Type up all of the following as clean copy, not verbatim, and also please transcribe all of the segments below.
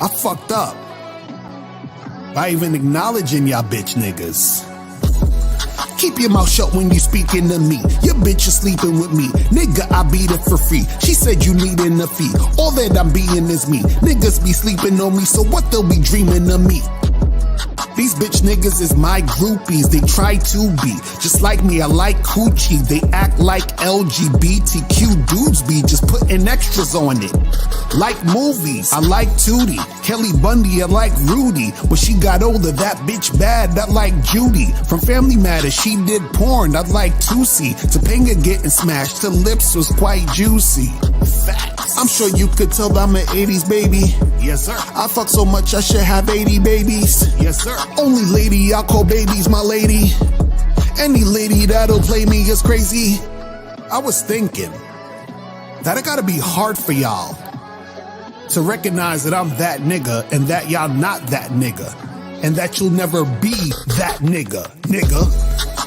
I fucked up by even acknowledging y'all bitch niggas. Keep your mouth shut when you speaking to me. Your bitch is sleeping with me. Nigga, I beat it for free. She said you needin' a fee. All that I'm being is me. Niggas be sleeping on me, so what they'll be dreaming of me? These bitch niggas is my groupies, they try to be just like me. I like coochie, they act like LGBTQ dudes be just putting extras on it. Like movies, I like Tootie, Kelly Bundy, I like Rudy. When she got older, that bitch bad, I like Judy. From Family Matters, she did porn, I like Tootsie. Topanga getting smashed, her lips was quite juicy. Facts. I'm sure you could tell I'm an 80s baby. Yes, sir. I fuck so much I should have 80 babies. Yes, sir. Only lady I call babies my lady. Any lady that'll play me is crazy. I was thinking that it gotta be hard for y'all to recognize that I'm that nigga and that y'all not that nigga. And that you'll never be that nigga.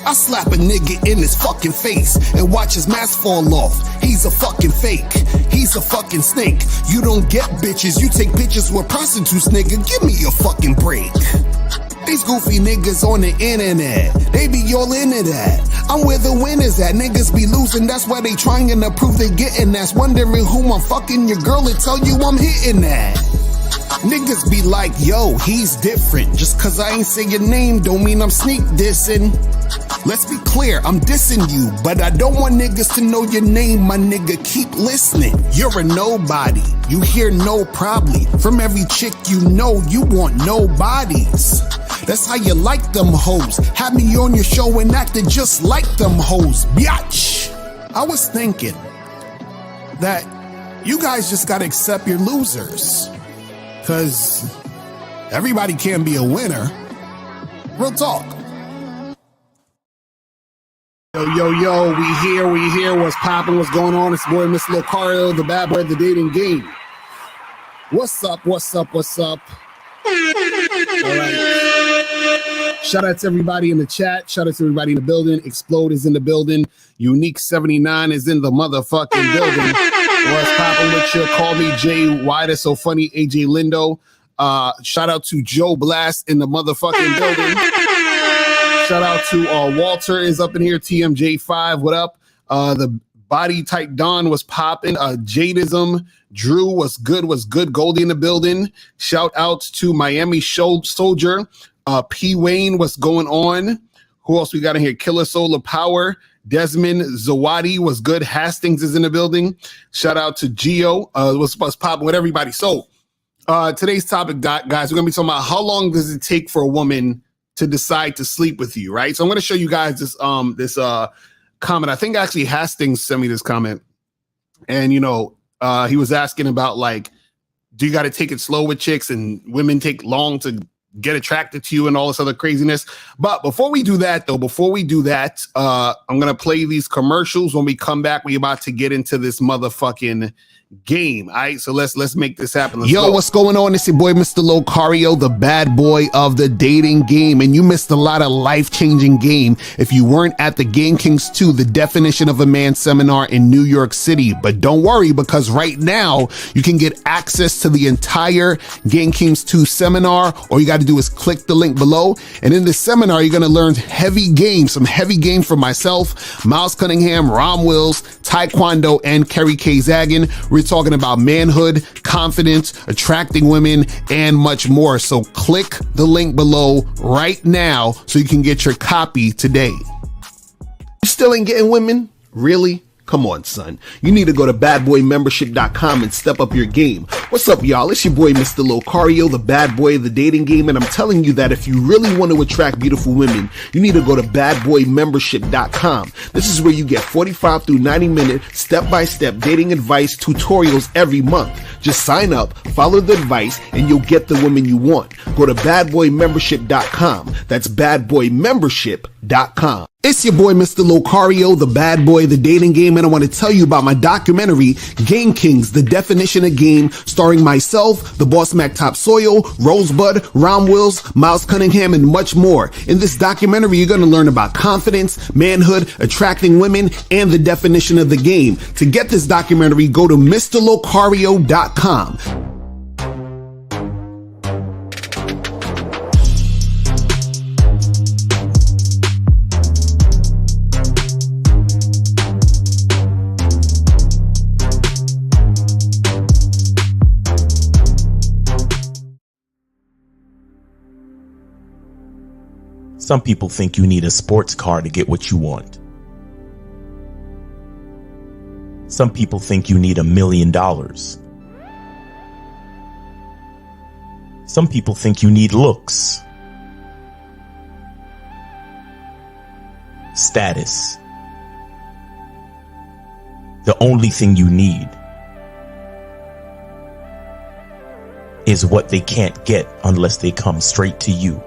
I slap a nigga in his fucking face and watch his mask fall off. He's a fucking fake. He's a fucking snake. You don't get bitches. You take pictures with prostitutes, nigga. Give me a fucking break. These goofy niggas on the internet, they be all into that. I'm where the winners at. Niggas be losing, that's why they trying to prove they getting that's wondering who I'm fucking. Your girl and tell you I'm hitting that. Niggas be like, yo, he's different. Just cause I ain't say your name don't mean I'm sneak dissing. Let's be clear, I'm dissing you, but I don't want niggas to know your name, my nigga. Keep listening. You're a nobody. You hear no probably. From every chick you know, you want nobodies. That's how you like them hoes. Have me on your show and acted just like them hoes, biatch. I was thinking that you guys just gotta accept your losers. Cause everybody can be a winner. Real talk. Yo, we here, what's poppin', what's going on? It's boy, Mr. Locario, the bad boy of the dating game. What's up? All right. Shout out to everybody in the chat. Shout out to everybody in the building. Explode is in the building. Unique 79 is in the motherfucking building. What's poppin' with you? Call me Jay. Why that's so funny? AJ Lindo. Shout out to Joe Blast in the motherfucking building. Shout out to Walter is up in here. TMJ5, what up? The body type Don was popping. Jadism, Drew was good. Goldie in the building. Shout out to Miami Soldier. P Wayne, what's going on? Who else we got in here? Killer Solar Power. Desmond Zawadi was good. Hastings is in the building. Shout out to Geo. What's popping with everybody? So today's topic, guys, we're gonna be talking about how long does it take for a woman to decide to sleep with you, right? So I'm gonna show you guys this comment. I think actually Hastings sent me this comment, and he was asking about like, do you got to take it slow with chicks, and women take long to get attracted to you and all this other craziness. But before we do that, I'm gonna play these commercials. When we come back, we about to get into this motherfucking game. All right, so let's make this happen. Let's go. What's going on? It's your boy, Mr. Locario, the bad boy of the dating game. And you missed a lot of life-changing game if you weren't at the Game Kings 2, the definition of a man seminar in New York City. But don't worry, because right now you can get access to the entire Game Kings 2 seminar. All you got to do is click the link below. And in this seminar, you're going to learn some heavy games from myself, Miles Cunningham, Rom Wills, Taekwondo, and Kerry K. Zagan. We're talking about manhood, confidence, attracting women, and much more. So click the link below right now so you can get your copy today. You still ain't getting women? Really? Come on, son. You need to go to badboymembership.com and step up your game. What's up, y'all? It's your boy, Mr. Locario, the bad boy of the dating game, and I'm telling you that if you really want to attract beautiful women, you need to go to badboymembership.com. This is where you get 45 through 90-minute step-by-step dating advice tutorials every month. Just sign up, follow the advice, and you'll get the woman you want. Go to badboymembership.com. That's badboymembership.com. It's your boy, Mr. Locario, the bad boy of the dating game, and I want to tell you about my documentary, Game Kings, the definition of game, starring myself, the Boss Mac Top Soil, Rosebud, Rom Wills, Miles Cunningham, and much more. In this documentary, you're going to learn about confidence, manhood, attracting women, and the definition of the game. To get this documentary, go to MrLocario.com. Some people think you need a sports car to get what you want. Some people think you need $1 million. Some people think you need looks, status. The only thing you need is what they can't get unless they come straight to you.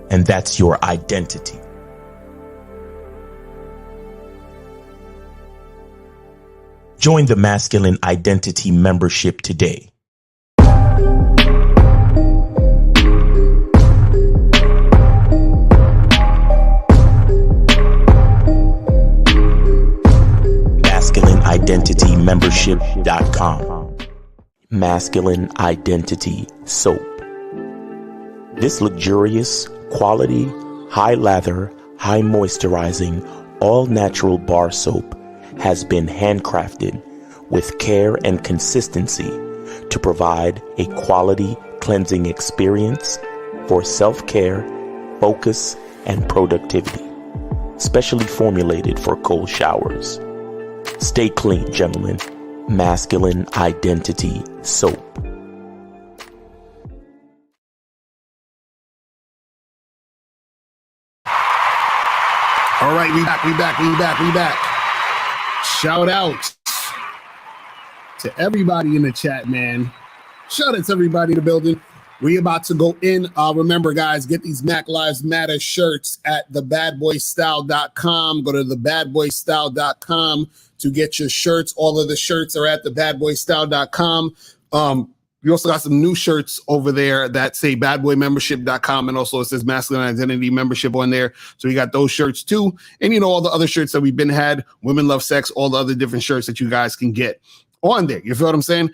And that's your identity. Join the Masculine Identity membership today. MasculineIdentityMembership.com. Masculine Identity Soap. This luxurious, quality, high lather, high moisturizing, all natural bar soap has been handcrafted with care and consistency to provide a quality cleansing experience for self-care, focus, and productivity. Specially formulated for cold showers. Stay clean, gentlemen. Masculine Identity Soap. All right, we back. Shout out to everybody in the chat, man. Shout out to everybody in the building. We about to go in. Remember, guys, get these Mac Lives Matter shirts at thebadboystyle.com. Go to thebadboystyle.com to get your shirts. All of the shirts are at thebadboystyle.com. We also got some new shirts over there that say badboymembership.com, and also it says Masculine Identity Membership on there. So we got those shirts too. And you know, all the other shirts that we've been had, Women Love Sex, all the other different shirts that you guys can get on there. You feel what I'm saying?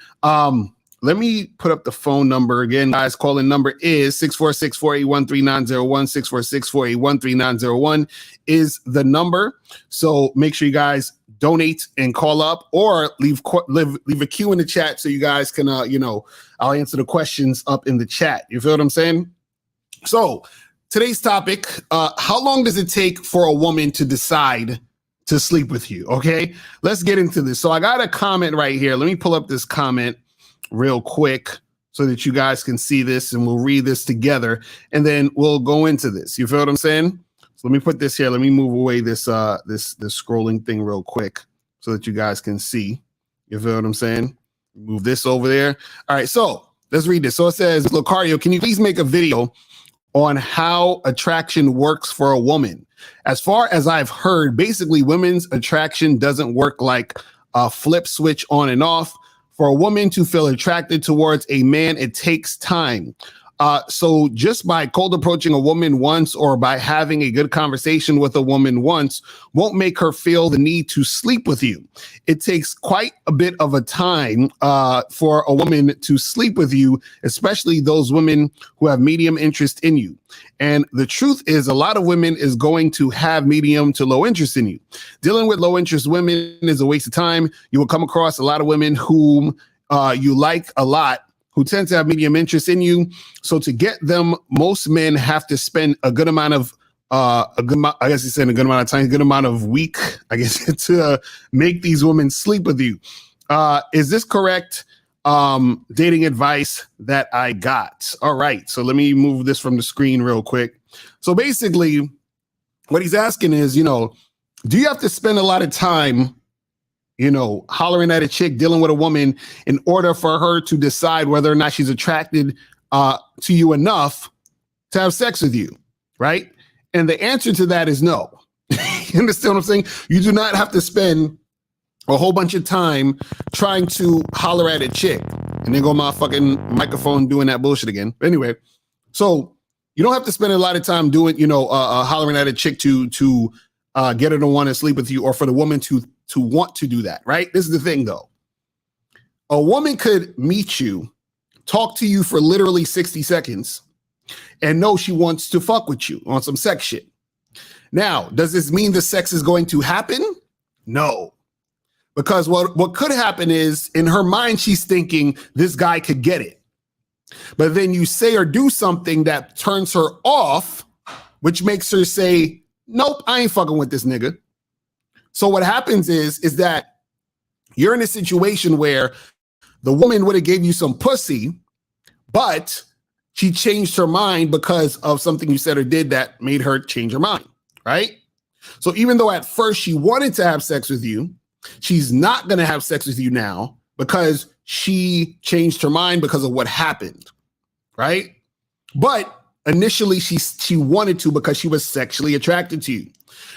Let me put up the phone number again, guys. Calling number is 646-481-3901. 646-481-3901 is the number. So make sure you guys donate and call up, or leave a queue in the chat so you guys can, I'll answer the questions up in the chat. You feel what I'm saying? So today's topic, how long does it take for a woman to decide to sleep with you? Okay, let's get into this. So I got a comment right here. Let me pull up this comment real quick so that you guys can see this, and we'll read this together, and then we'll go into this. You feel what I'm saying? So let me put this here. Let me move away this this scrolling thing real quick so that you guys can see. You feel what I'm saying? Move this over there. All right, so let's read this. So it says, Lucario, can you please make a video on how attraction works for a woman? As far as I've heard, basically women's attraction doesn't work like a flip switch on and off. For a woman to feel attracted towards a man, it takes time. So just by cold approaching a woman once, or by having a good conversation with a woman once, won't make her feel the need to sleep with you. It takes quite a bit of a time for a woman to sleep with you, especially those women who have medium interest in you. And the truth is, a lot of women is going to have medium to low interest in you. Dealing with low interest women is a waste of time. You will come across a lot of women whom you like a lot, who tend to have medium interest in you. So to get them, most men have to spend a good amount of time, a good amount of week, I guess, to make these women sleep with you. Is this correct dating advice that I got? All right, so let me move this from the screen real quick. So basically, what he's asking is, do you have to spend a lot of time hollering at a chick, dealing with a woman, in order for her to decide whether or not she's attracted to you enough to have sex with you, right? And the answer to that is no. You understand what I'm saying? You do not have to spend a whole bunch of time trying to holler at a chick, and then go my fucking microphone doing that bullshit again. But anyway, so you don't have to spend a lot of time doing, hollering at a chick to get her to want to sleep with you, or for the woman to want to do that, right? This is the thing, though. A woman could meet you, talk to you for literally 60 seconds, and know she wants to fuck with you on some sex shit. Now, does this mean the sex is going to happen? No. Because what could happen is, in her mind, she's thinking this guy could get it. But then you say or do something that turns her off, which makes her say, nope, I ain't fucking with this nigga. So what happens is that you're in a situation where the woman would have gave you some pussy, but she changed her mind because of something you said or did that made her change her mind, right? So even though at first she wanted to have sex with you, she's not going to have sex with you now because she changed her mind because of what happened, right? But initially she wanted to because she was sexually attracted to you,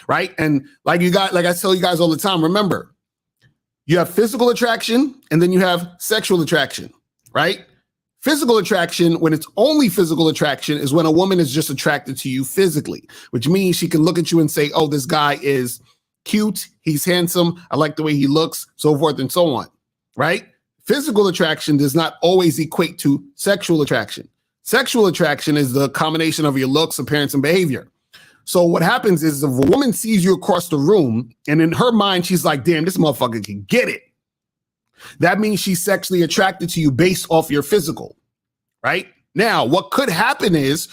right? And like I tell you guys all the time, remember, you have physical attraction and then you have sexual attraction, right? Physical attraction, when it's only physical attraction, is when a woman is just attracted to you physically, which means she can look at you and say, oh, this guy is cute, he's handsome, I like the way he looks, so forth and so on, right? Physical attraction does not always equate to sexual attraction. Sexual attraction is the combination of your looks, appearance, and behavior. So what happens is if a woman sees you across the room and in her mind, she's like, damn, this motherfucker can get it. That means she's sexually attracted to you based off your physical, right? Now, what could happen is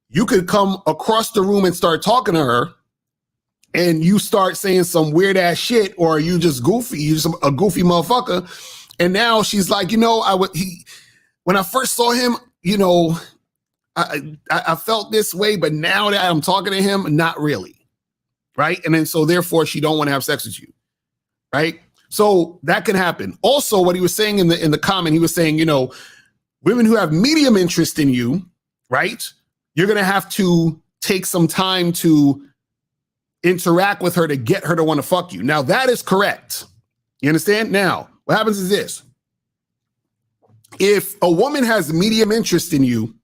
you could come across the room and start talking to her and you start saying some weird ass shit, or you just goofy, you just a goofy motherfucker. And now she's like, when I first saw him, I felt this way, but now that I'm talking to him, not really, right? And then so therefore she don't want to have sex with you, right? So that can happen. Also, what he was saying in the comment, he was saying, women who have medium interest in you, right? You're going to have to take some time to interact with her to get her to want to fuck you. Now, that is correct. You understand? Now, what happens is this. If a woman has medium interest in you,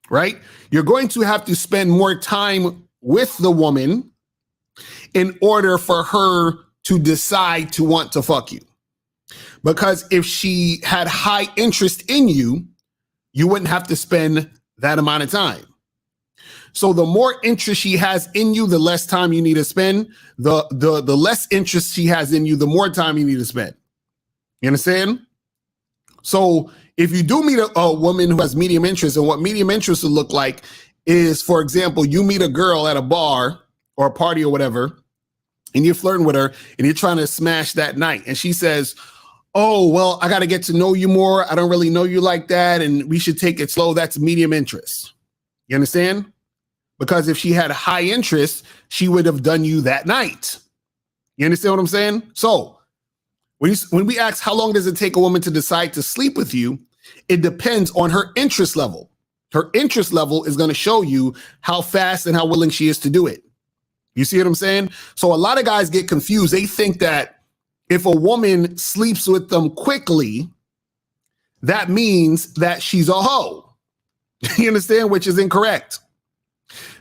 right, you're going to have to spend more time with the woman in order for her to decide to want to fuck you. Because if she had high interest in you, you wouldn't have to spend that amount of time. So the more interest she has in you, the less time you need to spend. The less interest she has in you, the more time you need to spend. You understand? So if you do meet a woman who has medium interest, and what medium interest would look like is, for example, you meet a girl at a bar or a party or whatever, and you're flirting with her and you're trying to smash that night. And she says, oh, well, I got to get to know you more. I don't really know you like that. And we should take it slow. That's medium interest. You understand? Because if she had high interest, she would have done you that night. You understand what I'm saying? So when we ask how long does it take a woman to decide to sleep with you, it depends on her interest level. Her interest level is going to show you how fast and how willing she is to do it. You see what I'm saying? So a lot of guys get confused. They think that if a woman sleeps with them quickly, that means that she's a hoe. You understand? Which is incorrect.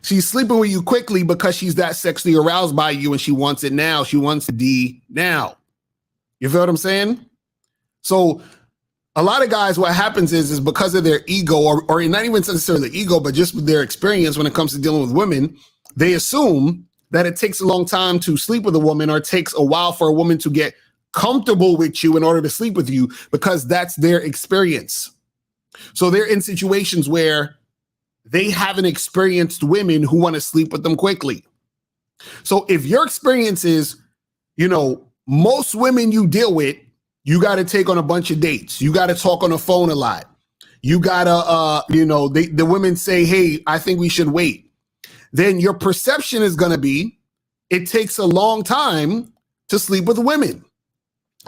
She's sleeping with you quickly because she's that sexually aroused by you and she wants it now. She wants D now. You feel what I'm saying? So a lot of guys, what happens is because of their ego, or not even necessarily ego, but just with their experience when it comes to dealing with women, they assume that it takes a long time to sleep with a woman, or it takes a while for a woman to get comfortable with you in order to sleep with you, because that's their experience. So they're in situations where they haven't experienced women who want to sleep with them quickly. So if your experience is, most women you deal with, you got to take on a bunch of dates. You got to talk on the phone a lot. You got to, the women say, hey, I think we should wait. Then your perception is going to be, it takes a long time to sleep with women.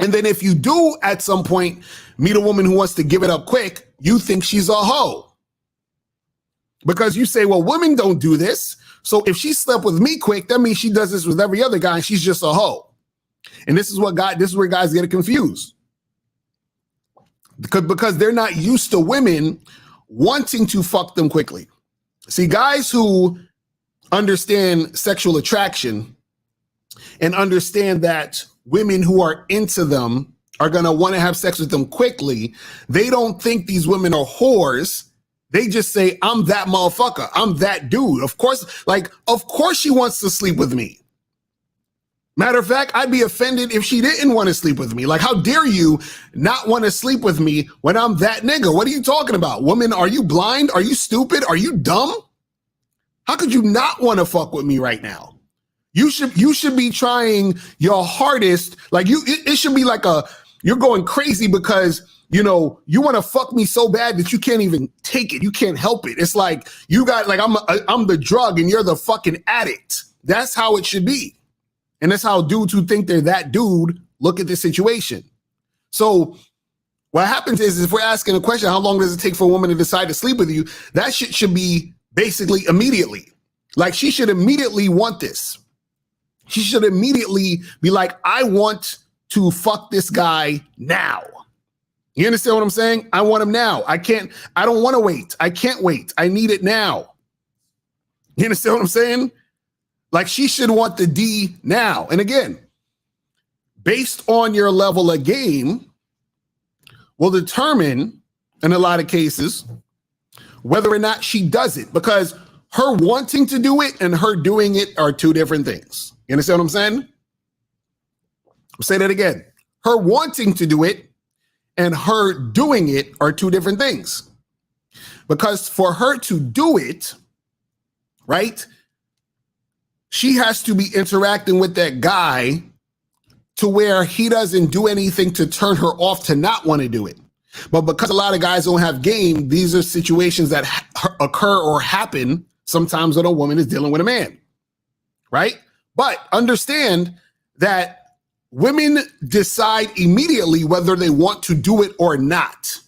And then if you do at some point meet a woman who wants to give it up quick, you think she's a hoe. Because you say, well, women don't do this. So if she slept with me quick, that means she does this with every other guy and she's just a hoe. And this is where guys get confused. Because they're not used to women wanting to fuck them quickly. See, guys who understand sexual attraction and understand that women who are into them are going to want to have sex with them quickly, they don't think these women are whores. They just say, I'm that motherfucker. I'm that dude. Of course she wants to sleep with me. Matter of fact, I'd be offended if she didn't want to sleep with me. Like, how dare you not want to sleep with me when I'm that nigga? What are you talking about? Woman, are you blind? Are you stupid? Are you dumb? How could you not want to fuck with me right now? You should be trying your hardest. Like it should be like you're going crazy because, you know, you want to fuck me so bad that you can't even take it. You can't help it. It's like you got like I'm the drug and you're the fucking addict. That's how it should be. And that's how dudes who think they're that dude look at the situation. So what happens is if we're asking a question, how long does it take for a woman to decide to sleep with you? That shit should be basically immediately. Like she should immediately want this. She should immediately be like, I want to fuck this guy now. You understand what I'm saying? I want him now. I don't want to wait. I can't wait. I need it now. You understand what I'm saying? Like she should want the D now. And again, based on your level of game will determine in a lot of cases whether or not she does it, because her wanting to do it and her doing it are two different things. You understand what I'm saying? I'll say that again. Her wanting to do it and her doing it are two different things. Because for her to do it, right, she has to be interacting with that guy to where he doesn't do anything to turn her off to not want to do it. But because a lot of guys don't have game, these are situations that occur or happen sometimes when a woman is dealing with a man, right? But understand that women decide immediately whether they want to do it or not.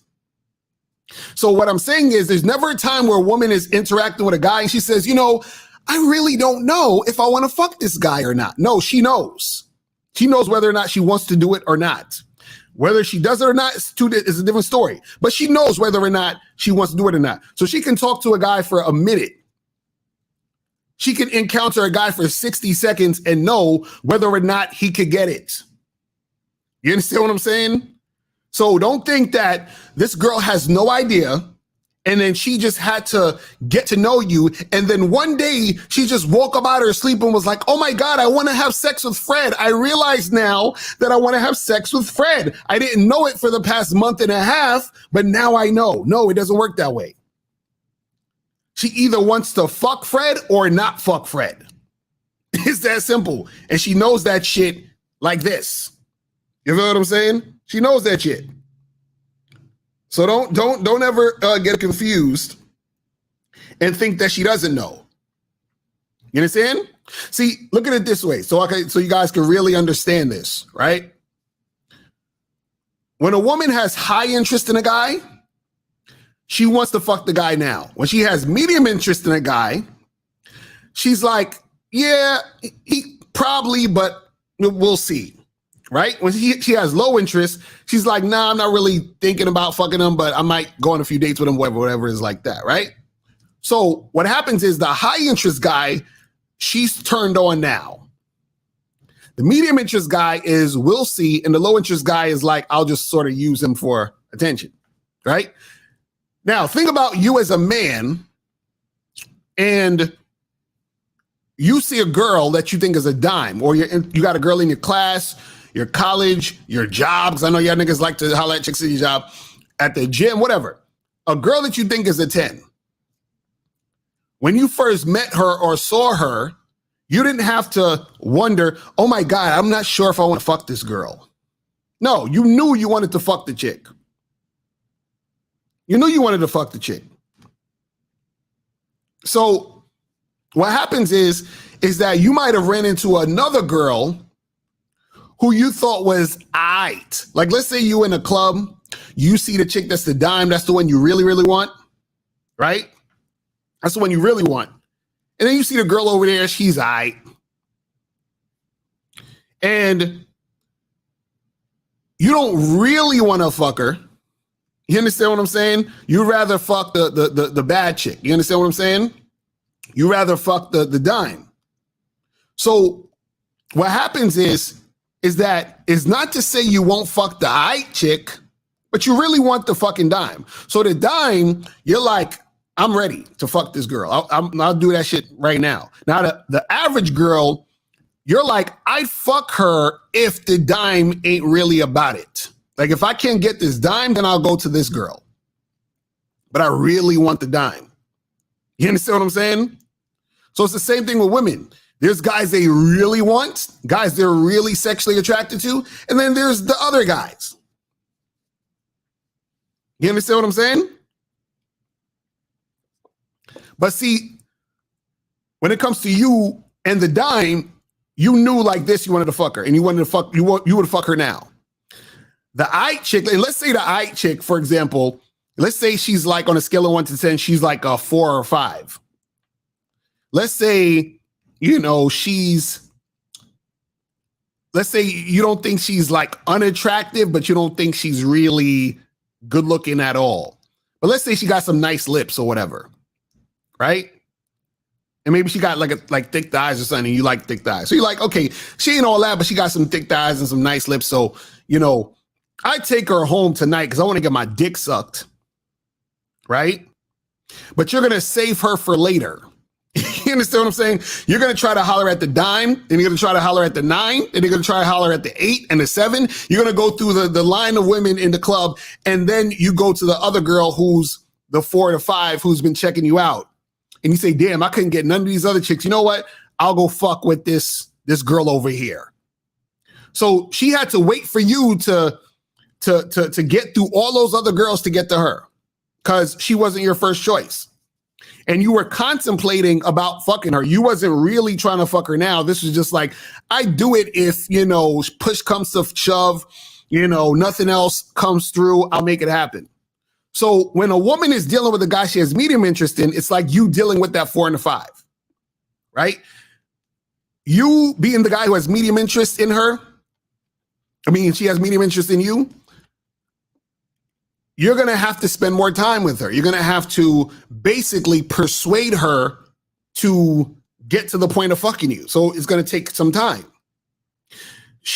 So what I'm saying is there's never a time where a woman is interacting with a guy and she says, you know, I really don't know if I want to fuck this guy or not. No, she knows. She knows whether or not she wants to do it or not. Whether she does it or not is a different story. But she knows whether or not she wants to do it or not. So she can talk to a guy for a minute. She can encounter a guy for 60 seconds and know whether or not he could get it. You understand what I'm saying? So don't think that this girl has no idea and then she just had to get to know you. And then one day she just woke up out of her sleep and was like, oh my God, I want to have sex with Fred. I realize now that I want to have sex with Fred. I didn't know it for the past month and a half, but now I know. No, it doesn't work that way. She either wants to fuck Fred or not fuck Fred. It's that simple. And she knows that shit like this. You know what I'm saying? She knows that shit. So don't ever get confused and think that she doesn't know. You understand? See, look at it this way. So you guys can really understand this, right? When a woman has high interest in a guy, she wants to fuck the guy now. When she has medium interest in a guy, she's like, yeah, he probably, but we'll see. Right? When she has low interest, she's like, nah, I'm not really thinking about fucking him, but I might go on a few dates with him, whatever is like that, right? So what happens is the high interest guy, she's turned on now. The medium interest guy is we'll see, and the low interest guy is like, I'll just sort of use him for attention, right? Now, think about you as a man, and you see a girl that you think is a dime, or you got a girl in your class, your college, your job, because I know y'all niggas like to holler at chicks at your job, at the gym, whatever. A girl that you think is a 10. When you first met her or saw her, you didn't have to wonder, oh my God, I'm not sure if I want to fuck this girl. No, you knew you wanted to fuck the chick. You knew you wanted to fuck the chick. So what happens is that you might have ran into another girl who you thought was aight. Like, let's say you in a club, you see the chick that's the dime, that's the one you really, really want, right? That's the one you really want. And then you see the girl over there, she's aight. And you don't really want to fuck her. You understand what I'm saying? You'd rather fuck the bad chick. You understand what I'm saying? You'd rather fuck the dime. So what happens is that it's not to say you won't fuck the aight chick, but you really want the fucking dime. So the dime, you're like, I'm ready to fuck this girl. I'll do that shit right now. Now the average girl, you're like, I'd fuck her if the dime ain't really about it. Like, if I can't get this dime, then I'll go to this girl. But I really want the dime. You understand what I'm saying? So it's the same thing with women. There's guys they really want, guys they're really sexually attracted to, and then there's the other guys. You understand what I'm saying? But see, when it comes to you and the dime, you knew like this, you wanted to fuck her, and you wanted to fuck, you would fuck her now. The eye chick, let's say the eye chick, for example, let's say she's like on a scale of 1 to 10, she's like a 4 or 5. Let's say, you know, let's say you don't think she's like unattractive, but you don't think she's really good looking at all. But let's say she got some nice lips or whatever, right? And maybe she got like thick thighs or something, and you like thick thighs. So you're like, okay, she ain't all that, but she got some thick thighs and some nice lips. So, you know, I take her home tonight because I want to get my dick sucked, right? But you're going to save her for later. You understand what I'm saying? You're going to try to holler at the dime, then you're going to try to holler at the 9, then you're going to try to holler at the 8 and the 7. You're going to go through the line of women in the club, and then you go to the other girl who's the 4 to 5 who's been checking you out. And you say, damn, I couldn't get none of these other chicks. You know what? I'll go fuck with this girl over here. So she had to wait for you to get through all those other girls to get to her because she wasn't your first choice. And you were contemplating about fucking her. You wasn't really trying to fuck her now. This was just like, I do it if, you know, push comes to shove, you know, nothing else comes through, I'll make it happen. So when a woman is dealing with a guy she has medium interest in, it's like you dealing with that 4 and a 5, right? You being the guy who has medium interest in her, I mean, she has medium interest in you, you're going to have to spend more time with her. You're going to have to basically persuade her to get to the point of fucking you. So it's going to take some time.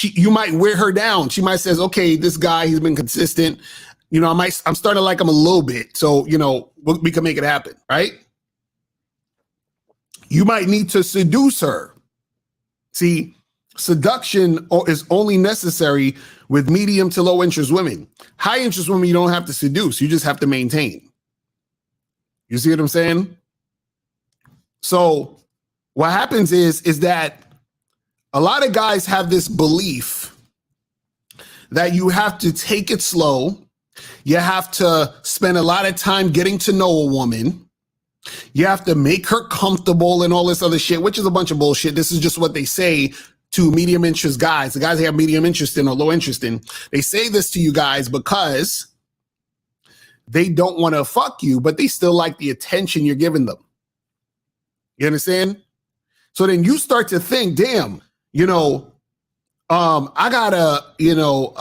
You might wear her down. She might says, okay, this guy, he's been consistent. You know, I'm starting to like him a little bit. So, you know, we can make it happen, right? You might need to seduce her. See, seduction is only necessary with medium to low interest women. High interest women, you don't have to seduce. You just have to maintain. You see what I'm saying? So what happens is that a lot of guys have this belief that you have to take it slow. You have to spend a lot of time getting to know a woman. You have to make her comfortable and all this other shit, which is a bunch of bullshit. This is just what they say to medium interest guys. The guys they have medium interest in or low interest in. They say this to you guys because they don't want to fuck you, but they still like the attention you're giving them. You understand? So then you start to think, damn, you know, I gotta, you know,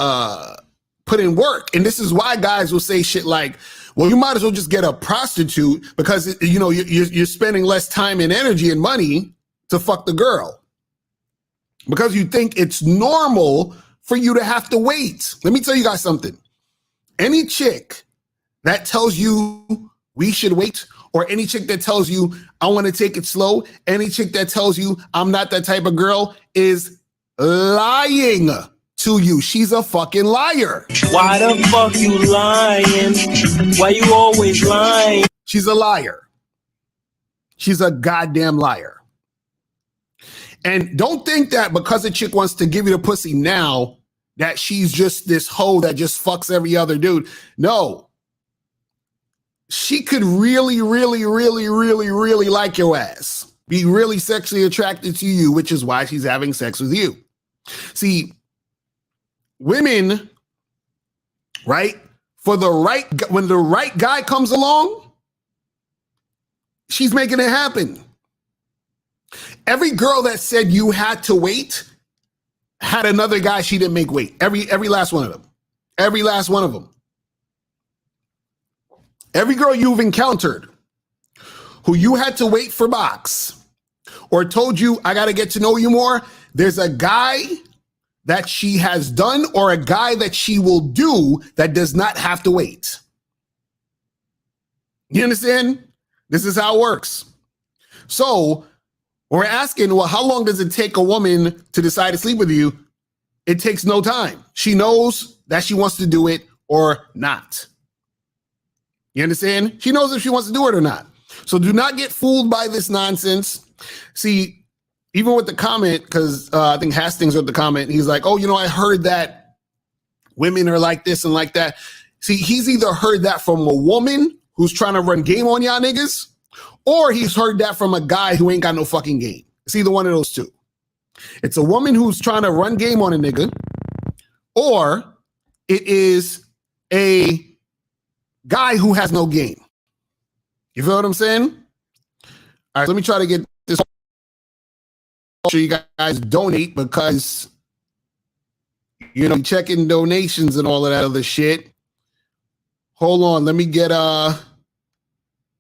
put in work. And this is why guys will say shit like, well, you might as well just get a prostitute because, you know, you're spending less time and energy and money to fuck the girl. Because you think it's normal for you to have to wait. Let me tell you guys something. Any chick that tells you we should wait, or any chick that tells you I want to take it slow, any chick that tells you I'm not that type of girl is lying to you. She's a fucking liar. Why the fuck you lying? Why you always lying? She's a liar. She's a goddamn liar. And don't think that because a chick wants to give you the pussy now, that she's just this hoe that just fucks every other dude. No. She could really, really, really, really, really like your ass. Be really sexually attracted to you, which is why she's having sex with you. See, women, right? When the right guy comes along, she's making it happen. Every girl that said you had to wait had another guy she didn't make wait. Every last one of them. Every last one of them. Every girl you've encountered who you had to wait for box or told you, I got to get to know you more, there's a guy that she has done or a guy that she will do that does not have to wait. You understand? This is how it works. So We're asking, well, how long does it take a woman to decide to sleep with you? It takes no time. She knows that she wants to do it or not. You understand? She knows if she wants to do it or not. So do not get fooled by this nonsense. See, even with the comment, because I think Hastings wrote the comment, he's like, oh, I heard that women are like this and like that. See, he's either heard that from a woman who's trying to run game on y'all niggas, or he's heard that from a guy who ain't got no fucking game. It's either one of those two. It's a woman who's trying to run game on a nigga, or it is a guy who has no game. You feel what I'm saying? All right, let me try to get this. Make sure you guys donate, because checking donations and all of that other shit. Hold on, let me get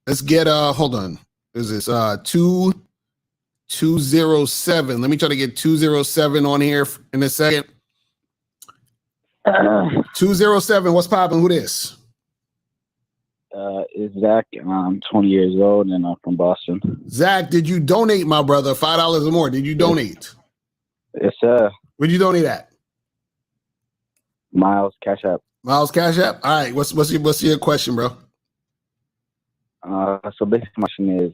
let's get hold on. Is this 207? Let me try to get 207 on here in a second. 207, what's popping? Who this? It's Zach. I'm 20 years old and I'm from Boston. Zach, did you donate, my brother? $5 or more. Did you donate? Yes, Where'd you donate at? Miles Cash App. Miles Cash App? All right. What's your question, bro? So basic question is,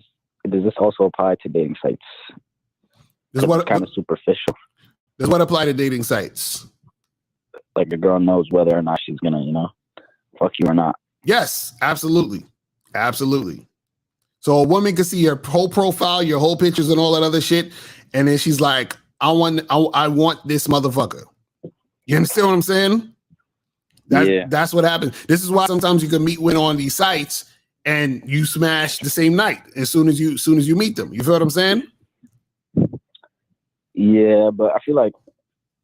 does this also apply to dating sites? This what kind of superficial. Does what apply to dating sites? Like a girl knows whether or not she's gonna, fuck you or not. Yes, absolutely. Absolutely. So a woman can see your whole profile, your whole pictures and all that other shit. And then she's like, I want this motherfucker. You understand what I'm saying? That's what happens. This is why sometimes you can meet women on these sites and you smash the same night as soon as you meet them. You feel what I'm saying? Yeah, but I feel like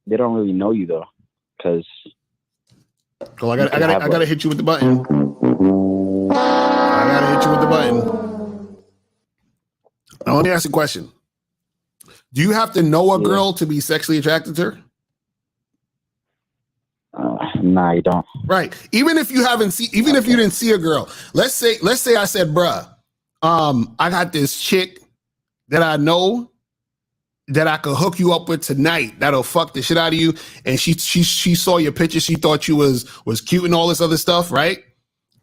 they don't really know you though, because I gotta hit you with the button. I gotta hit you with the button. Now let me ask you a question. Do you have to know a girl to be sexually attracted to her? Nah, you don't. Right. Even if you didn't see a girl, let's say I said, bruh, I got this chick that I know that I could hook you up with tonight that'll fuck the shit out of you, and she saw your picture, she thought you was cute and all this other stuff, right?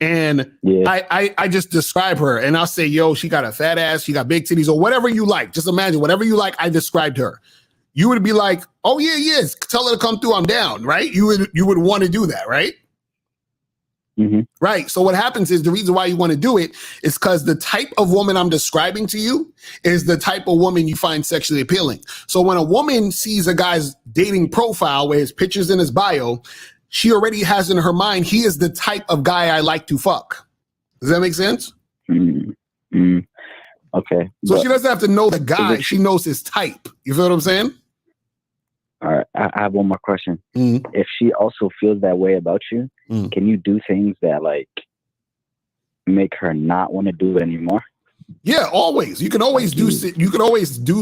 And I just describe her and I'll say, yo, she got a fat ass, she got big titties, or whatever you like. Just imagine whatever you like, I described her. You would be like, oh yeah, yes, tell her to come through, I'm down, right? You would want to do that, right? Mm-hmm. Right. So what happens is the reason why you want to do it is because the type of woman I'm describing to you is the type of woman you find sexually appealing. So when a woman sees a guy's dating profile where his picture's in his bio, she already has in her mind, he is the type of guy I like to fuck. Does that make sense? Mm-hmm. Okay. So she doesn't have to know the guy. She knows his type. You feel what I'm saying? All right. I have one more question. Mm-hmm. If she also feels that way about you, can you do things that like make her not want to do it anymore? Yeah, always. You can always do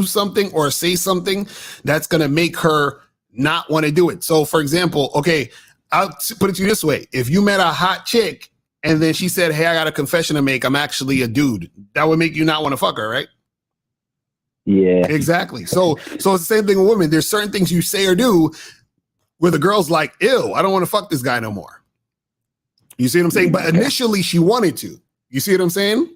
something or say something that's going to make her not want to do it. So for example, okay, I'll put it to you this way. If you met a hot chick and then she said, hey, I got a confession to make, I'm actually a dude, that would make you not want to fuck her, right? Yeah. Exactly. So it's the same thing with women. There's certain things you say or do where the girl's like, ew, I don't want to fuck this guy no more. You see what I'm saying? But initially she wanted to. You see what I'm saying?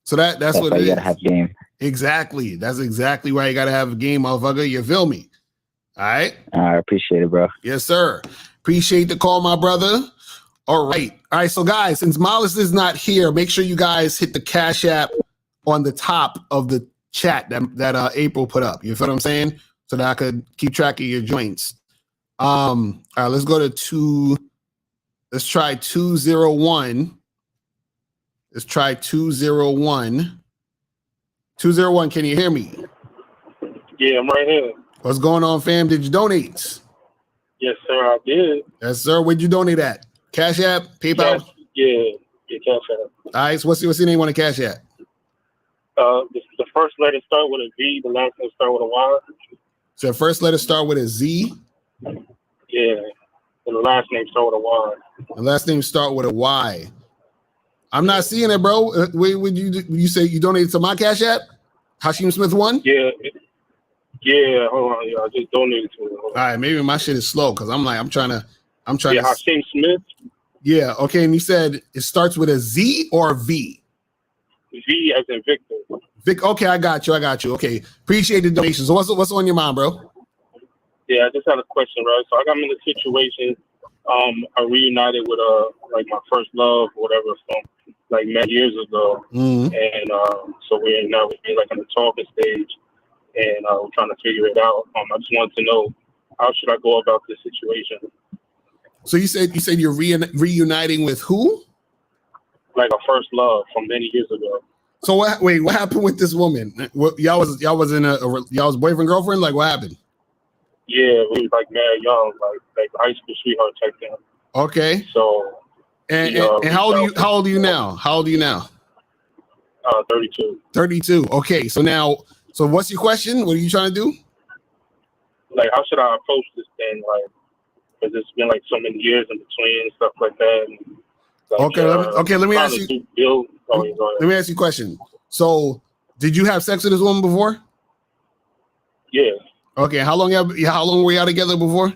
So that's what it is. You gotta have game. Exactly. That's exactly why you gotta have a game, motherfucker. You feel me? All right. I appreciate it, bro. Yes, sir. Appreciate the call, my brother. All right. All right. So guys, since Miles is not here, make sure you guys hit the Cash App on the top of the chat that April put up. You feel what I'm saying? So that I could keep track of your joints. All right, let's go to let's try 201. Let's try 201. 201, can you hear me? Yeah, I'm right here. What's going on, fam? Did you donate? Yes, sir, I did. Yes, sir. Where'd you donate at? Cash App? PayPal? Yes, yeah, Cash App. All right, so what's your name on the Cash App? The first letter start with a Z, the last name start with a Y. So the first letter start with a Z? Yeah, and the last name start with a Y. The last name start with a Y. I'm not seeing it, bro. Would you say you donated to my Cash App? Hashim Smith won? Yeah. Yeah, hold on. Yeah, I just donated to it. All right, maybe my shit is slow because I'm trying Yeah, to. Hashim Smith. Yeah, okay. And you said it starts with a Z or a V? V as in Victor. Vic, okay, I got you. Okay, appreciate the donations. So what's on your mind, bro? Yeah, I just had a question, right? So I got in a situation. I reunited with like my first love, or whatever, from like many years ago, Mm-hmm. and so we're like in the talking stage, and we're trying to figure it out. I just wanted to know how should I go about this situation. So you said you're reuniting with who? Like a first love from many years ago. So what happened with this woman? Y'all was boyfriend girlfriend? Like what happened? Yeah, we was like mad young, like high school sweetheart type thing. Okay. So and how old are you now? 32. 32. Okay. So what's your question? What are you trying to do? Like, how should I approach this thing? Like, because it's been like so many years in between and stuff like that. And, like, let me ask you. Let me ask you a question. So, did you have sex with this woman before? Yeah. Okay. How long were y'all together before?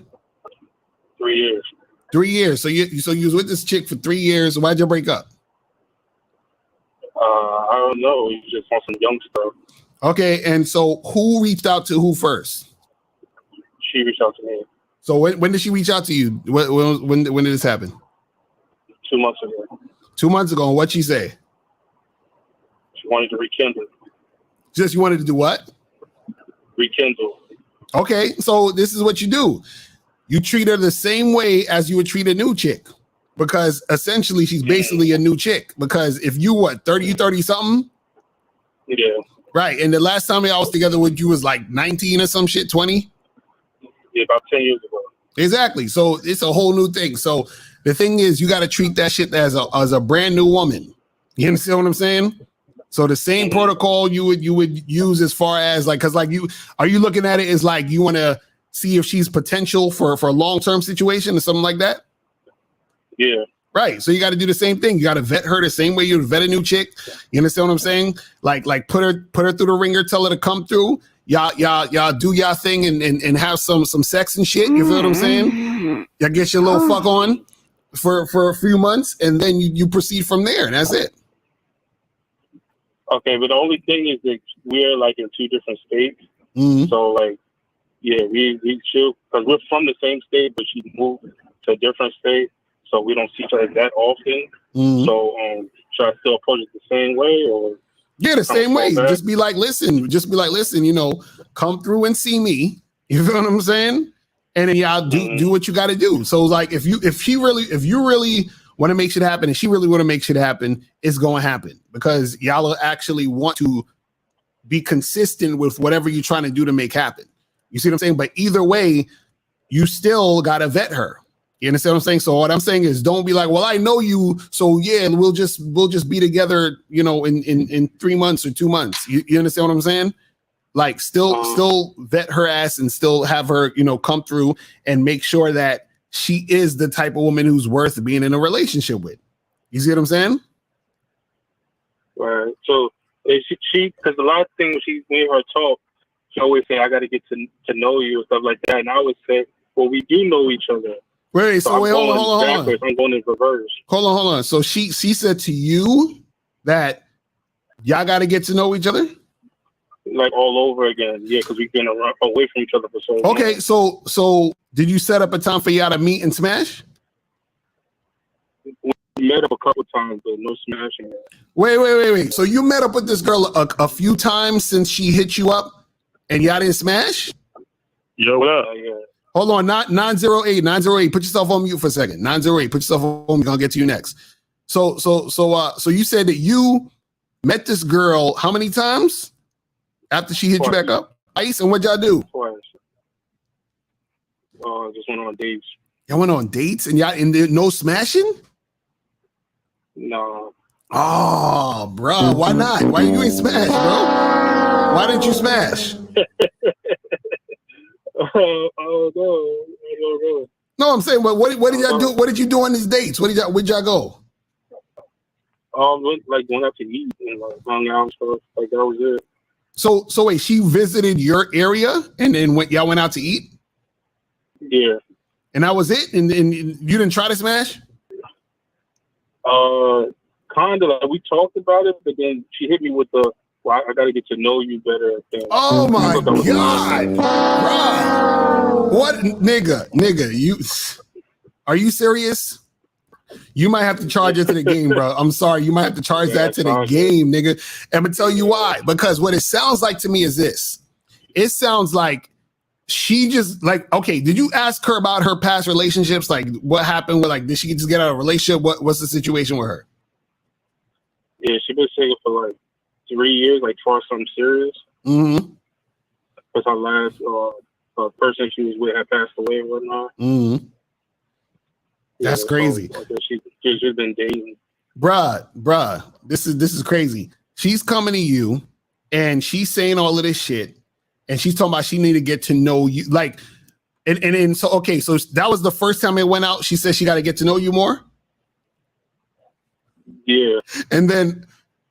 3 years. 3 years. So you was with this chick for 3 years. Why'd you break up? I don't know. We just want some young stuff. Okay. And so, who reached out to who first? She reached out to me. So when did she reach out to you? When did this happen? 2 months ago. 2 months ago. And what'd she say? She wanted to rekindle. Just you wanted to do what? Rekindle. Okay, so this is what you do. You treat her the same way as you would treat a new chick, because essentially she's basically a new chick. Because if you 30 something, yeah, right. And the last time I was together with you was like 19 or some shit, 20. Yeah, about 10 years ago. Exactly. So it's a whole new thing. So the thing is, you got to treat that shit as a brand new woman. You understand what I'm saying? So the same protocol you would use as far as like, because like are you looking at it as like you want to see if she's potential for a long-term situation or something like that? Yeah. Right. So you got to do the same thing. You got to vet her the same way you vet a new chick. You understand what I'm saying? Like put her through the ringer, tell her to come through. Y'all do y'all thing and have some sex and shit. You feel what I'm saying? Y'all get your little fuck on for a few months, and then you proceed from there, and that's it. Okay, but the only thing is that we're like in two different states. Mm-hmm. So like, yeah, we chill because we're from the same state, but she moved to a different state, so we don't see each other that often. Mm-hmm. So should I still approach it the same way, or? Yeah, the same way. Just be like, listen, come through and see me. You feel what I'm saying? And then y'all do what you got to do. So like, if you really want to make shit happen, and she really want to make shit happen, it's going to happen because y'all actually want to be consistent with whatever you're trying to do to make happen. You see what I'm saying? But either way, you still got to vet her. You understand what I'm saying? So what I'm saying is, don't be like, well, I know you, so yeah, we'll just be together, in 3 months or 2 months. You understand what I'm saying? Like, still vet her ass and still have her, come through and make sure that she is the type of woman who's worth being in a relationship with. You see what I'm saying? Right. So she, because a lot of things when me and her talk, she always say, I got to get to know you and stuff like that. And I always say, well, we do know each other. Wait, hold on. I'm going in reverse. Hold on. So she said to you that y'all got to get to know each other? Like all over again. Yeah, because we've been away from each other for so long. Okay, so did you set up a time for y'all to meet and smash? We met up a couple times, but no smashing. Wait. So you met up with this girl a few times since she hit you up and y'all didn't smash? Yo, what up? Yeah. Hold on, not 908. Put yourself on mute for a second. 908. Put yourself on mute. We're gonna get to you next. So you said that you met this girl how many times after she hit you back up? Ice, and what'd y'all do? Twice. Just went on dates. Y'all went on dates and there no smashing? No. Oh, bro, why not? Why you ain't smash, bro? Why didn't you smash? I don't know. No, I'm saying, but what did y'all do? What did you do on these dates? Where'd y'all go? Like going out to eat and like hung out and stuff. Like that was it. So wait, she visited your area and then y'all went out to eat? Yeah. And that was it? And you didn't try to smash? Kind of. Like, we talked about it, but then she hit me with the, well, I got to get to know you better. Oh my God. Bro. What? Nigga, are you serious? You might have to charge it to the game, bro. I'm sorry. You might have to charge that to the game, nigga. I'm going to tell you why. Because what it sounds like to me is this. It sounds like she just like, okay, did you ask her about her past relationships? Like what happened with, like, did she just get out of a relationship? What's the situation with her? Yeah, she been single for like 3 years, like for something serious. Mm-hmm. Because her last person she was with had passed away and whatnot. Mm-hmm. That's crazy. So she's been dating. Bruh, this is crazy. She's coming to you and she's saying all of this shit and she's talking about she need to get to know you. Like, and so, okay, so that was the first time it went out. She said she got to get to know you more. Yeah. And then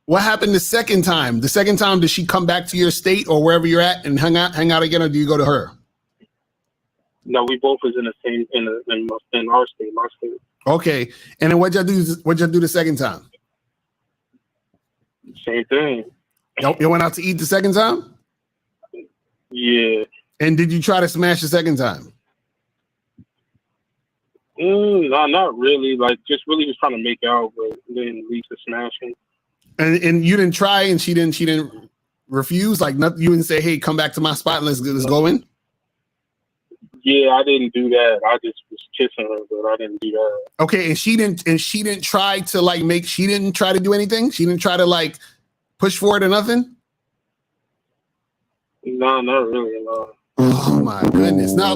what happened the second time? The second time, did she come back to your state or wherever you're at and hang out again, or do you go to her? No, we both was in the same in our state, my state. Okay. And then what'd y'all do the second time? Same thing. You went out to eat the second time? Yeah. And did you try to smash the second time? No, not really. Like, just really just trying to make out, but didn't lead to smashing. And you didn't try, and she didn't refuse. Like, nothing. You didn't say, "Hey, come back to my spot and let's go in." Yeah, I didn't do that. I just was kissing her, but I didn't do that. Okay, and she didn't try to like she didn't try to do anything. She didn't try to like push for it or nothing. No, not really. No. Oh my goodness! Now,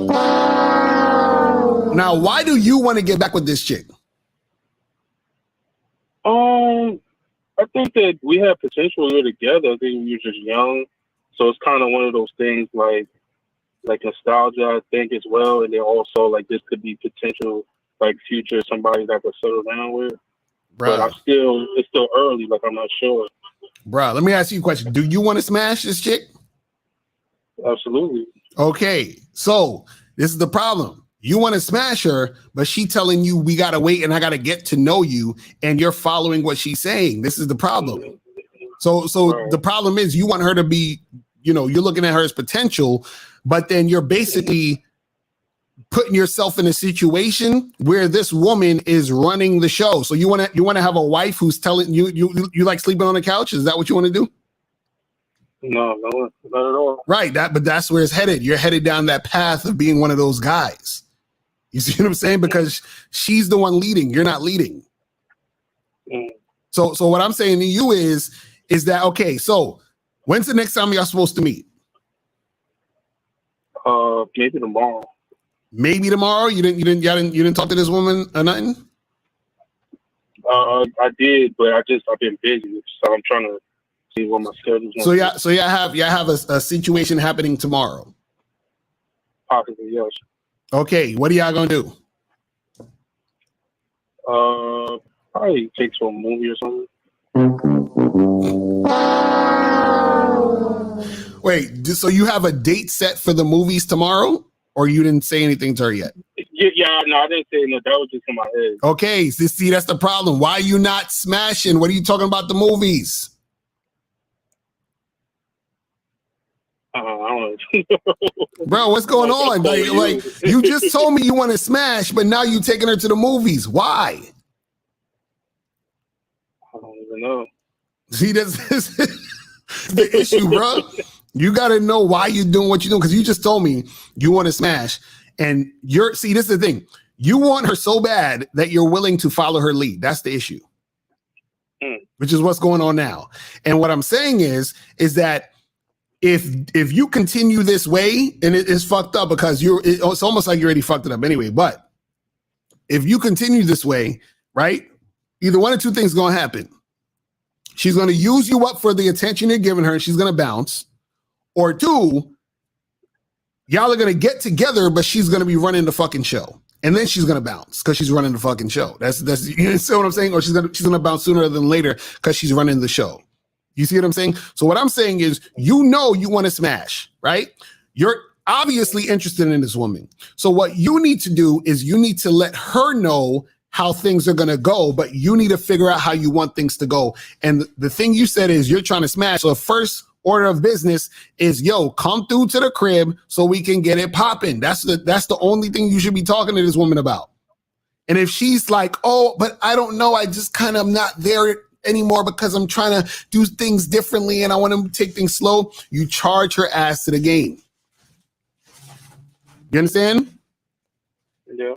why do you want to get back with this chick? I think that we have potential. We were together. I think we were just young, so it's kind of one of those things like nostalgia, I think, as well, and then also like this could be potential like future somebody that I could settle down with. Bruh. But it's still early. Like, I'm not sure. Bruh, let me ask you a question. Do you want to smash this chick? Absolutely. Okay, so this is the problem. You want to smash her, but she telling you we gotta wait and I gotta get to know you, and you're following what she's saying. This is the problem. So Right. The problem is you want her to be, you're looking at her as potential, but then you're basically putting yourself in a situation where this woman is running the show. So you want to have a wife who's telling you like sleeping on the couch? Is that what you want to do? No, not at all. Right. But that's where it's headed. You're headed down that path of being one of those guys. You see what I'm saying? Because she's the one leading. You're not leading. Mm. So what I'm saying to you is that, okay, so when's the next time y'all supposed to meet? Maybe tomorrow. Maybe tomorrow? You didn't talk to this woman or nothing? I did, but I've been busy, so I'm trying to see what my schedule's. So y'all have a situation happening tomorrow. Possibly, yes. Okay, what are y'all gonna do? Probably take to a movie or something. Wait, so you have a date set for the movies tomorrow, or you didn't say anything to her yet? Yeah, no, I didn't say no. That was just in my head. Okay, see, that's the problem. Why are you not smashing? What are you talking about the movies? I don't know. Bro, what's going on? Like you just told me you want to smash, but now you taking her to the movies. Why? I don't even know. See, this is the issue, bro. You got to know why you're doing what you're doing, because you just told me you want to smash, and this is the thing. You want her so bad that you're willing to follow her lead. That's the issue, which is what's going on now. And what I'm saying is that if you continue this way, and it is fucked up because it's almost like you already fucked it up anyway. But if you continue this way, right, either one or two things going to happen. She's going to use you up for the attention you're giving her, and she's going to bounce. Or two, y'all are going to get together, but she's going to be running the fucking show. And then she's going to bounce because she's running the fucking show. That's you see what I'm saying? Or she's going to bounce sooner than later because she's running the show. You see what I'm saying? So what I'm saying is, you know, you want to smash, right? You're obviously interested in this woman. So what you need to do is you need to let her know how things are going to go, but you need to figure out how you want things to go. And the thing you said is you're trying to smash. So the first order of business is, yo, come through to the crib so we can get it popping. That's the only thing you should be talking to this woman about. And if she's like, oh, but I don't know, I just kind of not there anymore because I'm trying to do things differently and I want to take things slow, you charge her ass to the game. You understand? Yeah.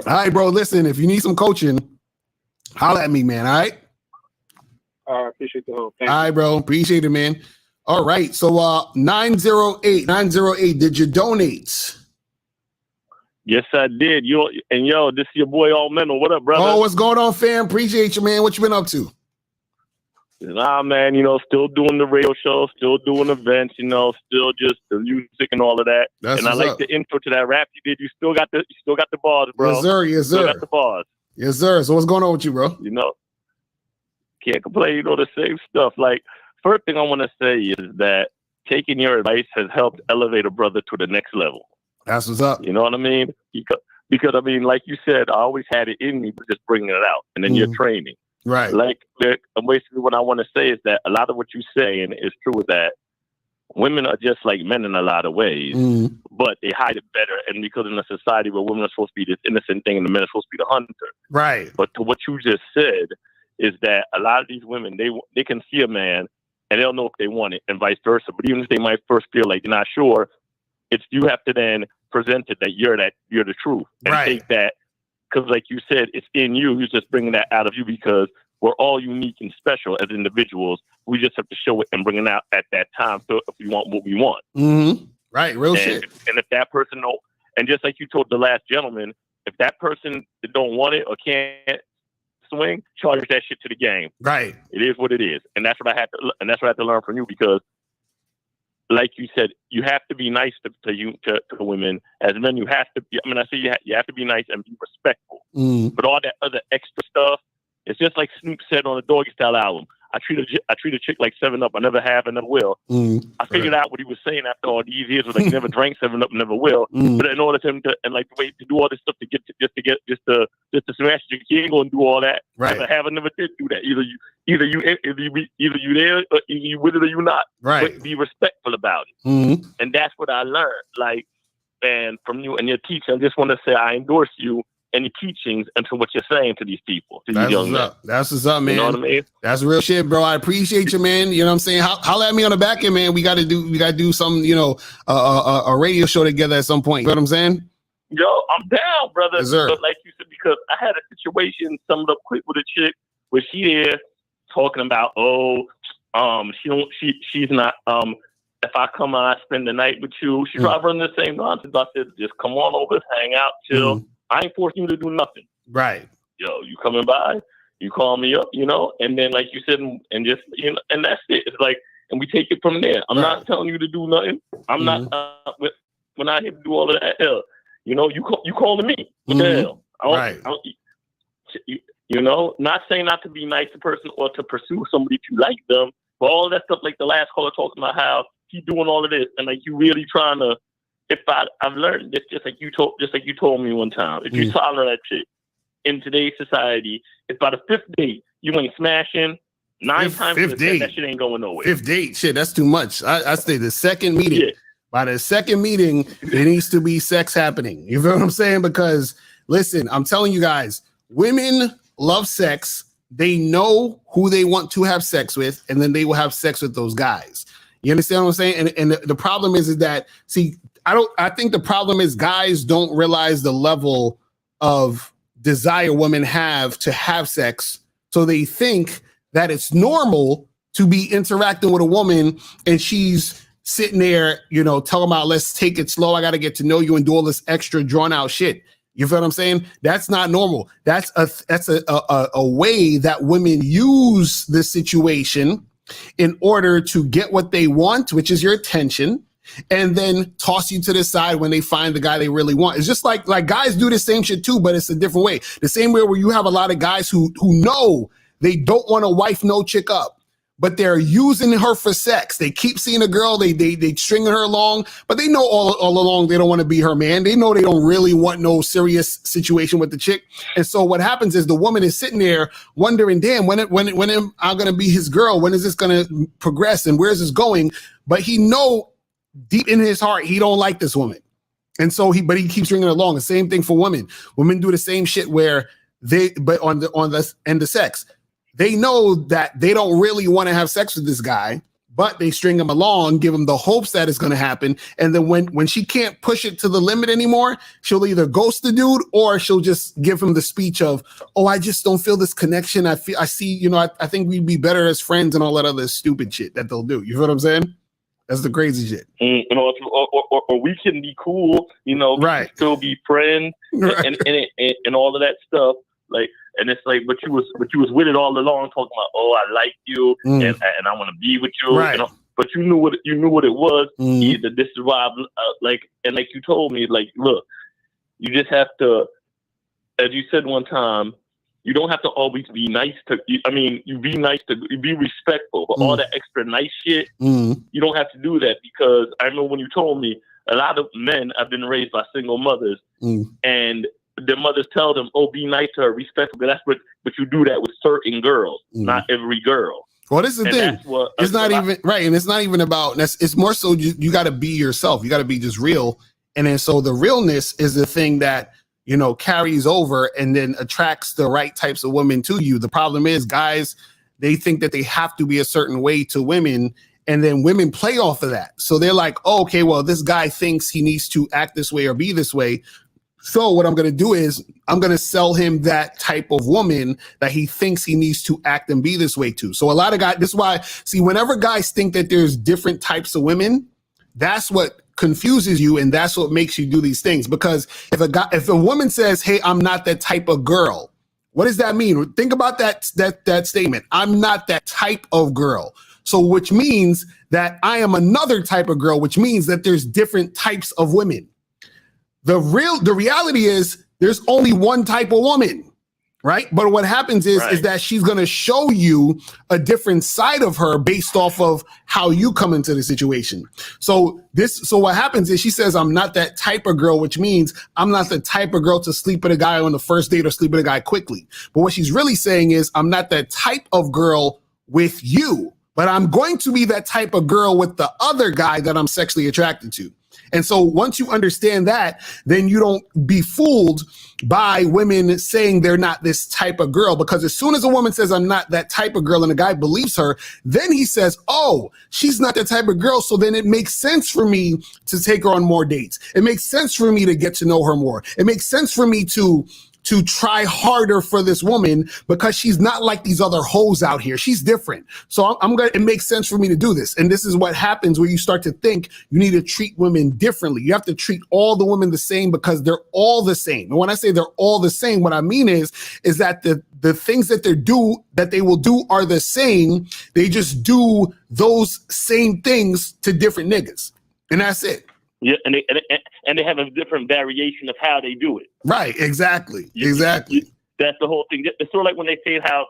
All right, bro. Listen, if you need some coaching, holla at me, man. All right. I appreciate the help. All right, bro. Appreciate it, man. All right. So 908, did you donate? Yes, I did. Yo, this is your boy All Mental. What up, brother? Oh, what's going on, fam? Appreciate you, man. What you been up to? Nah, man, still doing the radio show, still doing events, still just the music and all of that. That's and I like the intro to that rap you did. You still got the bars, bro. Yes, sir. Yes, sir. Still got the bars. Yes, sir. So what's going on with you, bro? Can't complain, the same stuff. Like, first thing I want to say is that taking your advice has helped elevate a brother to the next level. That's what's up. You know what I mean? Because I mean, like you said, I always had it in me, but just bringing it out. And then you're training. Right. Like, basically what I want to say is that a lot of what you say, and it's true, is that women are just like men in a lot of ways, but they hide it better. And because in a society where women are supposed to be this innocent thing and the men are supposed to be the hunter. Right. But to what you just said is that a lot of these women, they can see a man and they'll know if they want it and vice versa. But even if they might first feel like they're not sure, it's you have to then present it that you're the truth and take that. Because like you said, it's in you. You're just bringing that out of you because we're all unique and special as individuals. We just have to show it and bring it out at that time so if we want what we want. Mm-hmm. Right, real shit. And if that person don't, and just like you told the last gentleman, if that person don't want it or can't swing, charge that shit to the game. Right. It is what it is. And that's what I had to learn from you because like you said, you have to be nice to women. As men, you have to be. I mean, I say you have to be nice and be respectful. But all that other extra stuff, it's just like Snoop said on the Doggy Style album. I treat a chick like 7-Up. I never have and never will. I figured out what he was saying after all these years was like never drank 7-Up, never will. But in order for him to to do all this stuff to smash it, he ain't gonna do all that. Right. Never have and never did do that. Either you there or either you with it or you not. Right. But be respectful about it. And that's what I learned. And from you and your teaching, I just want to say I endorse you and your teachings into what you're saying to these people. That's what's up. That's what's up, man. You know what I mean? That's real shit, bro. I appreciate you, man. You know what I'm saying? Holla at me on the back end, man. We gotta do some, a radio show together at some point. You know what I'm saying? Yo, I'm down, brother. Yes, sir. But like you said, because I had a situation summed up quick with a chick where she there talking about, she's not, if I come and I spend the night with you, she's running the same nonsense. I said, just come on over, hang out, chill. I ain't forcing you to do nothing. Right. Yo, you coming by, you call me up, and then like you said, and just, and that's it. It's like, and we take it from there. I'm not telling you to do nothing. I'm not, when I hit to do all of that, hell, you calling me. What the hell? Not saying not to be nice to person or to pursue somebody if you like them, but all that stuff, like the last caller talking about how he doing all of this and like you really trying to, I've learned this just like you told me one time. If you follow that shit in today's society, it's by the fifth date you ain't smashing. 9 times that shit ain't going nowhere. Fifth date, shit, that's too much. I say the second meeting. Yeah. By the second meeting, there needs to be sex happening. You feel what I'm saying? Because listen, I'm telling you guys, women love sex. They know who they want to have sex with, and then they will have sex with those guys. You understand what I'm saying? And the problem is that, see, I think the problem is guys don't realize the level of desire women have to have sex. So they think that it's normal to be interacting with a woman and she's sitting there, talking about, let's take it slow. I got to get to know you and do all this extra drawn out shit. You feel what I'm saying? That's not normal. That's a way that women use the situation in order to get what they want, which is your attention, and then toss you to the side when they find the guy they really want. It's just like guys do the same shit too, but it's a different way. The same way where you have a lot of guys who know they don't want to wife no chick up, but they're using her for sex. They keep seeing a girl, they stringing her along, but they know all along they don't want to be her man. They know they don't really want no serious situation with the chick. And so what happens is the woman is sitting there wondering, damn, when am I going to be his girl? When is this going to progress? And where's this going? But he know deep in his heart, he don't like this woman. And so he keeps stringing her along. The same thing for women. Women do the same shit where but on the end of sex, they know that they don't really want to have sex with this guy, but they string him along, give him the hopes that it's going to happen. And then when she can't push it to the limit anymore, she'll either ghost the dude or she'll just give him the speech of, oh, I just don't feel this connection. I see, I think we'd be better as friends and all that other stupid shit that they'll do. You feel what I'm saying? That's the crazy shit. Or we can be cool, right? Still be friends, right. and all of that stuff. Like, and it's like, but you was with it all along, talking about, oh, I like you, and I want to be with you, right? But you knew what it was. Either this is why, like you told me, like, look, you just have to, as you said one time, you don't have to always be nice to. You be nice to, you be respectful, but all that extra nice shit, you don't have to do that, because I know when you told me, a lot of men have been raised by single mothers, and their mothers tell them, "Oh, be nice to her, respectful." But you do that with certain girls, not every girl. Well, this is the thing. It's not even right, and it's not even about. It's more so you got to be yourself. You got to be just real, and then so the realness is the thing that carries over and then attracts the right types of women to you. The problem is, guys, they think that they have to be a certain way to women, and then women play off of that. So they're like, oh, okay, well, this guy thinks he needs to act this way or be this way. So what I'm going to do is I'm going to sell him that type of woman that he thinks he needs to act and be this way to. So a lot of guys, this is why, see, whenever guys think that there's different types of women, that's what confuses you, and that's what makes you do these things. Because if a woman says, hey, I'm not that type of girl, what does that mean? Think about that statement. I'm not that type of girl. So which means that I am another type of girl, which means that there's different types of women. The reality is there's only one type of woman, right? But what happens is that she's going to show you a different side of her based off of how you come into the situation. So what happens is she says, I'm not that type of girl, which means I'm not the type of girl to sleep with a guy on the first date or sleep with a guy quickly. But what she's really saying is, I'm not that type of girl with you, but I'm going to be that type of girl with the other guy that I'm sexually attracted to. And so once you understand that, then you don't be fooled by women saying they're not this type of girl, because as soon as a woman says, I'm not that type of girl, and a guy believes her, then he says, oh, she's not that type of girl. So then it makes sense for me to take her on more dates. It makes sense for me to get to know her more. It makes sense for me to try harder for this woman, because she's not like these other hoes out here. She's different. So it makes sense for me to do this. And this is what happens where you start to think you need to treat women differently. You have to treat all the women the same, because they're all the same. And when I say they're all the same, what I mean is that the things that they will do are the same. They just do those same things to different niggas. And that's it. Yeah, and they have a different variation of how they do it. Right, exactly. That's the whole thing. It's sort of like when they say how,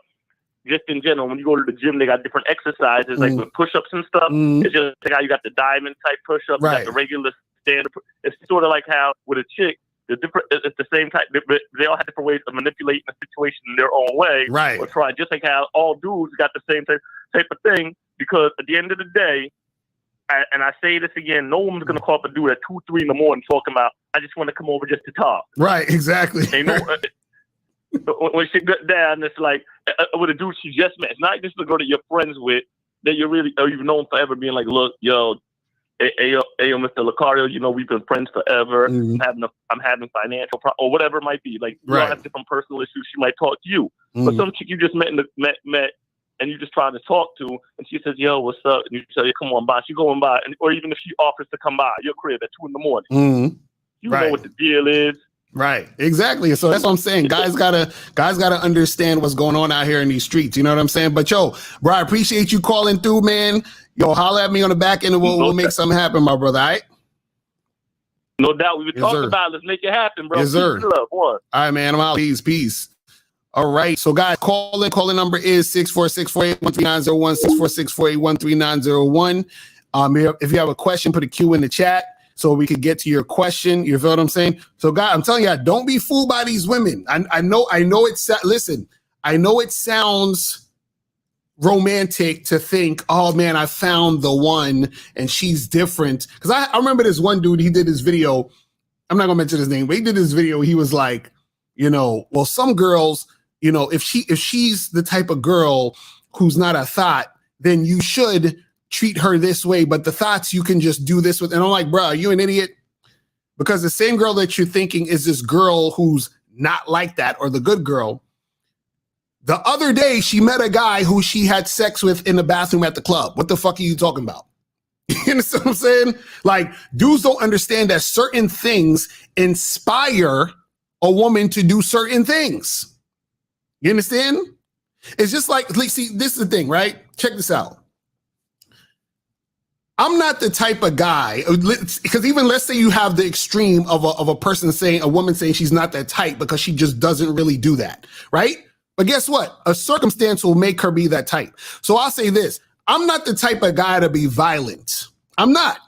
just in general, when you go to the gym, they got different exercises, like with push-ups and stuff. It's just like how you got the diamond type push-ups, you got the regular standard. It's sort of like how with a chick, it's the same type. They all have different ways of manipulating the situation in their own way. Right. Or try, just like how all dudes got the same type of thing. Because at the end of the day, and I say this again, no woman's going to call up a dude at 2, 3 in the morning talking about, I just want to come over just to talk. Right, exactly. When she got down, it's like, with a dude she just met. It's not just to go to your friends with, that you've known forever, being like, look, yo, Mr. Lucario, we've been friends forever. I'm having financial problems, or whatever it might be. Like, you all have different personal issues. She might talk to you. But some chick you just met and you just trying to talk to, and she says, yo, what's up? And you say, yeah, come on by. She going by, or even if she offers to come by your crib at 2 in the morning, you know what the deal is. Right, exactly. So that's what I'm saying. Guys gotta understand what's going on out here in these streets. You know what I'm saying? But yo, bro, I appreciate you calling through, man. Yo, holler at me on the back end, and we'll make something happen, my brother. All right? No doubt. We've been talking about it. Let's make it happen, bro. Yes, sir. Peace and love. One. All right, man. I'm out. Peace. All right. So guys, call in. Calling number is 646-481-3901, 646-481-3901. If you have a question, put a Q in the chat so we could get to your question. You feel what I'm saying? So guys, I'm telling you, don't be fooled by these women. I know it's, listen, I know it sounds romantic to think, oh man, I found the one and she's different. Because I remember this one dude, he did this video. I'm not gonna mention his name, but he did this video. He was like, well, some girls, if she's the type of girl who's not a thought, then you should treat her this way. But the thoughts you can just do this with. And I'm like, bro, are you an idiot? Because the same girl that you're thinking is this girl who's not like that, or the good girl. The other day, she met a guy who she had sex with in the bathroom at the club. What the fuck are you talking about? You understand what I'm saying? Like, dudes don't understand that certain things inspire a woman to do certain things. You understand? It's just like, see, this is the thing, right? Check this out. I'm not the type of guy, because even let's say you have the extreme of a woman saying she's not that type because she just doesn't really do that, right? But guess what? A circumstance will make her be that type. So I'll say this. I'm not the type of guy to be violent. I'm not.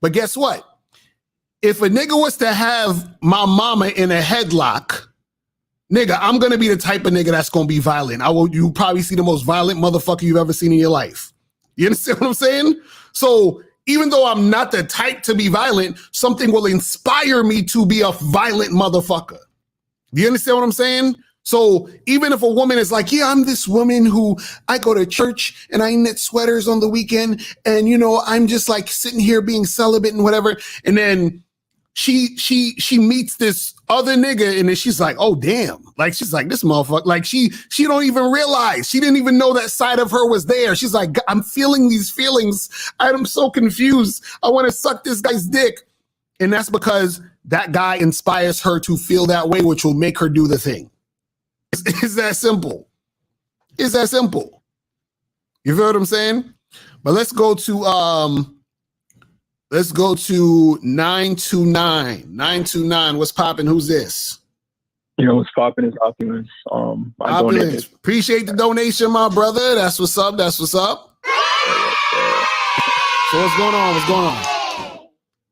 But guess what? If a nigga was to have my mama in a headlock, nigga, I'm going to be the type of nigga that's going to be violent. You probably see the most violent motherfucker you've ever seen in your life. You understand what I'm saying? So even though I'm not the type to be violent, something will inspire me to be a violent motherfucker. Do you understand what I'm saying? So even if a woman is like, yeah, I'm this woman who I go to church and I knit sweaters on the weekend and, I'm just like sitting here being celibate and whatever. And then she meets this other nigga and then she's like, oh, damn. Like, she's like, this motherfucker, like she don't even realize. She didn't even know that side of her was there. She's like, I'm feeling these feelings. I'm so confused. I want to suck this guy's dick. And that's because that guy inspires her to feel that way, which will make her do the thing. It's that simple. It's that simple. You feel what I'm saying? But let's go to 929. 929. What's popping? Who's this? What's popping is Opulence. Opulence. Appreciate the donation, my brother. That's what's up. That's what's up. So what's going on? What's going on?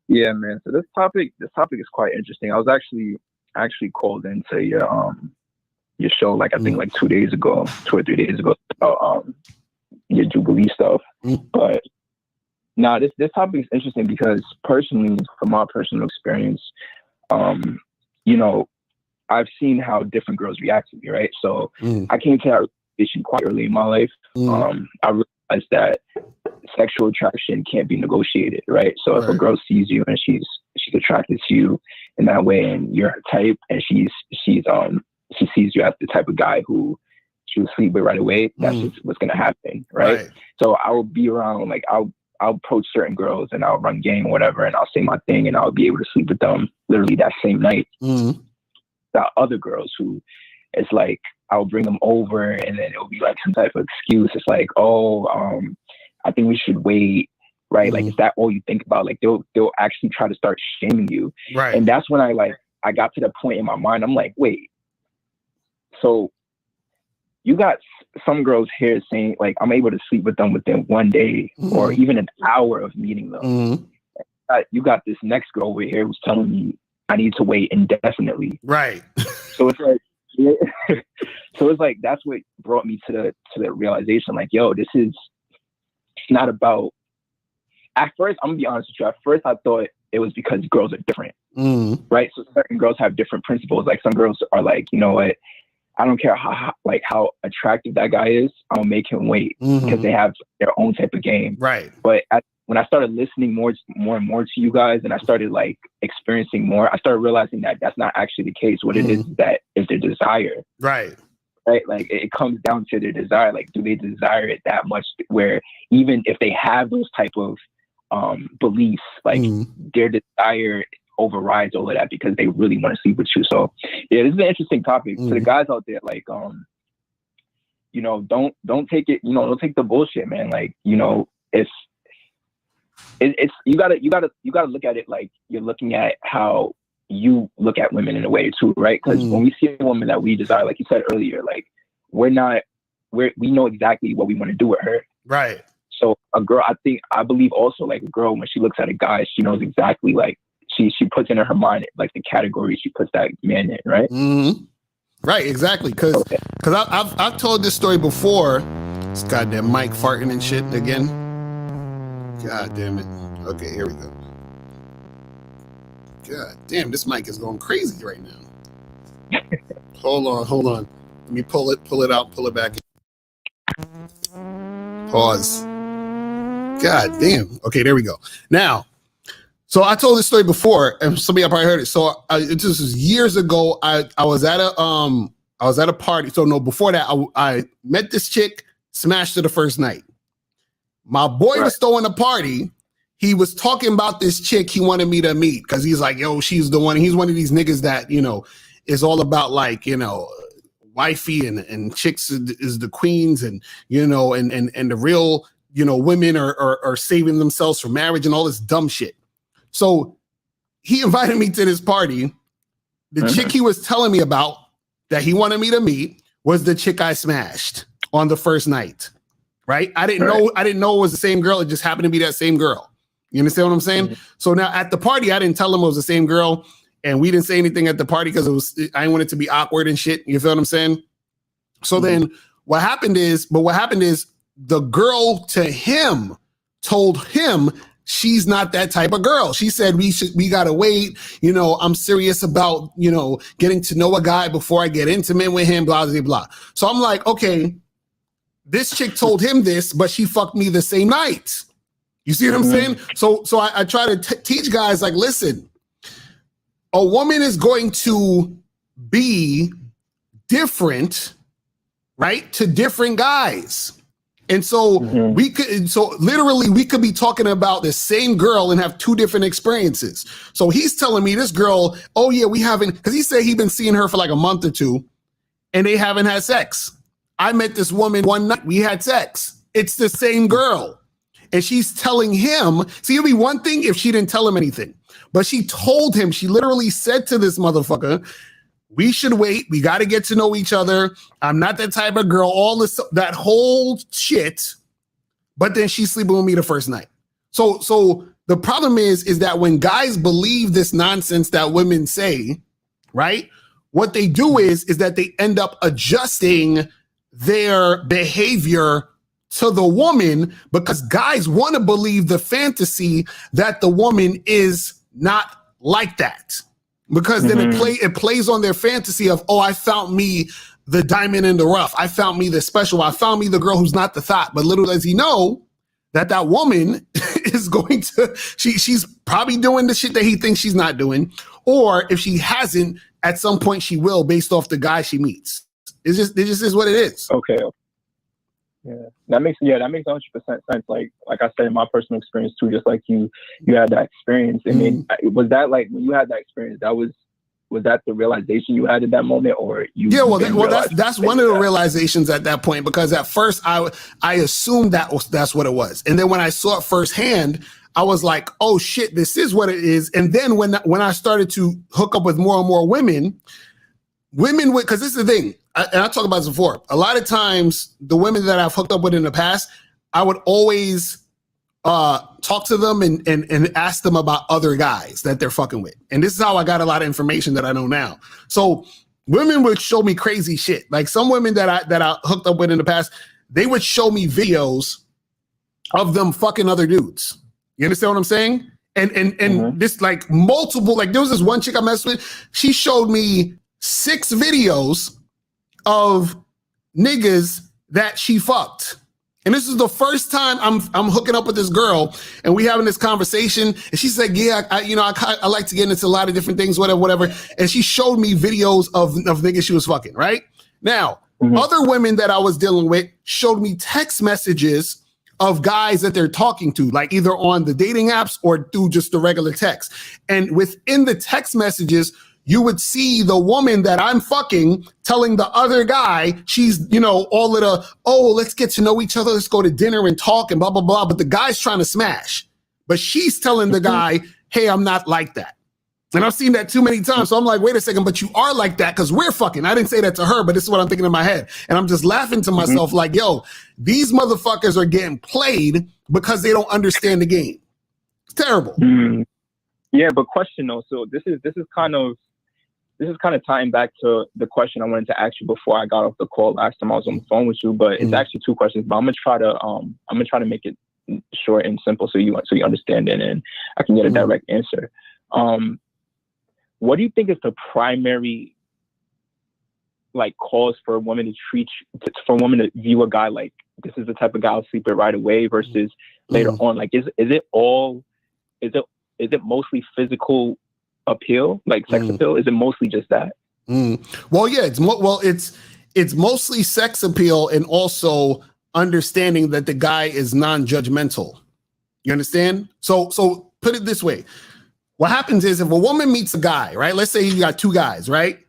Yeah, man. So this topic is quite interesting. I was actually called into your show, like I think like 2 days ago, 2 or 3 days ago, about your Jubilee stuff. But now this topic is interesting because personally, from my personal experience, I've seen how different girls react to me, right? So I came to that realization quite early in my life. I realized that sexual attraction can't be negotiated, right? So if a girl sees you and she's attracted to you in that way, and you're her type, and she sees you as the type of guy who she will sleep with right away, that's just what's gonna happen, right? So I will be around, like I'll approach certain girls and I'll run game or whatever, and I'll say my thing and I'll be able to sleep with them literally that same night. Got other girls who it's like I'll bring them over and then it'll be like some type of excuse. It's like, I think we should wait, right? Like, is that all you think about? Like they'll actually try to start shaming you, right? And that's when I got to the point in my mind. I'm like, wait, so you got some girls here saying like I'm able to sleep with them within 1 day or even an hour of meeting them. You got this next girl over here who's telling me I need to wait indefinitely. Right. So it's like, that's what brought me to the realization, like, yo, it's not about, at first, I'm gonna be honest with you. At first I thought it was because girls are different, right? So certain girls have different principles. Like some girls are like, you know what? I don't care how attractive that guy is. I'll make him wait because they have their own type of game. Right. But when I started listening more and more to you guys, and I started like experiencing more, I started realizing that that's not actually the case. What it is that is their desire. Right. Right. Like it comes down to their desire. Like, do they desire it that much where even if they have those type of beliefs, like their desire overrides all of that because they really want to sleep with you. So yeah, this is an interesting topic. To the guys out there, like, don't take it, don't take the bullshit, man. Like, it's you gotta look at it like you're looking at how you look at women in a way too, right? Because when we see a woman that we desire, like you said earlier, like we know exactly what we want to do with her. Right. So a girl, I believe also like a girl, when she looks at a guy, she knows exactly like she puts into her mind like the category she puts that man in, right? Mm-hmm. Right, exactly. Because I've told this story before. This goddamn mic farting and shit again. God damn it. Okay, here we go. God damn, this mic is going crazy right now. Hold on. Let me pull it out, pull it back in. Pause. God damn. Okay, there we go. Now, so I told this story before, and somebody probably heard it. So this was years ago. I was at a party. So no, before that, I met this chick, smashed her the first night. My boy was throwing a party. He was talking about this chick he wanted me to meet because he's like, yo, she's the one. He's one of these niggas that, you know, is all about like, you know, wifey and chicks is the queens and, you know, and the real, you know, women are saving themselves for marriage and all this dumb shit. So he invited me to this party. The chick he was telling me about that he wanted me to meet was the chick I smashed on the first night. Right? I didn't know it was the same girl. It just happened to be that same girl. You understand what I'm saying? So now at the party, I didn't tell him it was the same girl, and we didn't say anything at the party because I didn't want it to be awkward and shit. You feel what I'm saying? So then what happened is the girl to him told him she's not that type of girl. She said we gotta wait. You know, I'm serious about, you know, getting to know a guy before I get intimate with him, blah, blah, blah. So I'm like, okay, this chick told him this, but she fucked me the same night. You see what I'm saying? So I try to teach guys like, listen, a woman is going to be different, right, to different guys. And so we could be talking about the same girl and have two different experiences. So he's telling me this girl, oh yeah, we haven't, because he said he'd been seeing her for like a month or two and they haven't had sex. I met this woman one night, we had sex. It's the same girl. And she's telling him, see, it'd be one thing if she didn't tell him anything, but she told him, she literally said to this motherfucker, we should wait. We got to get to know each other. I'm not that type of girl, all this, that whole shit. But then she's sleeping with me the first night. So the problem is that when guys believe this nonsense that women say, right? What they do is that they end up adjusting their behavior to the woman because guys want to believe the fantasy that the woman is not like that. Because then it plays on their fantasy of, oh, I found me the diamond in the rough. I found me the special. I found me the girl who's not the thought. But little does he know that woman is going to, she's probably doing the shit that he thinks she's not doing. Or if she hasn't, at some point she will based off the guy she meets. It just is what it is. Okay. Yeah, that makes 100% sense. Like I said in my personal experience too, just like you had that experience. I mean, was that like when you had that experience? Was that the realization you had at that moment, or you? Yeah, that's one of the realizations at that point because at first I assumed that's what it was, and then when I saw it firsthand, I was like, oh shit, this is what it is. And then when I started to hook up with more and more women would, because this is the thing. And I talked about this before. A lot of times, the women that I've hooked up with in the past, I would always talk to them and ask them about other guys that they're fucking with. And this is how I got a lot of information that I know now. So women would show me crazy shit. Like some women that I hooked up with in the past, they would show me videos of them fucking other dudes. You understand what I'm saying? And this like multiple, like there was this one chick I messed with. She showed me 6 videos of niggas that she fucked. And this is the first time I'm hooking up with this girl and we having this conversation. And she said, yeah, I like to get into a lot of different things, whatever. And she showed me videos of niggas she was fucking, right? Now, other women that I was dealing with showed me text messages of guys that they're talking to, like either on the dating apps or through just the regular text. And within the text messages, you would see the woman that I'm fucking telling the other guy, she's, all of the, oh, let's get to know each other. Let's go to dinner and talk and blah, blah, blah. But the guy's trying to smash. But she's telling the guy, hey, I'm not like that. And I've seen that too many times. So I'm like, wait a second, but you are like that because we're fucking. I didn't say that to her, but this is what I'm thinking in my head. And I'm just laughing to myself like, yo, these motherfuckers are getting played because they don't understand the game. It's terrible. Yeah, but question though. So this is kind of tying back to the question I wanted to ask you before I got off the call last time I was on the phone with you. But it's actually two questions. But I'm gonna try to make it short and simple so you understand it and I can get a direct answer. What do you think is the primary like cause for a woman to view a guy like this is the type of guy I'll sleep with right away versus later on? Like, is it mostly physical appeal, like sex appeal? Is it mostly just that? Well, yeah, it's mostly sex appeal and also understanding that the guy is non-judgmental. You understand? So put it this way. What happens is if a woman meets a guy, right? Let's say you got two guys, right?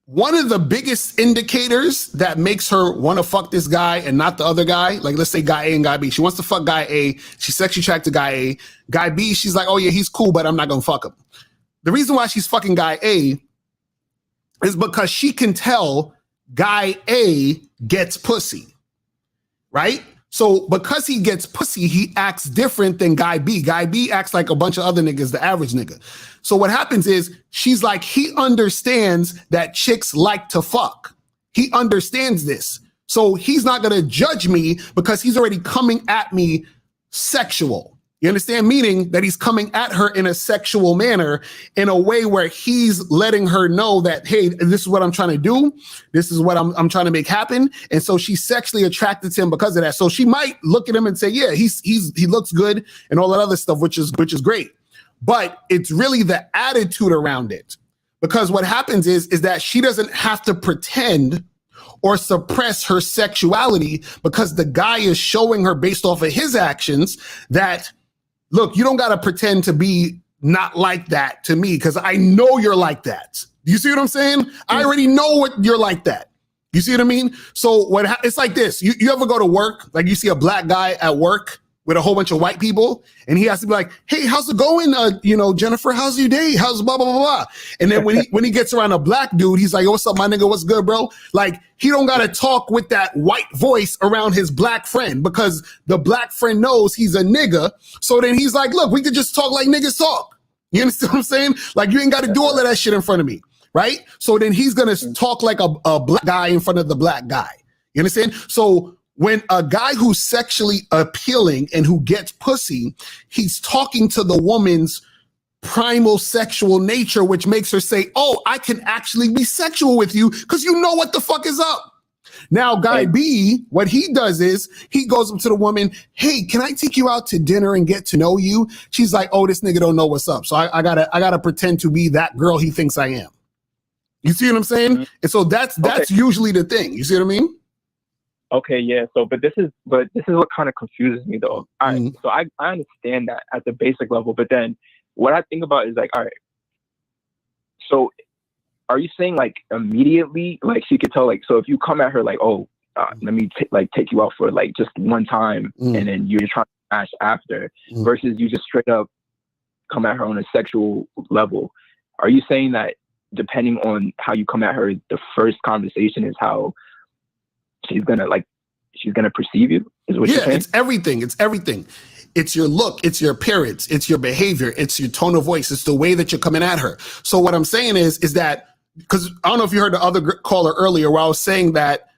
One of the biggest indicators that makes her want to fuck this guy and not the other guy, like let's say guy A and guy B. She wants to fuck guy A. She's sexually attracted to guy A. Guy B, she's like, oh yeah, he's cool, but I'm not going to fuck him. The reason why she's fucking guy A is because she can tell guy A gets pussy, right? So because he gets pussy, he acts different than guy B. Guy B acts like a bunch of other niggas, the average nigga. So what happens is she's like, he understands that chicks like to fuck. He understands this. So he's not going to judge me because he's already coming at me sexual. You understand? Meaning that he's coming at her in a sexual manner in a way where he's letting her know that, hey, this is what I'm trying to do. This is what I'm trying to make happen. And so she's sexually attracted to him because of that. So she might look at him and say, yeah, he looks good and all that other stuff, which is great. But it's really the attitude around it. Because what happens is that she doesn't have to pretend or suppress her sexuality because the guy is showing her based off of his actions that, look, you don't got to pretend to be not like that to me because I know you're like that. Do you see what I'm saying? I already know what you're like that. You see what I mean? So it's like this. You ever go to work, like you see a black guy at work with a whole bunch of white people and he has to be like, hey, how's it going? Jennifer, how's your day? How's blah, blah, blah, blah. And then when he gets around a black dude, he's like, yo, what's up, my nigga? What's good, bro? Like, he don't got to talk with that white voice around his black friend because the black friend knows he's a nigga. So then he's like, look, we could just talk like niggas talk. You understand what I'm saying? Like, you ain't got to do all of that shit in front of me, right? So then he's going to talk like a black guy in front of the black guy. You understand? So when a guy who's sexually appealing and who gets pussy, he's talking to the woman's primal sexual nature, which makes her say, oh, I can actually be sexual with you because you know what the fuck is up. Now, guy B, what he does is he goes up to the woman, hey, can I take you out to dinner and get to know you? She's like, oh, this nigga don't know what's up. So I gotta pretend to be that girl he thinks I am. You see what I'm saying? And so that's usually the thing. You see what I mean? Okay, yeah. So, but this is what kind of confuses me, though. All right, so I understand that at the basic level, but then what I think about is like, all right. So, are you saying like immediately, like she could tell, like, so if you come at her like, oh, let me take you out for like just one time, and then you're trying to smash after, versus you just straight up come at her on a sexual level? Are you saying that depending on how you come at her, the first conversation is how she's gonna perceive you? Is what you're saying? It's everything. It's everything. It's your look, it's your appearance, it's your behavior, it's your tone of voice, it's the way that you're coming at her. So what I'm saying is that, because I don't know if you heard the other caller earlier where I was saying that,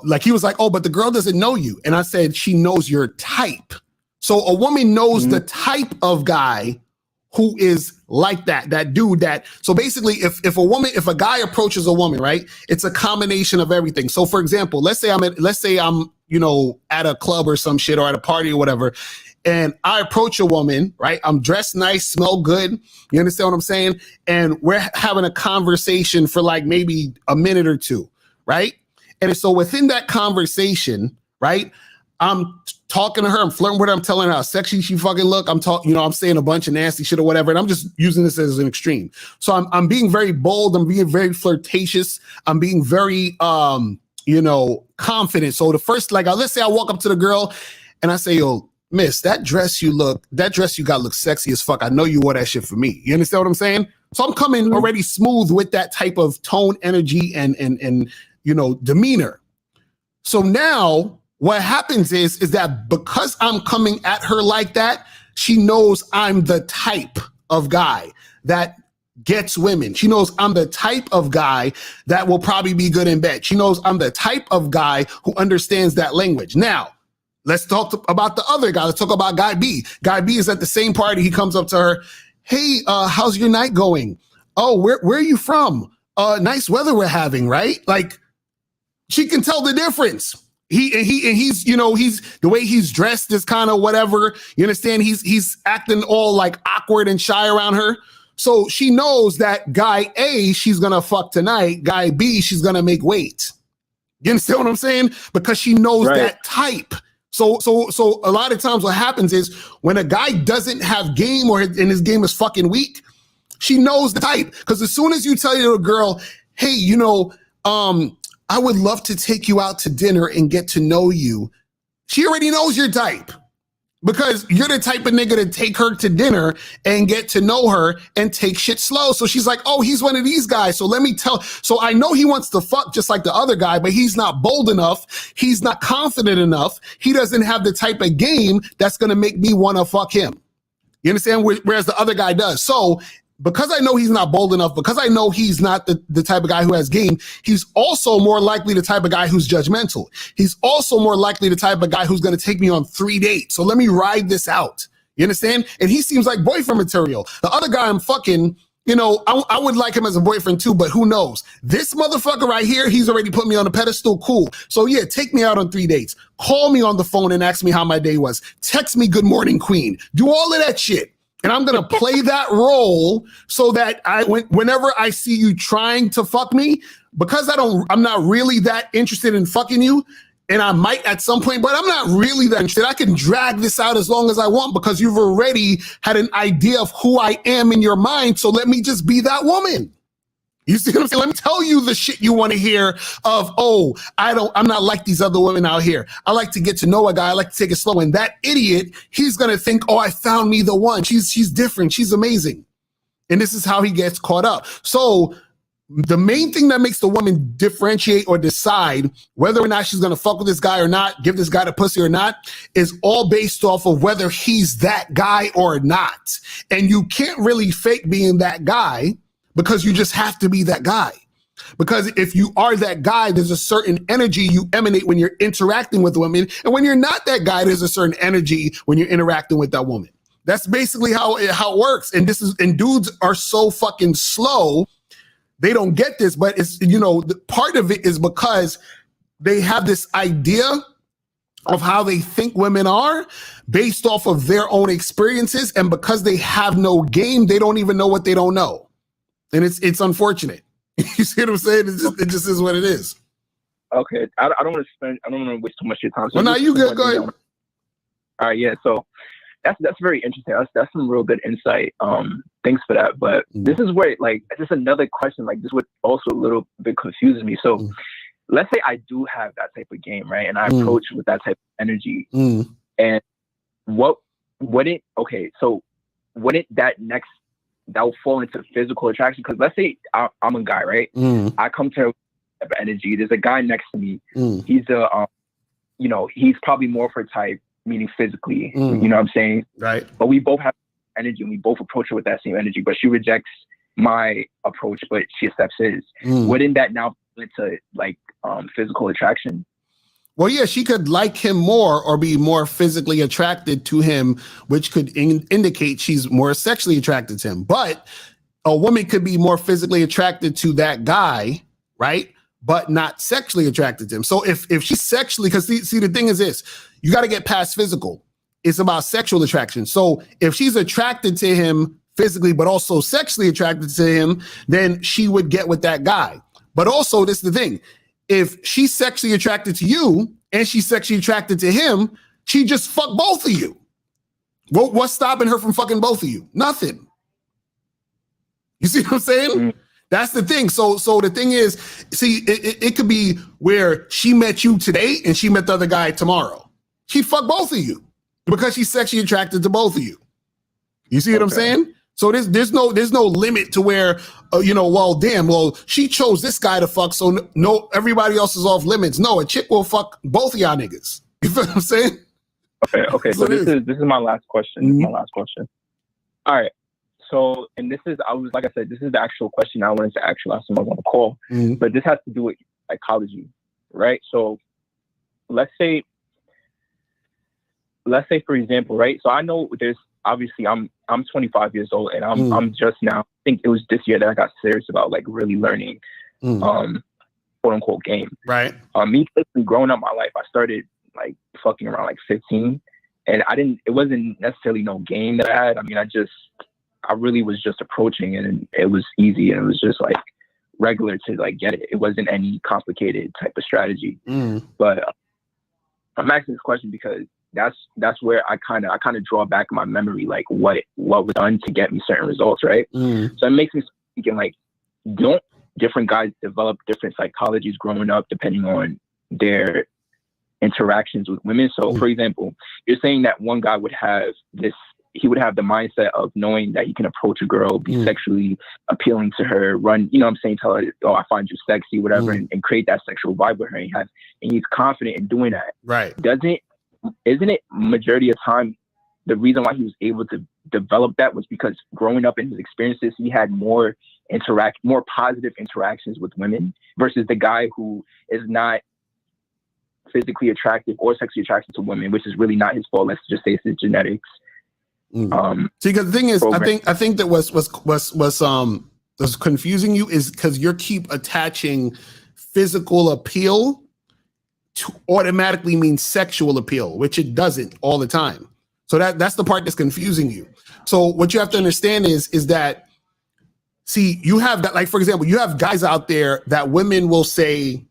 like he was like, oh, but the girl doesn't know you. And I said, she knows your type. So a woman knows the type of guy who is like that dude that, so basically if a guy approaches a woman, right, it's a combination of everything. So for example, let's say I'm at a club or some shit or at a party or whatever, and I approach a woman, right? I'm dressed nice, smell good. You understand what I'm saying? And we're having a conversation for like maybe a minute or two, right? And so within that conversation, right, I'm talking to her, I'm flirting with her, I'm telling her how sexy she fucking look. I'm saying a bunch of nasty shit or whatever, and I'm just using this as an extreme. So I'm being very bold, I'm being very flirtatious, I'm being very confident. So the first, like, let's say I walk up to the girl and I say, yo, miss, that dress you got looks sexy as fuck. I know you wore that shit for me. You understand what I'm saying? So I'm coming already smooth with that type of tone, energy, and you know, demeanor. So now what happens is that because I'm coming at her like that, she knows I'm the type of guy that gets women. She knows I'm the type of guy that will probably be good in bed. She knows I'm the type of guy who understands that language. Now, let's talk about the other guy. Let's talk about Guy B. Guy B is at the same party. He comes up to her. Hey, how's your night going? Oh, where are you from? Nice weather we're having, right? Like, she can tell the difference. He's you know, he's the way he's dressed is kind of whatever. You understand? He's acting all like awkward and shy around her. So she knows that guy A, she's gonna fuck tonight. Guy B, she's gonna make wait. You understand what I'm saying? Because she knows that type. So a lot of times what happens is when a guy doesn't have game and his game is fucking weak, she knows the type. Because as soon as you tell your girl, hey, you know, I would love to take you out to dinner and get to know you, she already knows your type. Because you're the type of nigga to take her to dinner and get to know her and take shit slow. So she's like, oh, he's one of these guys. So so I know he wants to fuck just like the other guy, but he's not bold enough. He's not confident enough. He doesn't have the type of game that's going to make me want to fuck him. You understand? Whereas the other guy does. So because I know he's not bold enough, because I know he's not the type of guy who has game, he's also more likely the type of guy who's judgmental. He's also more likely the type of guy who's going to take me on 3 dates. So let me ride this out. You understand? And he seems like boyfriend material. The other guy I'm fucking, you know, I would like him as a boyfriend too, but who knows? This motherfucker right here, he's already put me on a pedestal. Cool. So yeah, take me out on 3 dates. Call me on the phone and ask me how my day was. Text me good morning, queen. Do all of that shit. And I'm going to play that role so that whenever I see you trying to fuck me, because I'm not really that interested in fucking you, and I might at some point, but I'm not really that interested. I can drag this out as long as I want because you've already had an idea of who I am in your mind. So let me just be that woman. You see what I'm saying? Let me tell you the shit you want to hear of, oh, I'm not like these other women out here. I like to get to know a guy. I like to take it slow. And that idiot, he's going to think, oh, I found me the one. She's different. She's amazing. And this is how he gets caught up. So the main thing that makes the woman differentiate or decide whether or not she's going to fuck with this guy or not, give this guy the pussy or not, is all based off of whether he's that guy or not. And you can't really fake being that guy, because you just have to be that guy. Because if you are that guy, there's a certain energy you emanate when you're interacting with women. And when you're not that guy, there's a certain energy when you're interacting with that woman. That's basically how it works. And dudes are so fucking slow. They don't get this, but it's, you know, part of it is because they have this idea of how they think women are based off of their own experiences. And because they have no game, they don't even know what they don't know. And it's unfortunate. You see what I'm saying? It just is what it is. Okay. I don't want to waste too much of your time. So well, now you good. Go ahead. All right. Yeah. So that's very interesting. That's some real good insight. Thanks for that. But this is where, like, just another question, like this would also a little bit confuses me. So let's say I do have that type of game, right? And I approach with that type of energy. And wouldn't that will fall into physical attraction? Because let's say I'm a guy, right? I come to her with type of energy. There's a guy next to me. He's he's probably more of her type, meaning physically. You know what I'm saying? Right. But we both have energy and we both approach her with that same energy. But she rejects my approach, but she accepts his. Wouldn't that now into like physical attraction? Well, yeah, she could like him more or be more physically attracted to him, which could indicate she's more sexually attracted to him. But a woman could be more physically attracted to that guy, right? But not sexually attracted to him. So if she's sexually, because see, the thing is this, you got to get past physical. It's about sexual attraction. So if she's attracted to him physically, but also sexually attracted to him, then she would get with that guy. But also, this is the thing. If she's sexually attracted to you and she's sexually attracted to him, she just fuck both of you. What's stopping her from fucking both of you? Nothing. You see what I'm saying? That's the thing. So the thing is, see, it could be where she met you today and she met the other guy tomorrow. She fuck both of you. because she's sexually attracted to both of you. You see what I'm saying? So there's no limit to where she chose this guy to fuck, so no everybody else is off limits. No, a chick will fuck both of y'all niggas. You feel what I'm saying? Okay. So this is my last question. Mm-hmm. This is my last question. All right. So, and this is the actual question I wanted to actually ask someone on the call, but this has to do with psychology, right? So let's say for example, right? So I know there's obviously I'm 25 years old and I'm just now, I think it was this year that I got serious about like really learning, quote unquote game. Right. Me personally, growing up my life, I started like fucking around like 15 and it wasn't necessarily no game that I had. I mean, I really was just approaching it and it was easy and it was just like regular to like get it. It wasn't any complicated type of strategy. But I'm asking this question because that's where I kind of draw back my memory, like what was done to get me certain results, right? So it makes me thinking like, don't different guys develop different psychologies growing up depending on their interactions with women? So for example, you're saying that one guy would have he would have the mindset of knowing that he can approach a girl, be sexually appealing to her, run, you know what I'm saying, tell her, oh, I find you sexy, whatever, and create that sexual vibe with her. And he's confident in doing that. Right. Isn't it majority of time the reason why he was able to develop that was because growing up in his experiences, he had more positive interactions with women versus the guy who is not physically attractive or sexually attracted to women, which is really not his fault. Let's just say it's his genetics. See, because the thing is, I think that was confusing you is because you keep attaching physical appeal to automatically mean sexual appeal, which it doesn't all the time. So that's the part that's confusing you. So what you have to understand is that, see, you have that, like, for example, you have guys out there that women will say,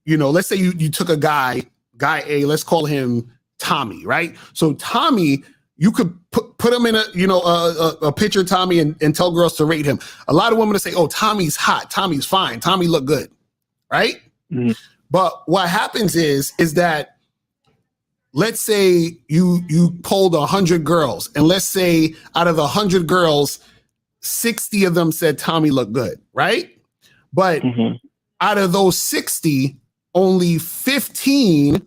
let's say you took a guy A, let's call him Tommy, right? So Tommy, you could put him in a picture of Tommy and tell girls to rate him. A lot of women will say, oh, Tommy's hot, Tommy's fine, Tommy look good, right? But what happens is that, let's say you polled 100 girls, and let's say out of the 100 girls, 60 of them said Tommy looked good, right? But out of those 60, only 15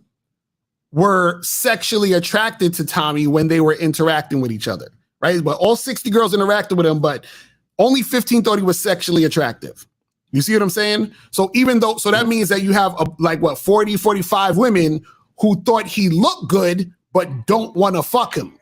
were sexually attracted to Tommy when they were interacting with each other, right? But all 60 girls interacted with him, but only 15 thought he was sexually attractive. You see what I'm saying? So so that means that you have 40, 45 women who thought he looked good, but don't want to fuck him.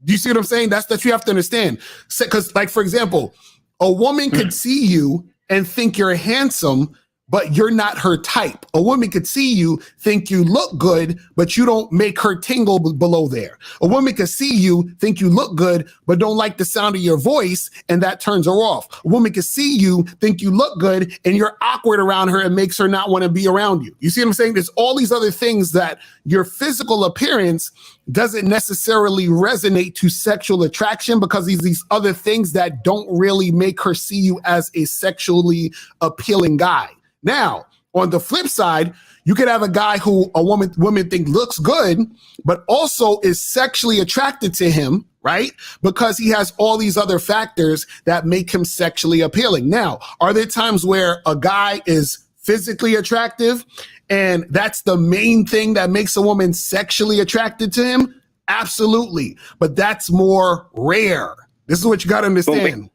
Do you see what I'm saying? That's you have to understand. Because, like, for example, a woman could see you and think you're handsome, but you're not her type. A woman could see you, think you look good, but you don't make her tingle below there. A woman could see you, think you look good, but don't like the sound of your voice, and that turns her off. A woman could see you, think you look good, and you're awkward around her and makes her not want to be around you. You see what I'm saying? There's all these other things that your physical appearance doesn't necessarily resonate to sexual attraction because these other things that don't really make her see you as a sexually appealing guy. Now, on the flip side, you could have a guy who women think looks good, but also is sexually attracted to him, right? Because he has all these other factors that make him sexually appealing. Now, are there times where a guy is physically attractive and that's the main thing that makes a woman sexually attracted to him? Absolutely. But that's more rare. This is what you got to understand.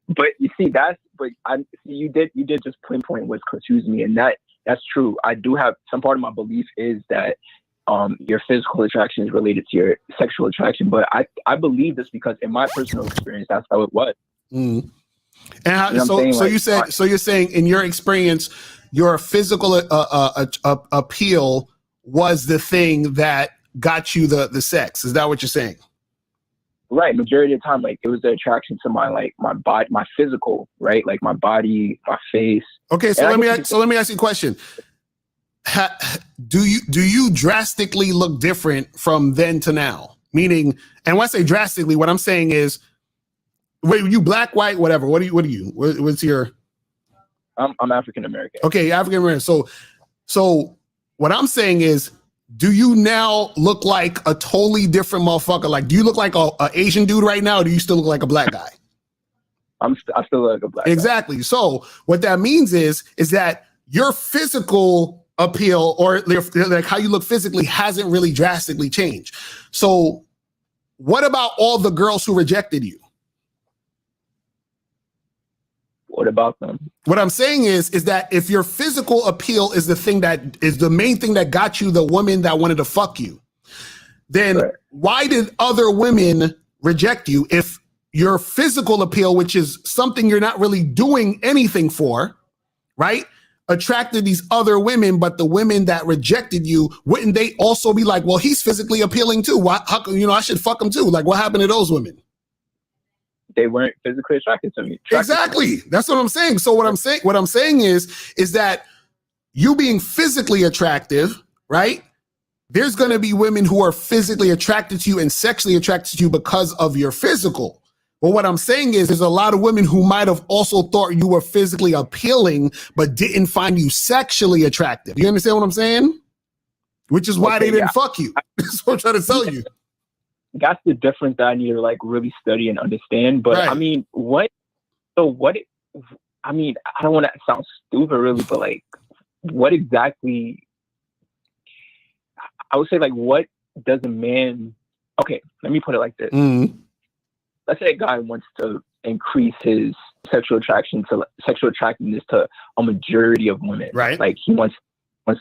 But you see, you did just pinpoint what's confusing me, and that's true. I do have some part of my belief is that your physical attraction is related to your sexual attraction, but I believe this because in my personal experience, that's how it was. And you're saying in your experience, your physical appeal was the thing that got you the sex. Is that what you're saying? Right. Majority of the time, like, it was the attraction to my body, my physical, right? Like my body, my face. Okay. So let me ask you a question. Do you drastically look different from then to now? Meaning, and when I say drastically, what I'm saying is, wait, you black, white, whatever. What are you? What's your? I'm African American. Okay. African American. So what I'm saying is, do you now look like a totally different motherfucker? Like, do you look like a Asian dude right now, or do you still look like a black guy? I still look like a black guy. Exactly. So what that means is that your physical appeal, or like how you look physically, hasn't really drastically changed. So what about all the girls who rejected you? What about them? What I'm saying is that if your physical appeal is the thing that is the main thing that got you the woman that wanted to fuck you, then why did other women reject you? If your physical appeal, which is something you're not really doing anything for, right, attracted these other women, but the women that rejected you, wouldn't they also be like, well, he's physically appealing too? Why, how come, I should fuck him too? Like, what happened to those women? They weren't physically attracted to me. Exactly. That's what I'm saying. So what I'm saying is that you being physically attractive, right? There's going to be women who are physically attracted to you and sexually attracted to you because of your physical. But what I'm saying is there's a lot of women who might have also thought you were physically appealing, but didn't find you sexually attractive. You understand what I'm saying? Which is why they didn't fuck you. That's what I'm trying to tell you. That's the difference that I need to like really study and understand. But I mean, I don't want to sound stupid really, but like what exactly, I would say like, what does a man, okay, let me put it like this. Mm-hmm. Let's say a guy wants to increase his sexual attractiveness to a majority of women. Right. Like he wants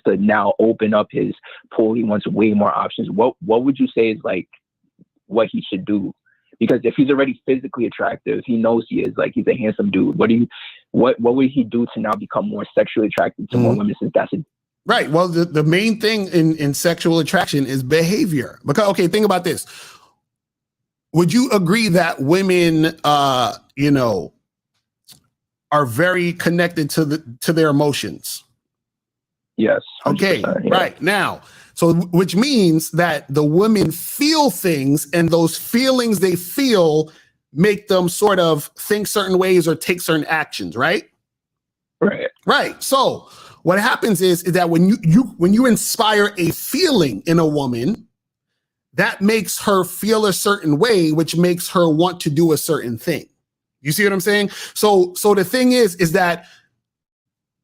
to now open up his pool. He wants way more options. What would you say is like what he should do? Because if he's already physically attractive, he knows he is, like he's a handsome dude. What would he do to now become more sexually attracted to more women, since that's a right. Well, the main thing in sexual attraction is behavior. Because okay, think about this. Would you agree that women, are very connected to their emotions? Yes. Okay. Yeah. Right now. So, which means that the women feel things, and those feelings they feel make them sort of think certain ways or take certain actions. Right. Right. Right. So what happens is that when you inspire a feeling in a woman, that makes her feel a certain way, which makes her want to do a certain thing. You see what I'm saying? So the thing is that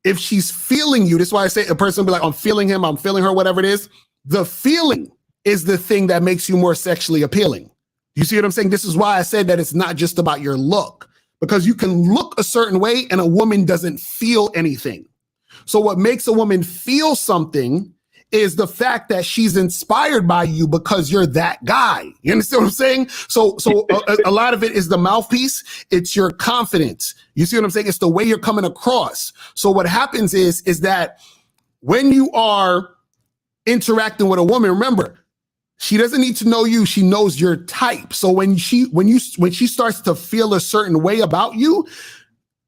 if she's feeling you, this is why I say a person will be like, I'm feeling him, I'm feeling her, whatever it is. The feeling is the thing that makes you more sexually appealing. You see what I'm saying? This is why I said that it's not just about your look, because you can look a certain way and a woman doesn't feel anything. So what makes a woman feel something is the fact that she's inspired by you because you're that guy. You understand what I'm saying? So a lot of it is the mouthpiece. It's your confidence. You see what I'm saying? It's the way you're coming across. So what happens is that when you are interacting with a woman, remember, she doesn't need to know you. She knows your type. So when she starts to feel a certain way about you,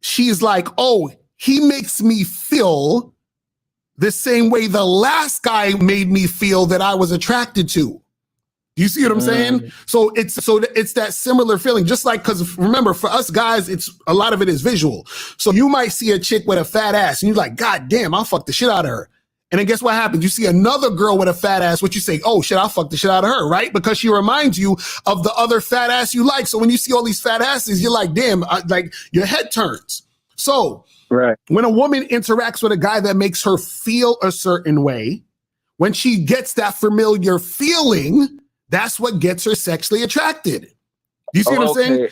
she's like, oh, he makes me feel the same way the last guy made me feel that I was attracted to. Do you see what I'm saying? So it's that similar feeling, just like, because remember, for us guys, it's a lot of it is visual. So you might see a chick with a fat ass and you're like, God damn, I'll fuck the shit out of her. And then guess what happens? You see another girl with a fat ass, what you say, oh shit, I'll fuck the shit out of her, right? Because she reminds you of the other fat ass you like. So when you see all these fat asses, you're like, damn, like your head turns. So right. When a woman interacts with a guy that makes her feel a certain way, when she gets that familiar feeling, that's what gets her sexually attracted. You see what I'm saying?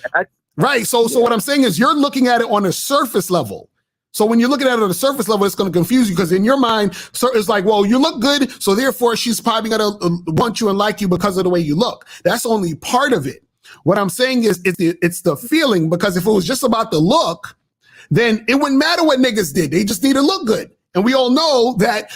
Right. So what I'm saying is you're looking at it on a surface level. So when you're looking at it on a surface level, it's going to confuse you because in your mind, it's like, well, you look good, so therefore she's probably going to want you and like you because of the way you look. That's only part of it. What I'm saying is it's the feeling, because if it was just about the look, then it wouldn't matter what niggas did. They just need to look good. And we all know that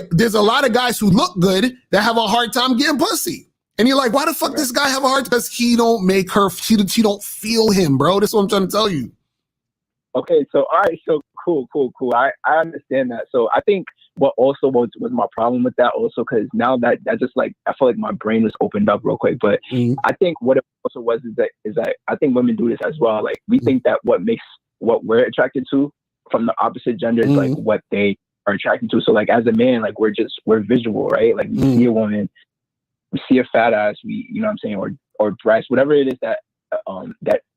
there's a lot of guys who look good that have a hard time getting pussy. And you're like, why the fuck this guy have a hard time? Because he don't make her, she don't feel him, bro. That's what I'm trying to tell you. Okay, so all right, so cool. I understand that. So I think what also was my problem with that also, because now that just like, I feel like my brain was opened up real quick. But I think what it also was is that I think women do this as well. Like we think that what makes what we're attracted to from the opposite gender is like what they are attracted to. So like as a man, like we're visual, right? Like we see a woman, we see a fat ass, you know what I'm saying, or breast, whatever it is that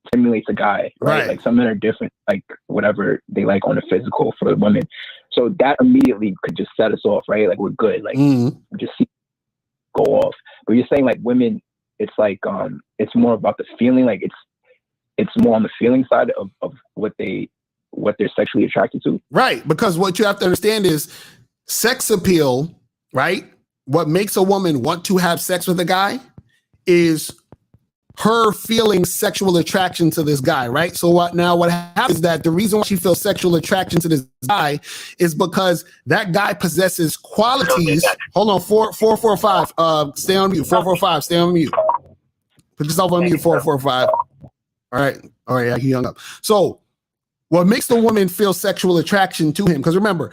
stimulates a guy, right? Like some men are different, like whatever they like on the physical for the women. So that immediately could just set us off, right? Like we're good, like just see go off. But you're saying like women, it's like it's more about the feeling, like it's more on the feeling side of what they're sexually attracted to. Right. Because what you have to understand is sex appeal, right? What makes a woman want to have sex with a guy is her feeling sexual attraction to this guy, right? So what happens is that the reason why she feels sexual attraction to this guy is because that guy possesses qualities. Hold on, 445. Stay on mute. 445. Stay on mute. Put yourself on mute. 445. All right. Yeah, he hung up. So what makes the woman feel sexual attraction to him? Because remember,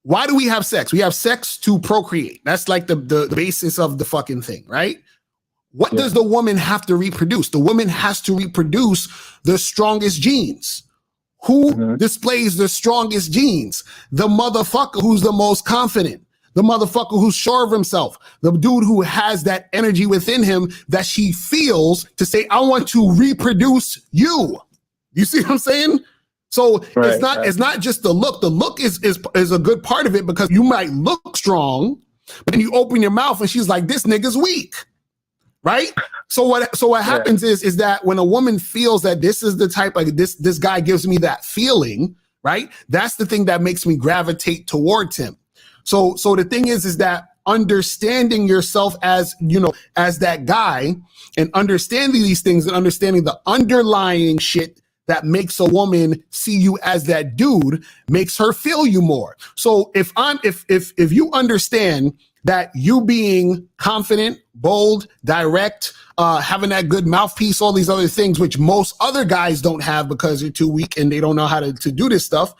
why do we have sex? We have sex to procreate. That's like the basis of the fucking thing, right? What does the woman have to reproduce? The woman has to reproduce the strongest genes. Who displays the strongest genes? The motherfucker who's the most confident. The motherfucker who's sure of himself. The dude who has that energy within him that she feels to say, I want to reproduce you. You see what I'm saying? So it's not just the look. The look is a good part of it because you might look strong, but then you open your mouth and she's like, this nigga's weak. Right. So what happens is that when a woman feels that this is the type of this guy gives me that feeling, right? That's the thing that makes me gravitate towards him. So the thing is that understanding yourself as, you know, as that guy and understanding these things and understanding the underlying shit that makes a woman see you as that dude makes her feel you more. So if you understand that you being confident, bold, direct, having that good mouthpiece, all these other things, which most other guys don't have because they're too weak and they don't know how to do this stuff.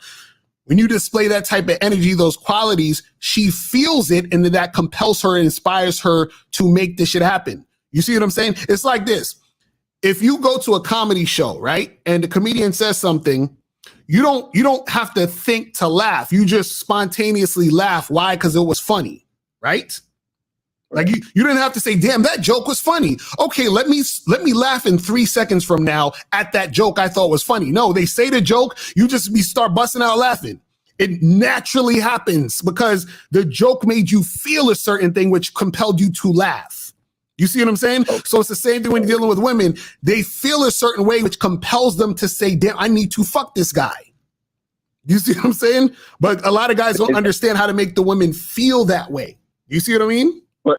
When you display that type of energy, those qualities, she feels it and then that compels her and inspires her to make this shit happen. You see what I'm saying? It's like this. If you go to a comedy show, right, and the comedian says something, you don't have to think to laugh. You just spontaneously laugh. Why? Because it was funny. Right? Like you didn't have to say, damn, that joke was funny. Okay, let me laugh in 3 seconds from now at that joke I thought was funny. No, they say the joke, you just start busting out laughing. It naturally happens because the joke made you feel a certain thing which compelled you to laugh. You see what I'm saying? So it's the same thing when you're dealing with women. They feel a certain way which compels them to say, damn, I need to fuck this guy. You see what I'm saying? But a lot of guys don't understand how to make the women feel that way. You see what I mean? But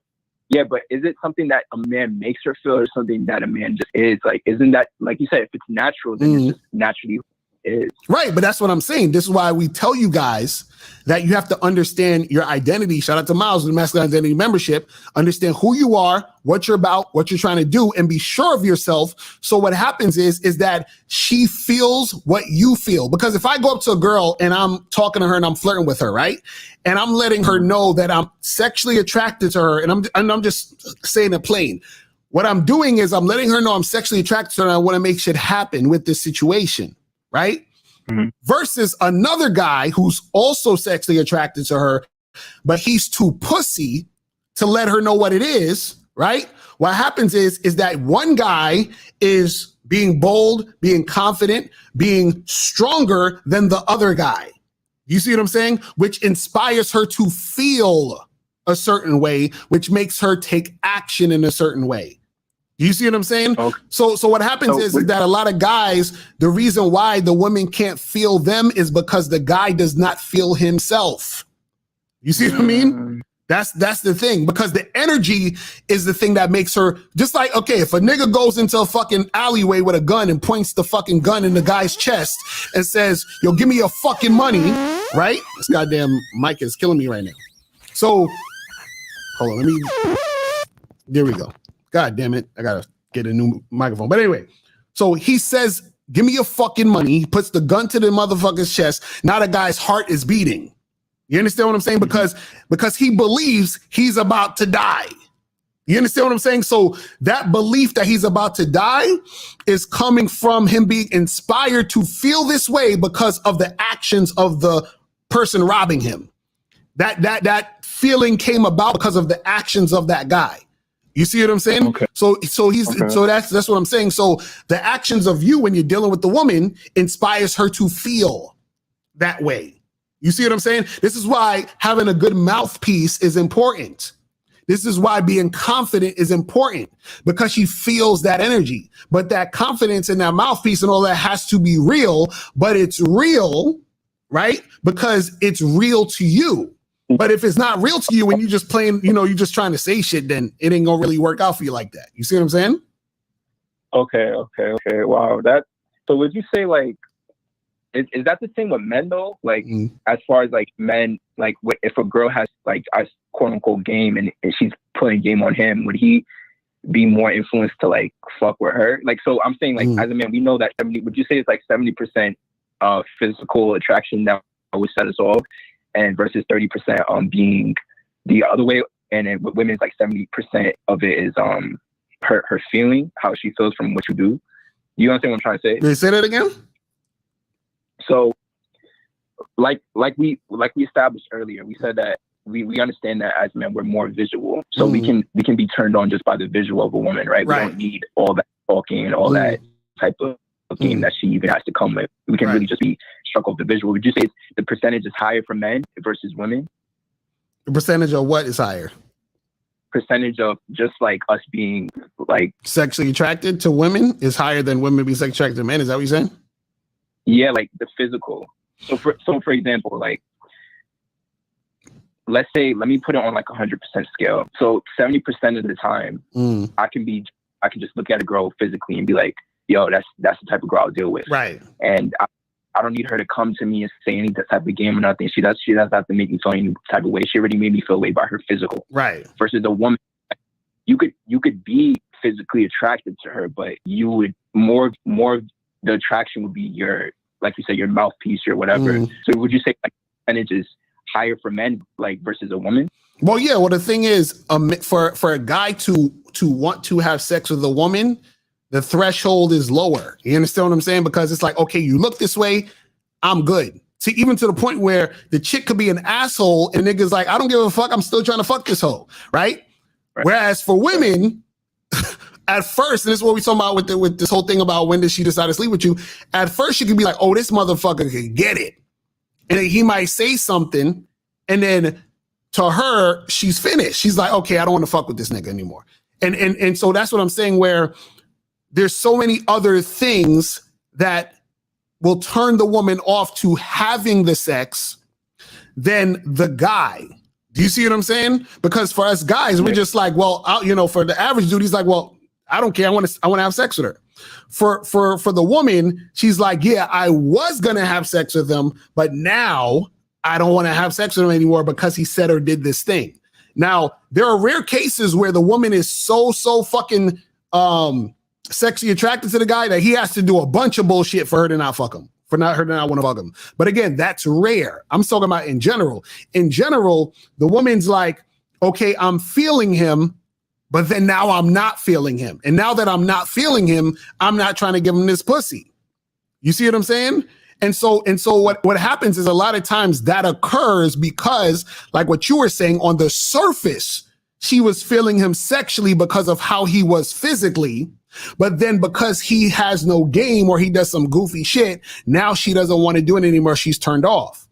is it something that a man makes her feel or something that a man just is? Like, isn't that, like you said, if it's natural, then it's just naturally is. Right, but that's what I'm saying. This is why we tell you guys that you have to understand your identity. Shout out to Miles with the Masculine Identity Membership. Understand who you are, what you're about, what you're trying to do, and be sure of yourself. So what happens is that she feels what you feel. Because if I go up to a girl and I'm talking to her and I'm flirting with her, right? And I'm letting her know that I'm sexually attracted to her, and I'm just saying it plain. What I'm doing is I'm letting her know I'm sexually attracted to her and I want to make shit happen with this situation, right? Versus another guy who's also sexually attracted to her, but he's too pussy to let her know what it is, right? What happens is that one guy is being bold, being confident, being stronger than the other guy. You see what I'm saying? Which inspires her to feel a certain way, which makes her take action in a certain way. You see what I'm saying? Okay. So what happens is that a lot of guys, the reason why the woman can't feel them is because the guy does not feel himself. You see what I mean? That's the thing, because the energy is the thing that makes her just like, okay, if a nigga goes into a fucking alleyway with a gun and points the fucking gun in the guy's chest and says, yo, give me your fucking money, right? This goddamn mic is killing me right now. So hold on, there we go. God damn it. I got to get a new microphone. But anyway, so he says, give me your fucking money. He puts the gun to the motherfucker's chest. Now the guy's heart is beating. You understand what I'm saying? Because he believes he's about to die. You understand what I'm saying? So that belief that he's about to die is coming from him being inspired to feel this way because of the actions of the person robbing him. That feeling came about because of the actions of that guy. You see what I'm saying? Okay. So that's what I'm saying. So the actions of you when you're dealing with the woman inspires her to feel that way. You see what I'm saying? This is why having a good mouthpiece is important. This is why being confident is important, because she feels that energy. But that confidence in that mouthpiece and all that has to be real, but it's real, right? Because it's real to you. But if it's not real to you and you just playing, you know, you're just trying to say shit, then it ain't gonna really work out for you like that. You see what I'm saying? Okay. Wow. So would you say like, is that the same with men though? Like, as far as like men, like if a girl has like a quote unquote game and she's putting game on him, would he be more influenced to like fuck with her? Like, so I'm saying like as a man, we know that would you say it's like 70% physical attraction that would set us off, and versus 30% being the other way, and then with women it's like 70% of it is her feeling, how she feels from what you do. You understand what I'm trying to say? Can you say that again? So like we established earlier, we said that we understand that as men we're more visual. So we can be turned on just by the visual of a woman, right? We don't need all that talking and all that type of game that she even has to come with. We can really just be struck off the visual. Would you say the percentage is higher for men versus women? The percentage of what is higher? Percentage of just like us being like sexually attracted to women is higher than women being sexually attracted to men. Is that what you're saying? Yeah, like the physical. So for example, like let's say, let me put it on like 100% scale. So 70% of the time, I can just look at a girl physically and be like, yo, that's the type of girl I'll deal with. Right. And I don't need her to come to me and say any type of game or nothing. She doesn't have to make me feel any type of way. She already made me feel way by her physical. Right. Versus a woman, you could be physically attracted to her, but you would more the attraction would be your, like you said, your mouthpiece or whatever. So would you say like percentage is higher for men like versus a woman? Well, yeah. Well, the thing is, for a guy to want to have sex with a woman, the threshold is lower. You understand what I'm saying? Because it's like, okay, you look this way, I'm good. See, even to the point where the chick could be an asshole and niggas like, I don't give a fuck, I'm still trying to fuck this hoe, right? Whereas for women, at first, and this is what we talking about with this whole thing about when did she decide to sleep with you, at first she could be like, oh, this motherfucker can get it. And then he might say something, and then to her, she's finished. She's like, okay, I don't want to fuck with this nigga anymore. And so that's what I'm saying, where there's so many other things that will turn the woman off to having the sex than the guy. Do you see what I'm saying? Because for us guys, we're just like, well, for the average dude, he's like, well, I don't care. I want to have sex with her. For the woman, she's like, yeah, I was going to have sex with him, but now I don't want to have sex with him anymore because he said or did this thing. Now, there are rare cases where the woman is so fucking sexually attracted to the guy that he has to do a bunch of bullshit for her to not fuck him, for her to not want to fuck him. But again, that's rare. I'm talking about in general. In general, the woman's like, okay, I'm feeling him, but then now I'm not feeling him. And now that I'm not feeling him, I'm not trying to give him this pussy. You see what I'm saying? And so what happens is a lot of times that occurs because, like what you were saying, on the surface, she was feeling him sexually because of how he was physically. But then because he has no game or he does some goofy shit, now she doesn't want to do it anymore. She's turned off.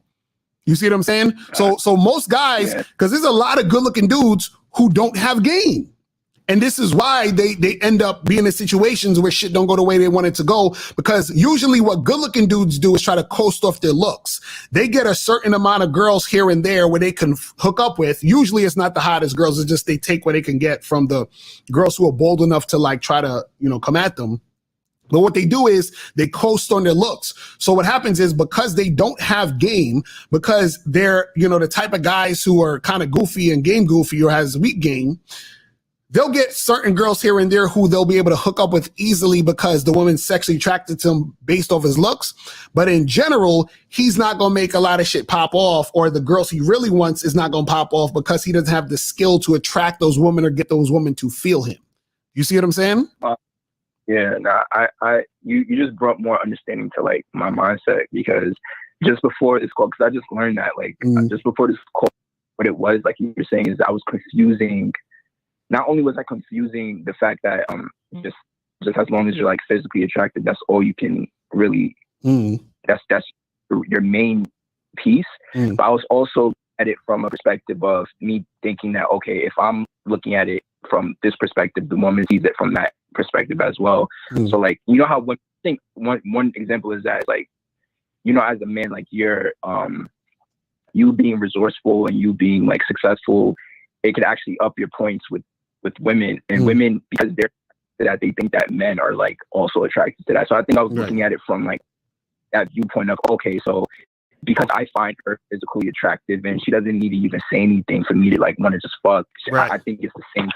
You see what I'm saying? So most guys, because there's a lot of good looking dudes who don't have game. And this is why they end up being in situations where shit don't go the way they want it to go, because usually what good looking dudes do is try to coast off their looks. They get a certain amount of girls here and there where they can hook up with. Usually it's not the hottest girls. It's just they take what they can get from the girls who are bold enough to like try to, come at them. But what they do is they coast on their looks. So what happens is, because they don't have game, because they're, the type of guys who are kind of goofy and game goofy or has weak game, they'll get certain girls here and there who they'll be able to hook up with easily because the woman's sexually attracted to him based off his looks. But in general, he's not going to make a lot of shit pop off, or the girls he really wants is not going to pop off because he doesn't have the skill to attract those women or get those women to feel him. You see what I'm saying? You just brought more understanding to like my mindset, because just before this call, because I just learned that just before this call, what it was, like you were saying, is I was confusing. Not only was I confusing the fact that just as long as you're like physically attracted, that's all you can really. That's your main piece. But I was also at it from a perspective of me thinking that, okay, if I'm looking at it from this perspective, the woman sees it from that perspective as well. So like, you know how I think one example is that, like, you know, as a man, like you're you being resourceful and you being like successful, it could actually up your points with women, and women, because they're that they think that men are like also attracted to that. So I think I was looking at it from like that viewpoint of, okay, so because I find her physically attractive and she doesn't need to even say anything for me to like want to just fuck. I think it's the same.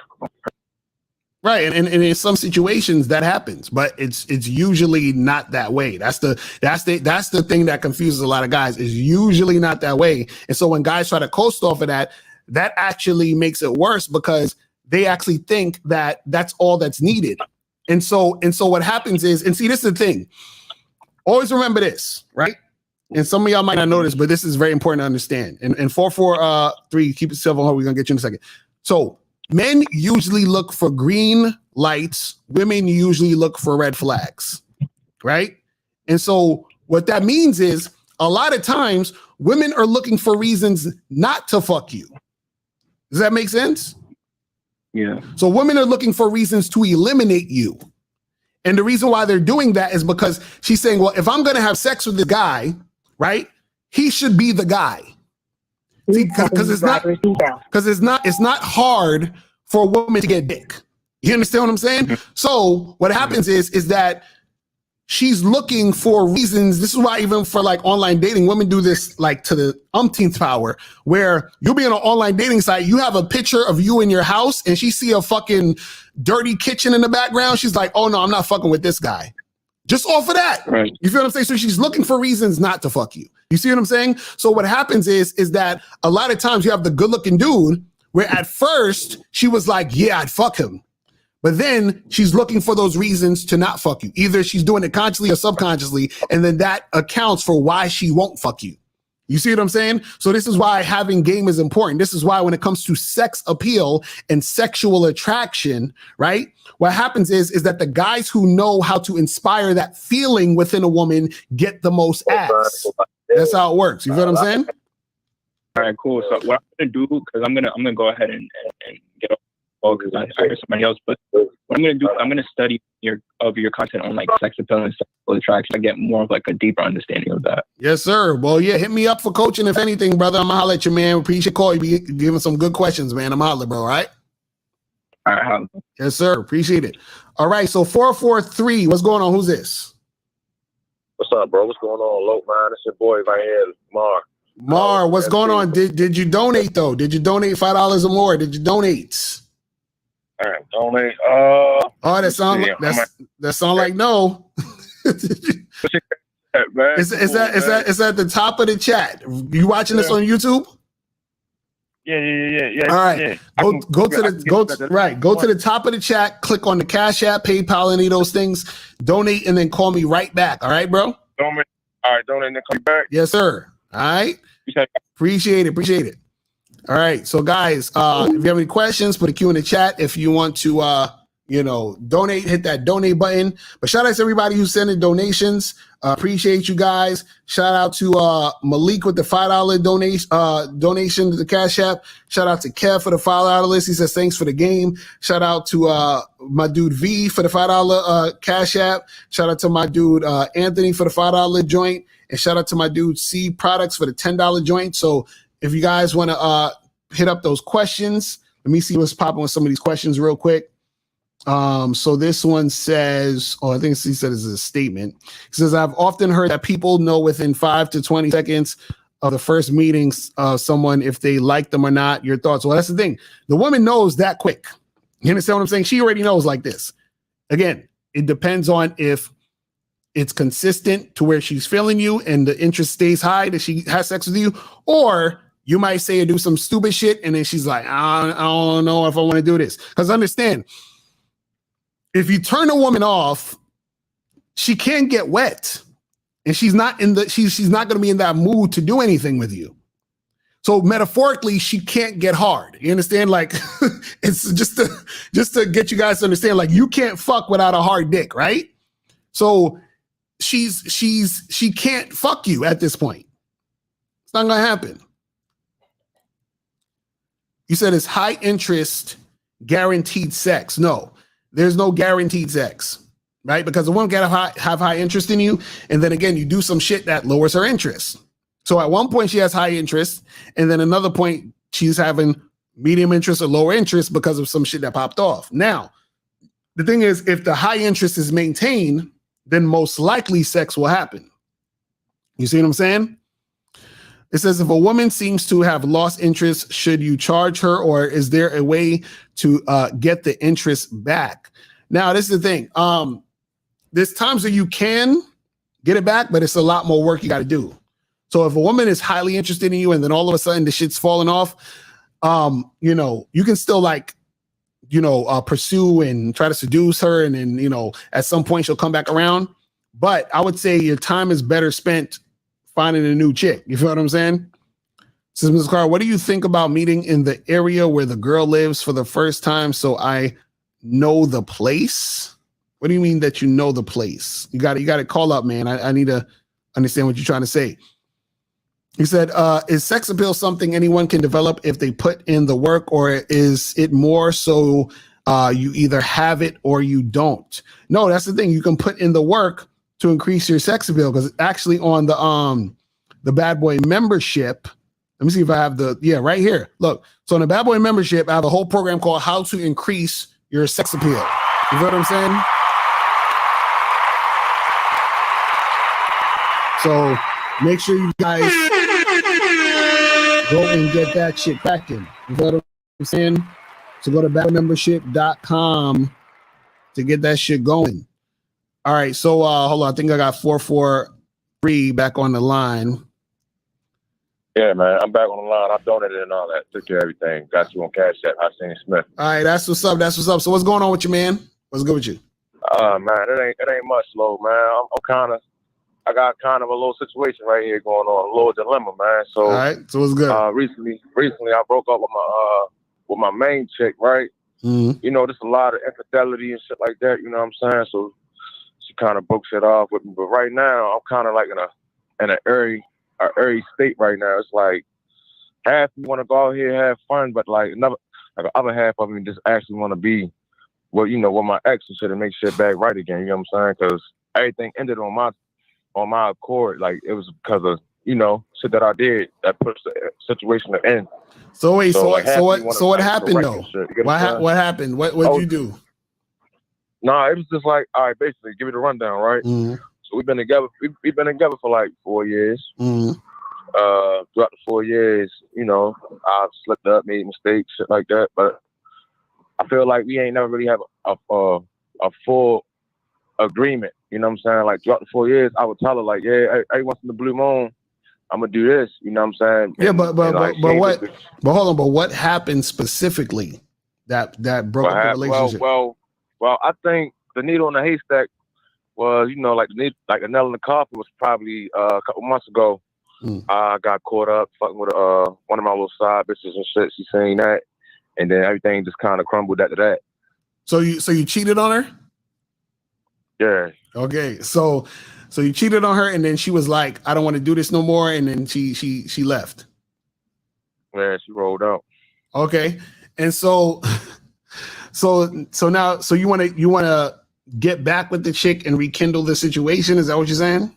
Right. And in some situations that happens, but it's usually not that way. That's the thing that confuses a lot of guys, is usually not that way. And so when guys try to coast off of that, that actually makes it worse, because they actually think that that's all that's needed. And so what happens is, and see, this is the thing. Always remember this, right? And some of y'all might not know this, but this is very important to understand. And 443, keep it civil. We're going to get you in a second. So men usually look for green lights. Women usually look for red flags, right? And so what that means is, a lot of times women are looking for reasons not to fuck you. Does that make sense? Yeah. So women are looking for reasons to eliminate you. And the reason why they're doing that is because she's saying, well, if I'm going to have sex with the guy, right, he should be the guy. See, because it's not hard for a woman to get dick. You understand what I'm saying? So what happens is that she's looking for reasons. This is why even for like online dating, women do this like to the umpteenth power, where you'll be on an online dating site, you have a picture of you in your house and she see a fucking dirty kitchen in the background. She's like, oh no, I'm not fucking with this guy. Just off of that. Right. You feel what I'm saying? So she's looking for reasons not to fuck you. You see what I'm saying? So what happens is that a lot of times you have the good looking dude where at first she was like, yeah, I'd fuck him. But then she's looking for those reasons to not fuck you. Either she's doing it consciously or subconsciously, and then that accounts for why she won't fuck you. You see what I'm saying? So this is why having game is important. This is why when it comes to sex appeal and sexual attraction, right? What happens is that the guys who know how to inspire that feeling within a woman get the most ass. That's how it works. You feel what I'm saying? All right, cool. So what I'm gonna do, because I'm gonna go ahead and get off. Because I heard somebody else, but what I'm gonna do, I'm gonna study your content on like sex appeal and sexual attraction. I get more of like a deeper understanding of that. Yes, sir. Well, yeah, hit me up for coaching if anything, brother. I'm gonna holler at you, man. Appreciate your call. You be giving some good questions, man. I'm holler, bro. All right. All right. Yes, sir. Appreciate it. All right. So 443. What's going on? Who's this? What's up, bro? What's going on, Lope, man? It's your boy right here, Mar. Mar, what's going on? Did you donate though? Did you donate $5 or more? Did you donate? All right, donate. Oh, that sound like no. It's at the top of the chat. You watching this on YouTube? Yeah. All right. Go to the top of the chat, click on the Cash App, PayPal, any of those things, donate, and then call me right back. All right, bro? Donate. All right, donate and then call me back. Yes, sir. All right. Appreciate it. All right. So guys, if you have any questions, put a Q in the chat. If you want to donate, hit that donate button. But shout out to everybody who's sending donations. Appreciate you guys. Shout out to Malik with the $5 donation to the Cash App. Shout out to Kev for the $5 list. He says thanks for the game. Shout out to my dude V for the $5 Cash App. Shout out to my dude Anthony for the $5 joint. And shout out to my dude C Products for the $10 joint. So if you guys want to hit up those questions, let me see what's popping with some of these questions real quick. So this one says, I think he said it's a statement. He says, I've often heard that people know within 5 to 20 seconds of the first meetings someone if they like them or not. Your thoughts? Well, that's the thing. The woman knows that quick. You understand what I'm saying? She already knows like this. Again, it depends on if it's consistent to where she's feeling you and the interest stays high that she has sex with you, or you might say or do some stupid shit and then she's like, I don't know if I want to do this. Because understand, if you turn a woman off, she can't get wet, and she's not going to be in that mood to do anything with you. So metaphorically, she can't get hard. You understand? Like, it's just to get you guys to understand, like, you can't fuck without a hard dick, right? So she can't fuck you at this point. It's not gonna happen. You said it's high interest, guaranteed sex. No, there's no guaranteed sex, right? Because the woman gotta have high interest in you, and then again, you do some shit that lowers her interest. So at one point she has high interest, and then another point she's having medium interest or lower interest because of some shit that popped off. Now, the thing is, if the high interest is maintained, then most likely sex will happen. You see what I'm saying? It says, if a woman seems to have lost interest, should you charge her, or is there a way to get the interest back? Now, this is the thing. There's times that you can get it back, but it's a lot more work you got to do. So if a woman is highly interested in you and then all of a sudden the shit's falling off, you know, you can still like, you know, pursue and try to seduce her. And then, you know, at some point she'll come back around. But I would say your time is better spent finding a new chick. You feel what I'm saying? Says Ms. Carr, what do you think about meeting in the area where the girl lives for the first time so I know the place? What do you mean that you know the place? You got to call up, man. I need to understand what you're trying to say. He said, is sex appeal something anyone can develop if they put in the work, or is it more so you either have it or you don't? No, that's the thing. You can put in the work to increase your sex appeal, because actually on the Bad Boy membership, let me see if I have right here. Look, so on the Bad Boy membership, I have a whole program called How to Increase Your Sex Appeal. You know what I'm saying? So make sure you guys go and get that shit cracking. You know what I'm saying? So go to badboymembership.com to get that shit going. All right, so hold on. I think I got 443 back on the line. Yeah, man, I'm back on the line. I donated and all that. Took care of everything. Got you on Cash App. Hossein Smith. All right, that's what's up. That's what's up. So what's going on with you, man? What's good with you? Man, it ain't much, low, man. I got kind of a little situation right here going on, a little dilemma, man. So, all right, so what's good? Recently, I broke up with my main chick, right? Mm-hmm. You know, there's a lot of infidelity and shit like that. You know what I'm saying? So she kind of broke shit off with me. But right now, I'm kind of like in an early state right now. It's like half me want to go out here and have fun, but like the other half of me just actually want to be, well, you know, with my ex and shit and make shit back right again. You know what I'm saying? Because everything ended on my accord. Like, it was because of, you know, shit that I did that puts the situation to end. So wait, so like, what happened though? What happened? What did you do? No, it was just like, all right, basically, give it a rundown, right? Mm-hmm. So we've been together for like 4 years. Mm-hmm. Throughout the 4 years, you know, I've slipped up, made mistakes, shit like that. But I feel like we ain't never really have a full agreement. You know what I'm saying? Like, throughout the 4 years, I would tell her, like, yeah, every once in the blue moon, I'm gonna do this. You know what I'm saying? Yeah, but hold on. But what happened specifically that broke up the relationship? Well, I think the needle in the haystack was, you know, like the nail in the coffin was probably a couple months ago. I got caught up fucking with one of my little side bitches and shit. She saying that, and then everything just kind of crumbled after that. So you cheated on her? Yeah. Okay, so you cheated on her, and then she was like, "I don't want to do this no more," and then she left. Yeah, she rolled out. Okay, and so now you want to get back with the chick and rekindle the situation? Is that what you're saying?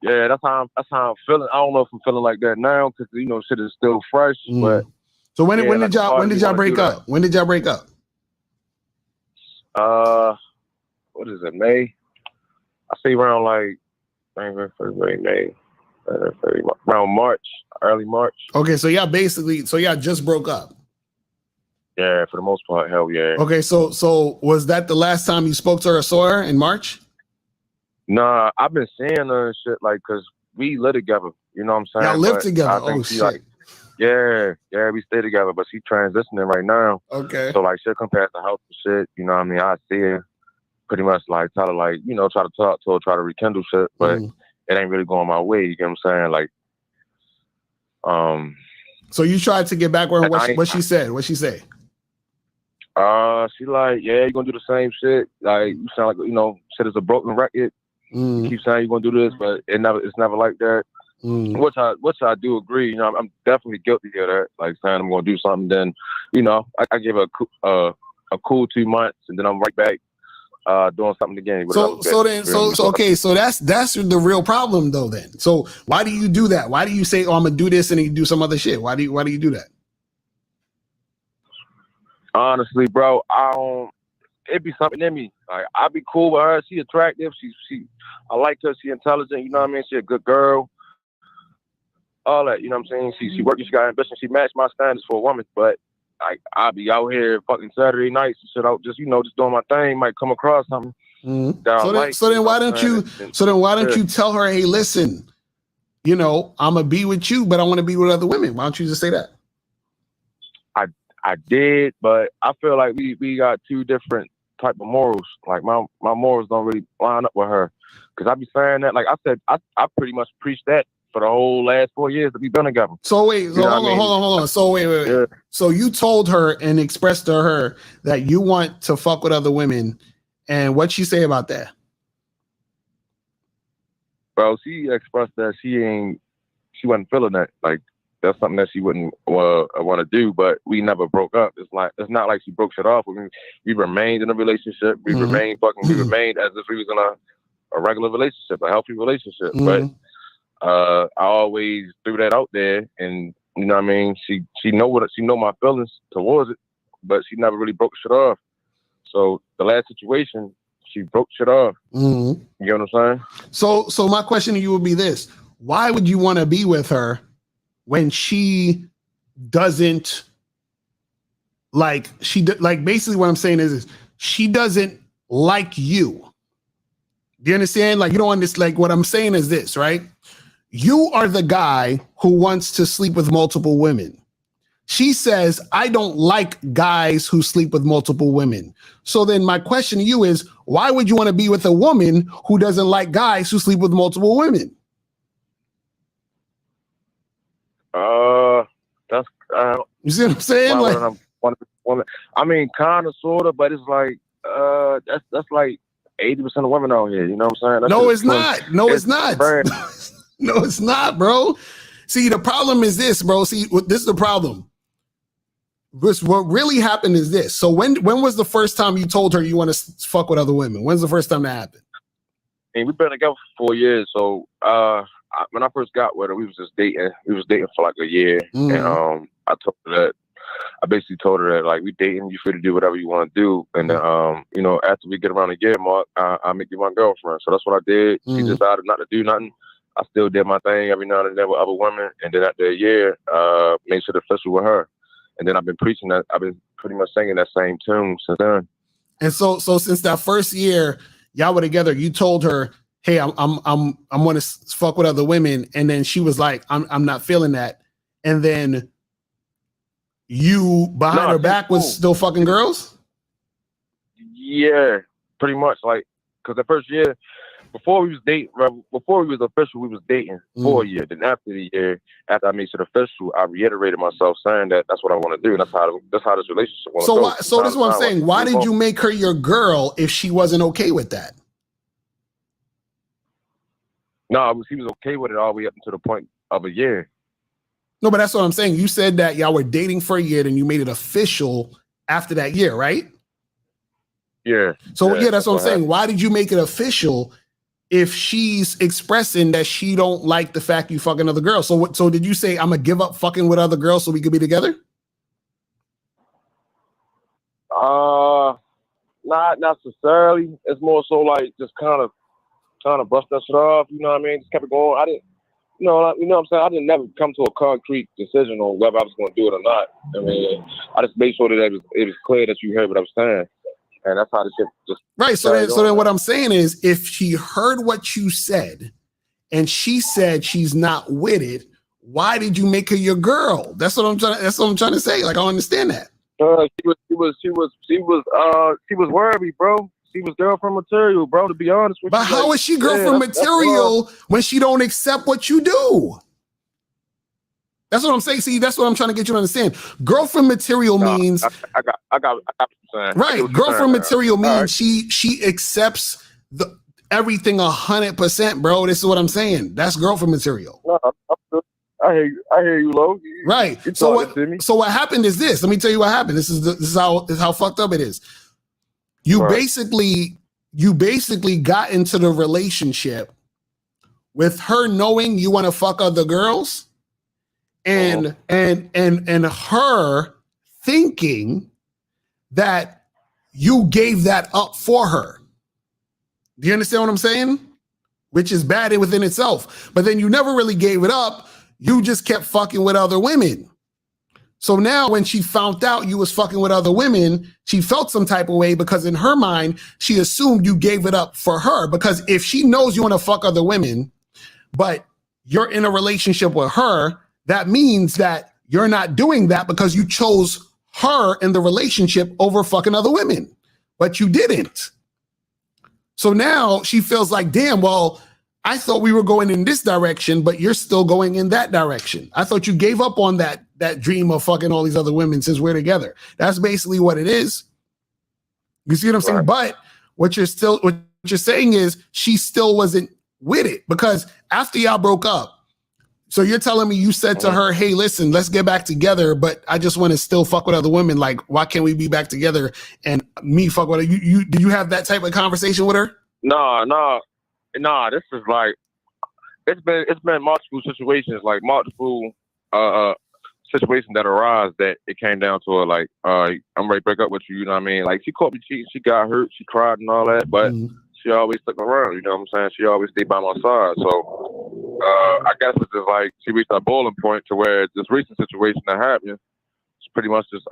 Yeah, that's how I'm feeling. I don't know if I'm feeling like that now because, you know, shit is still fresh. But so when did y'all break up? When did y'all break up? What is it? May? I say around like February, May, around March, early March. Okay, so y'all just broke up. Yeah, for the most part, hell yeah. Okay, so was that the last time you spoke to her or saw her in March? Nah, I've been seeing her and shit, like, cause we live together. You know what I'm saying? Y'all live together. Oh shit. Like, yeah, we stay together, but she transitioning right now. Okay. So like, she'll come past the house and shit. You know what I mean? I see her, pretty much like try to, like, you know, try to talk to her, try to rekindle shit, but it ain't really going my way. You get what I'm saying? Like, So you tried to get back with her. What she said? What she say? She like, yeah, you gonna do the same shit. Like, you sound like, you know, shit is a broken record. You keep saying you're gonna do this, but it's never like that. Which I do agree. You know, I'm definitely guilty of that. Like saying I'm gonna do something, then, you know, I give a cool 2 months, and then I'm right back doing something again. So that's the real problem though. Then, so why do you do that? Why do you say, "Oh, I'm gonna do this," and then you do some other shit? Why do you do that? Honestly, bro, it'd be something in me. Like, I'd be cool with her. She attractive. I like her. She intelligent. You know what I mean? She a good girl. All that. You know what I'm saying? She working. She got ambition. She matched my standards for a woman. But like, I'll be out here fucking Saturday nights and shit out, just, you know, just doing my thing. Might come across something. So then why don't you tell her, hey, listen, you know, I'm gonna be with you, but I want to be with other women. Why don't you just say that? I did, but I feel like we got two different type of morals. Like my morals don't really line up with her. Cause I be saying that, like I said, I pretty much preached that for the whole last 4 years that we've been together. So wait, hold on. So wait. Yeah. So you told her and expressed to her that you want to fuck with other women, and what'd she say about that? Well, she expressed that she wasn't feeling that. Like, that's something that she wouldn't want to do, but we never broke up. It's not like she broke shit off. We remained in a relationship. We remained as if we was in a regular relationship, a healthy relationship. But I always threw that out there, and you know what I mean? She know my feelings towards it, but she never really broke shit off. So the last situation, she broke shit off. You know what I'm saying? So my question to you would be this: why would you want to be with her when she doesn't basically what I'm saying is she doesn't like you? Do you understand? Like, you don't understand. Like, what I'm saying is this, right? You are the guy who wants to sleep with multiple women. She says, I don't like guys who sleep with multiple women. So then my question to you is, why would you want to be with a woman who doesn't like guys who sleep with multiple women? That's you see what I'm saying? I mean, kind of, sort of, but it's like that's like 80% of women out here. You know what I'm saying? No, it's not. No, it's not. No, it's not, bro. See, the problem is this, bro. See, this is the problem. What really happened is this. So when was the first time you told her you want to fuck with other women? When's the first time that happened? And we've been together for 4 years. So when I first got with her, we was just dating. We was dating for like a year. And I basically told her that, like, we dating, you free to do whatever you want to do. And you know, after we get around a year mark, I'll make you my girlfriend. So that's what I did. She decided not to do nothing. I still did my thing every now and then with other women. And then after a year, made sure to official with her. And then I've been preaching that. I've been pretty much singing that same tune since then. And so since that first year y'all were together, you told her, hey, I'm going to fuck with other women. And then she was like, I'm not feeling that. And then you behind her back was still fucking girls? Yeah, pretty much. Like, because the first year, before we was official, we was dating for a year. Then after the year, after I made it official, I reiterated myself saying that that's what I want to do. And that's how this relationship went. So this is what I'm saying. Why did you make her your girl if she wasn't okay with that? No, he was okay with it all the way up until the point of a year. No, but that's what I'm saying. You said that y'all were dating for a year, and you made it official after that year, right? Yeah. So yeah, that's what I'm saying. Why did you make it official if she's expressing that she don't like the fact you fucking other girls? So did you say, I'm gonna give up fucking with other girls so we could be together? Not necessarily. It's more so like just kind of bust that shit off. You know what I mean? Just kept it going. I didn't. You know what I'm saying? I didn't never come to a concrete decision on whether I was going to do it or not. I mean, I just made sure that it was clear that you heard what I was saying. And that's how the shit just... Right, so then what I'm saying is, if she heard what you said, and she said she's not with it, why did you make her your girl? That's what I'm trying to say. Like, I don't understand that. She was worthy, bro. She was girlfriend material, bro, to be honest with you. But how is she girlfriend material when she don't accept what you do? That's what I'm saying. See, that's what I'm trying to get you to understand. Girlfriend material means I got what you're saying. right. Girlfriend material means she accepts the everything 100%, bro. This is what I'm saying. That's girlfriend material. No, I hear you, Lo. Right. So what happened is this. Let me tell you what happened. This is how fucked up it is. You basically got into the relationship with her knowing you want to fuck other girls and her thinking that you gave that up for her. Do you understand what I'm saying? Which is bad within itself. But then you never really gave it up. You just kept fucking with other women. So now when she found out you was fucking with other women, she felt some type of way because in her mind, she assumed you gave it up for her. Because if she knows you want to fuck other women, but you're in a relationship with her, that means that you're not doing that because you chose her in the relationship over fucking other women, but you didn't. So now she feels like, damn, well, I thought we were going in this direction, but you're still going in that direction. I thought you gave up on that dream of fucking all these other women since we're together. That's basically what it is. You see what I'm saying? But what you're saying is she still wasn't with it because after y'all broke up, so you're telling me you said to her, hey, listen, let's get back together, but I just want to still fuck with other women. Like, why can't we be back together and me fuck with her? Did you have that type of conversation with her? No. This is like, it's been multiple situations, like multiple situations that arise that it came down to her, like, I'm ready to break up with you, you know what I mean? Like, she caught me cheating, she got hurt, she cried and all that, but she always stuck around, you know what I'm saying? She always stayed by my side. So I guess it's just like she reached a boiling point to where this recent situation that happened, she pretty much just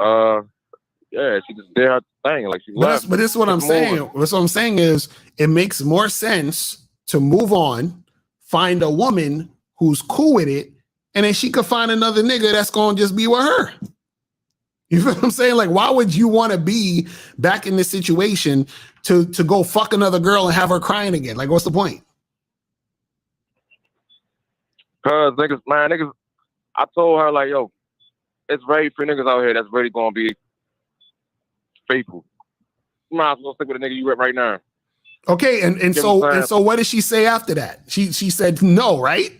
she just did her thing, like she left. But this is what I'm saying. What I'm saying is it makes more sense to move on, find a woman who's cool with it, and then she could find another nigga that's gonna just be with her. You feel what I'm saying? Like, why would you want to be back in this situation to go fuck another girl and have her crying again? Like, what's the point? Cause niggas, I told her like, yo, it's very few niggas out here that's really gonna be faithful. You might as well stick with the nigga you with right now. Okay, and so what did she say after that? She said no, right?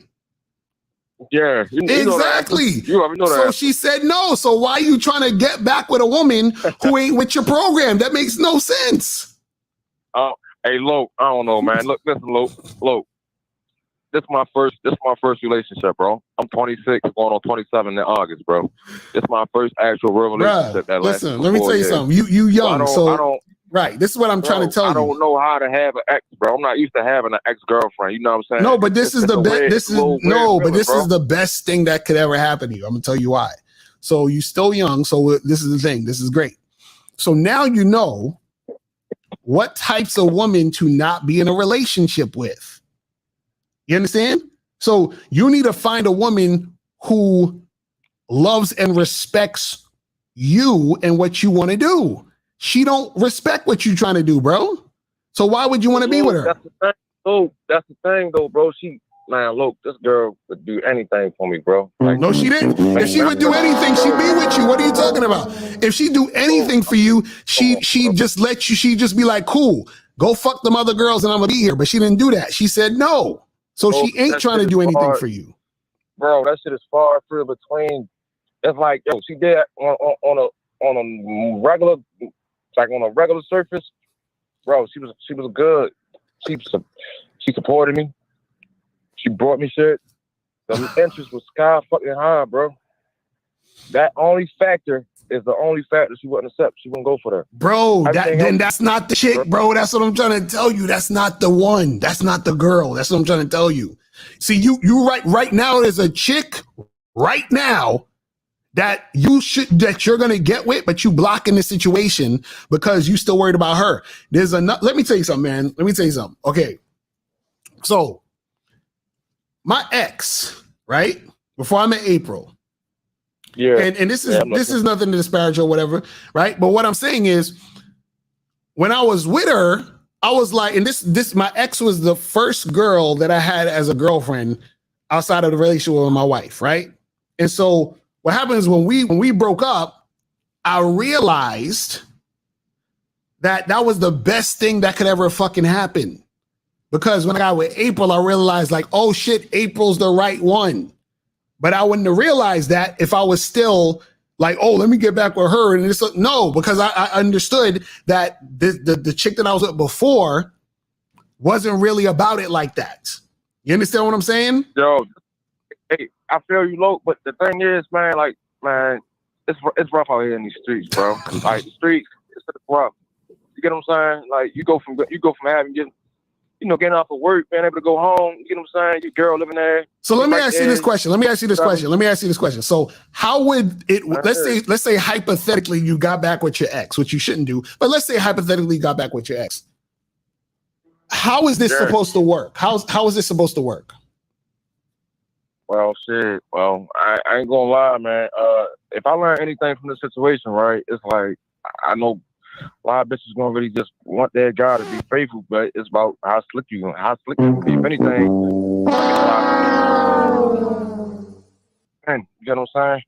Yeah, exactly. You already know that. So she said no. So why are you trying to get back with a woman who ain't with your program? That makes no sense. Hey, Lo, I don't know, man. Look, listen, Lo. This is my first relationship, bro. I'm 26, going on 27 in August, bro. This is my first actual real relationship. Bruh, listen, let me tell you something. You young, so right. This is what I'm trying to tell you. I don't know how to have an ex, bro. I'm not used to having an ex-girlfriend. You know what I'm saying? No, but this is the best. This is the best thing that could ever happen to you. I'm gonna tell you why. So you're still young. So this is the thing. This is great. So now you know what types of women to not be in a relationship with. You understand? So you need to find a woman who loves and respects you and what you want to do. She don't respect what you're trying to do, bro. So why would you want to be with her? That's the thing, though, bro. Look, this girl would do anything for me, bro. Like, no, she didn't. If she would do anything, she'd be with you. What are you talking about? If she do anything for you, she just let you. She just be like, cool, go fuck them other girls, and I'm gonna be here. But she didn't do that. She said no. So she ain't trying to do anything for you, bro. That shit is far through between. It's like, yo, she did on a regular. Like on a regular surface, bro, she was good. She supported me. She brought me shit. The interest was sky fucking high, bro. That only factor is the only factor she wouldn't accept. She wouldn't go for that. Bro, that's not the chick, bro. That's what I'm trying to tell you. That's not the one. That's not the girl. That's what I'm trying to tell you. See, you right now, there's a chick right now that you're gonna get with, but you blocking the situation because you still worried about her. Let me tell you something, man. Let me tell you something. Okay. So my ex, right? Before I met April. Yeah. And this is nothing to disparage or whatever, right? But what I'm saying is when I was with her, I was like, and this my ex was the first girl that I had as a girlfriend outside of the relationship with my wife, right? And so what happens when we broke up, I realized that was the best thing that could ever fucking happen. Because when I got with April, I realized like, oh shit, April's the right one. But I wouldn't have realized that if I was still like, oh, let me get back with her. And it's no, because I understood that the chick that I was with before wasn't really about it like that. You understand what I'm saying? Yo, hey, I feel you, low, but the thing is, man, it's rough out here in these streets, bro. Like the streets, it's rough. You get what I'm saying? Like you go from having getting off of work, being able to go home. You get what I'm saying? Your girl living there. So let me ask you this question. So how would it? Let's say hypothetically you got back with your ex, which you shouldn't do. But let's say hypothetically you got back with your ex. How is this supposed to work? How is this supposed to work? Well, shit. Well, I ain't gonna lie, man. If I learn anything from this situation, right, it's like I know a lot of bitches gonna really just want their guy to be faithful, but it's about how slick you can be. If anything, and you get what I'm saying?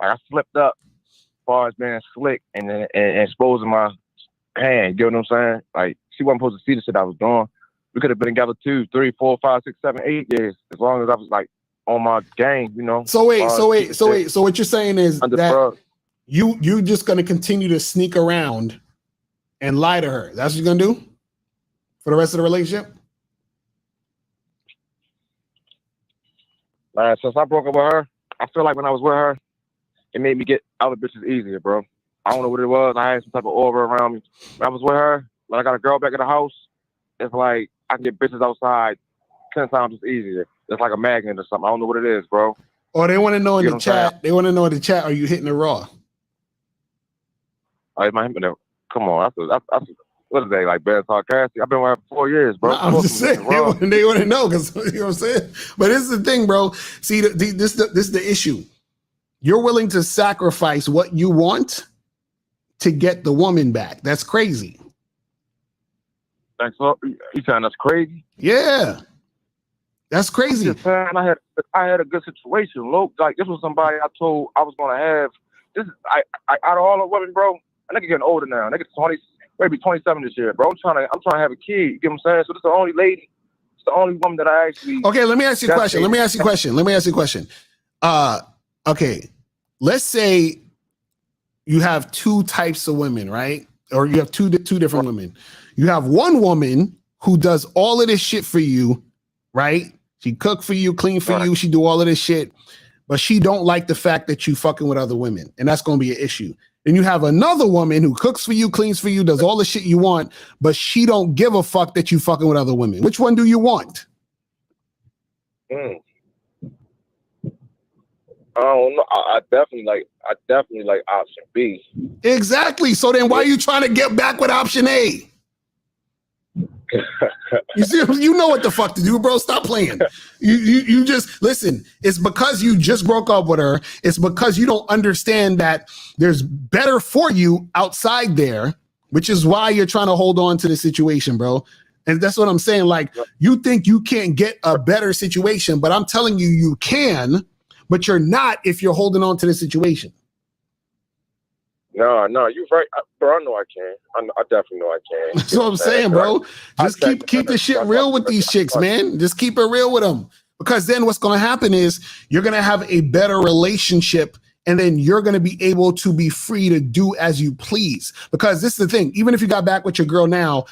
Like I slipped up as far as being slick and exposing my hand. You get what I'm saying? Like she wasn't supposed to see the shit I was doing. We could have been together 2, 3, 4, 5, 6, 7, 8 years as long as I was like on my game, you know. So wait. So what you're saying is that you just gonna continue to sneak around and lie to her. That's what you're gonna do for the rest of the relationship? Since I broke up with her, I feel like when I was with her, it made me get other bitches easier, bro. I don't know what it was. I had some type of aura around me. When I was with her, when I got a girl back at the house, it's like I can get bitches outside 10 times easier. It's like a magnet or something. I don't know what it is, bro. Or they want to know in the chat. They want to know in the chat, are you hitting it raw? Come on, that's what is they like? Bad sarcastic. I've been with her for 4 years, bro. I'm just saying they want to know because you know what I'm saying. But this is the thing, bro. See, this is the issue. You're willing to sacrifice what you want to get the woman back. That's crazy. Thanks. You saying that's crazy? Yeah, that's crazy. I'm just saying, I had a good situation. Look, like this was somebody I told I was gonna have. This is I out of all the women, bro. I nigga getting older now. Nigga 20, maybe 27 this year, bro. I'm trying to have a kid. You get what I'm saying? So this is the only lady. It's the only woman that I actually. Okay, let me ask you a question. Let me ask you a question. Okay, let's say you have 2 types of women, right? Or you have two different women. You have one woman who does all of this shit for you, right? She cook for you, clean for you. She do all of this shit, but she don't like the fact that you fucking with other women, and that's going to be an issue. Then you have another woman who cooks for you, cleans for you, does all the shit you want, but she don't give a fuck that you fucking with other women. Which one do you want? I don't know. I definitely like option B. Exactly. So then why are you trying to get back with option A? You see, you know what the fuck to do, bro. Stop playing. You just listen. It's because you just broke up with her. It's because you don't understand that there's better for you outside there, which is why you're trying to hold on to the situation, bro. And that's what I'm saying. Like, you think you can't get a better situation, but I'm telling you, you can, but you're not if you're holding on to the situation. No, you're right, bro. I know I can. I definitely know I can. That's what I'm saying, bro. Just keep the shit real with these chicks, man. Just keep it real with them, because then what's going to happen is you're going to have a better relationship, and then you're going to be able to be free to do as you please. Because this is the thing: even if you got back with your girl now,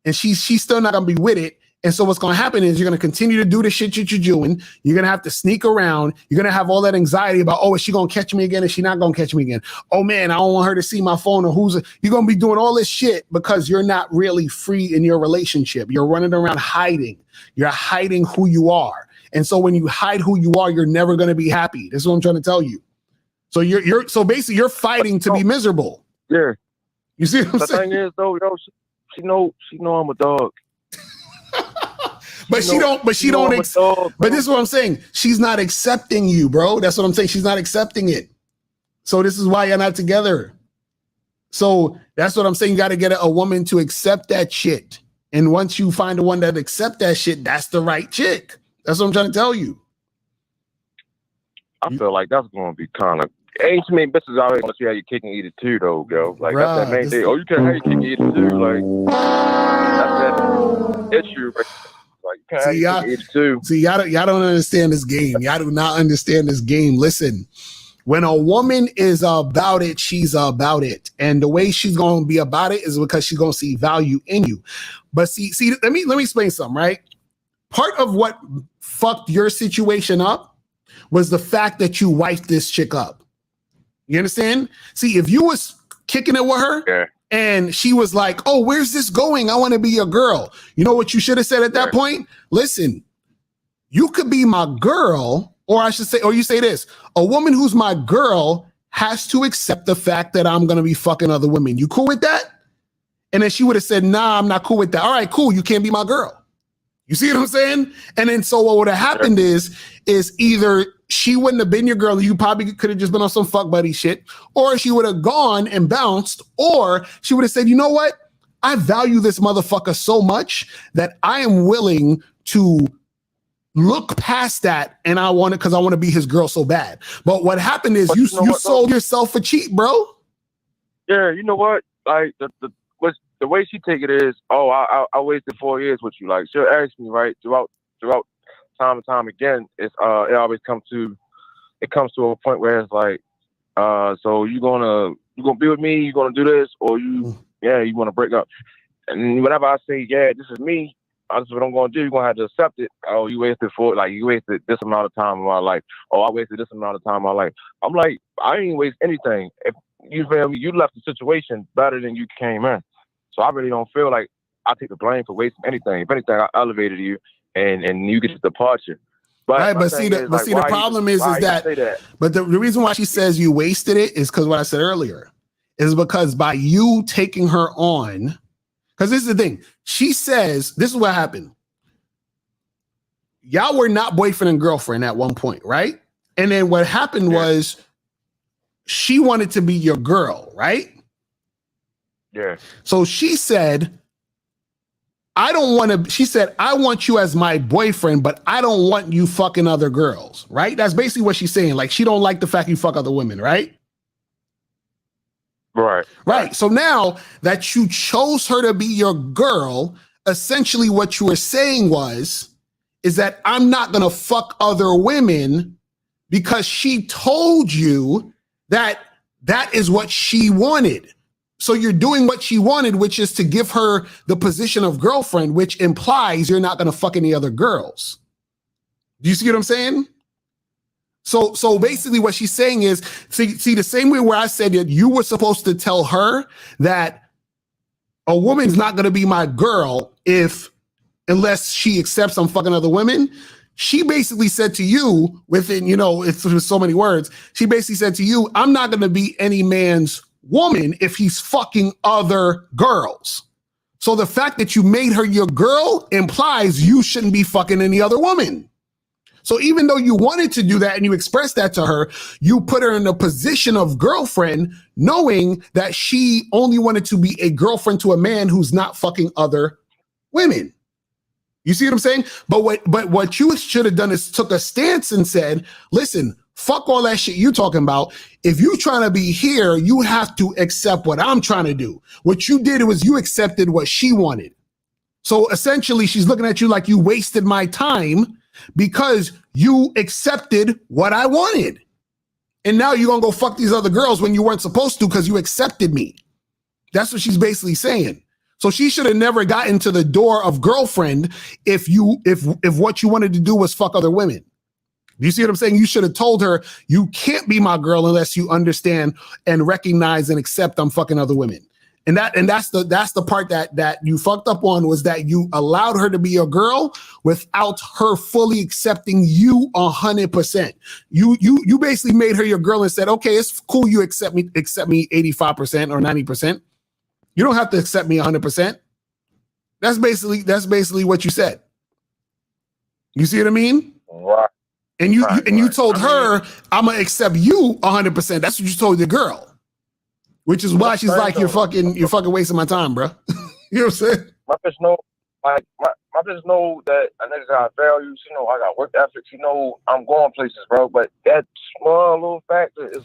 and she's still not going to be with it. And so what's going to happen is you're going to continue to do the shit that you're doing. You're going to have to sneak around. You're going to have all that anxiety about, oh, is she going to catch me again? Is she not going to catch me again? Oh, man, I don't want her to see my phone. Or you're going to be doing all this shit because you're not really free in your relationship. You're running around hiding. You're hiding who you are. And so when you hide who you are, you're never going to be happy. This is what I'm trying to tell you. So so basically you're fighting to be miserable. Yeah. You see what I'm saying? The thing is, though, she know I'm a dog. But this is what I'm saying. She's not accepting you, bro. That's what I'm saying. She's not accepting it. So this is why you're not together. So that's what I'm saying. You got to get a woman to accept that shit. And once you find the one that accept that shit, that's the right chick. That's what I'm trying to tell you. I feel like that's going to be kind of. Ain't too many bitches always want to see how you kick and eat it too, though, girl. Like Bruh, that's that main thing. Oh, you can't have you kick and eat it too. Like that's that issue. Like you can't have you kick and eat it too. See, y'all don't understand this game. Y'all do not understand this game. Listen, when a woman is about it, she's about it, and the way she's going to be about it is because she's going to see value in you. But see, let me explain something. Right, part of what fucked your situation up was the fact that you wifed this chick up. You understand? See, if you was kicking it with her and she was like, oh, where's this going? I want to be your girl. You know what you should have said at that point? Listen, you could be my girl, or I should say, or you say this, a woman who's my girl has to accept the fact that I'm going to be fucking other women. You cool with that? And then she would have said, nah, I'm not cool with that. All right, cool. You can't be my girl. You see what I'm saying? And then so what would have happened is either she wouldn't have been your girl, you probably could have just been on some fuck buddy shit, or she would have gone and bounced, or she would have said, you know what? I value this motherfucker so much that I am willing to look past that, and I want it because I want to be his girl so bad. But what happened is you sold yourself for cheap, bro. Yeah, you know what? Like the way she take it is, oh, I wasted 4 years with you. Like she'll ask me right throughout time and time again. It always comes to a point where it's like, so you gonna be with me? You gonna do this, or you want to break up? And whenever I say, yeah, this is me, this is what I'm gonna do. You're gonna have to accept it. Oh, you wasted this amount of time in my life. Oh, I wasted this amount of time in my life. I'm like, I ain't waste anything. If you feel me, you left the situation better than you came in. So I really don't feel like I take the blame for wasting anything. If anything, I elevated you, and you get the departure. But right, but the problem is that. But the reason why she says you wasted it is because what I said earlier is because by you taking her on, because this is the thing. She says this is what happened. Y'all were not boyfriend and girlfriend at one point, right? And then what happened was she wanted to be your girl, right? Yeah. So she said, I want you as my boyfriend, but I don't want you fucking other girls, right? That's basically what she's saying. Like, she don't like the fact you fuck other women, right? Right. So now that you chose her to be your girl, essentially what you were saying is that I'm not going to fuck other women because she told you that is what she wanted. So you're doing what she wanted, which is to give her the position of girlfriend, which implies you're not going to fuck any other girls. Do you see what I'm saying? So basically what she's saying is, see the same way where I said that you were supposed to tell her that a woman's not going to be my girl unless she accepts I'm fucking other women. She basically said to you within, it's with so many words. She basically said to you, I'm not going to be any man's woman if he's fucking other girls. So the fact that you made her your girl implies you shouldn't be fucking any other woman. So even though you wanted to do that and you expressed that to her, you put her in a position of girlfriend, knowing that she only wanted to be a girlfriend to a man who's not fucking other women. You see what I'm saying? But what you should have done is took a stance and said, listen, fuck all that shit you talking about. If you trying to be here, you have to accept what I'm trying to do. What you did was you accepted what she wanted. So essentially, she's looking at you like you wasted my time because you accepted what I wanted. And now you're going to go fuck these other girls when you weren't supposed to because you accepted me. That's what she's basically saying. So she should have never gotten to the door of girlfriend if what you wanted to do was fuck other women. Do you see what I'm saying? You should have told her you can't be my girl unless you understand and recognize and accept I'm fucking other women. And that's the part that you fucked up on, was that you allowed her to be your girl without her fully accepting you 100%. You basically made her your girl and said, okay, it's cool, you accept me 85% or 90%. You don't have to accept me 100%. That's basically what you said. You see what I mean? Right. And you told her, I'm gonna accept you 100%. That's what you told the girl, which is why she's like, you're fucking wasting my time, bro. You know what I'm saying? My like my bitch know that a nigga got values. You know, I got work ethics. You know, I'm going places, bro. But that small little factor is,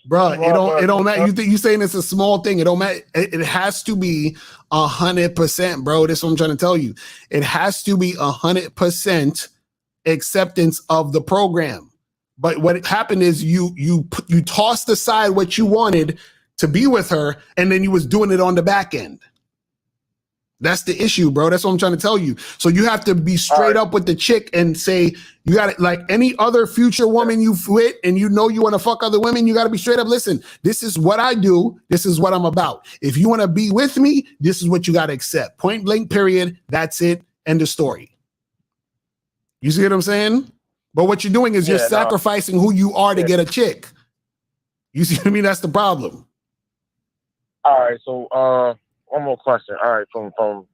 bro. It don't matter. You saying it's a small thing? It don't matter. It has to be 100%, bro. That's what I'm trying to tell you. It has to be 100% acceptance of the program. But what happened is you tossed aside what you wanted to be with her, and then you was doing it on the back end. That's the issue, bro. That's what I'm trying to tell you. So you have to be straight up with the chick and say, you got it. Like any other future woman you with, and you know you want to fuck other women, you got to be straight up. Listen, this is what I do. This is what I'm about. If you want to be with me, this is what you got to accept. Point blank, period. That's it. End of story. You see what I'm saying? But what you're doing is you're sacrificing who you are to get a chick. You see what I mean? That's the problem. All right. So, one more question. All right, from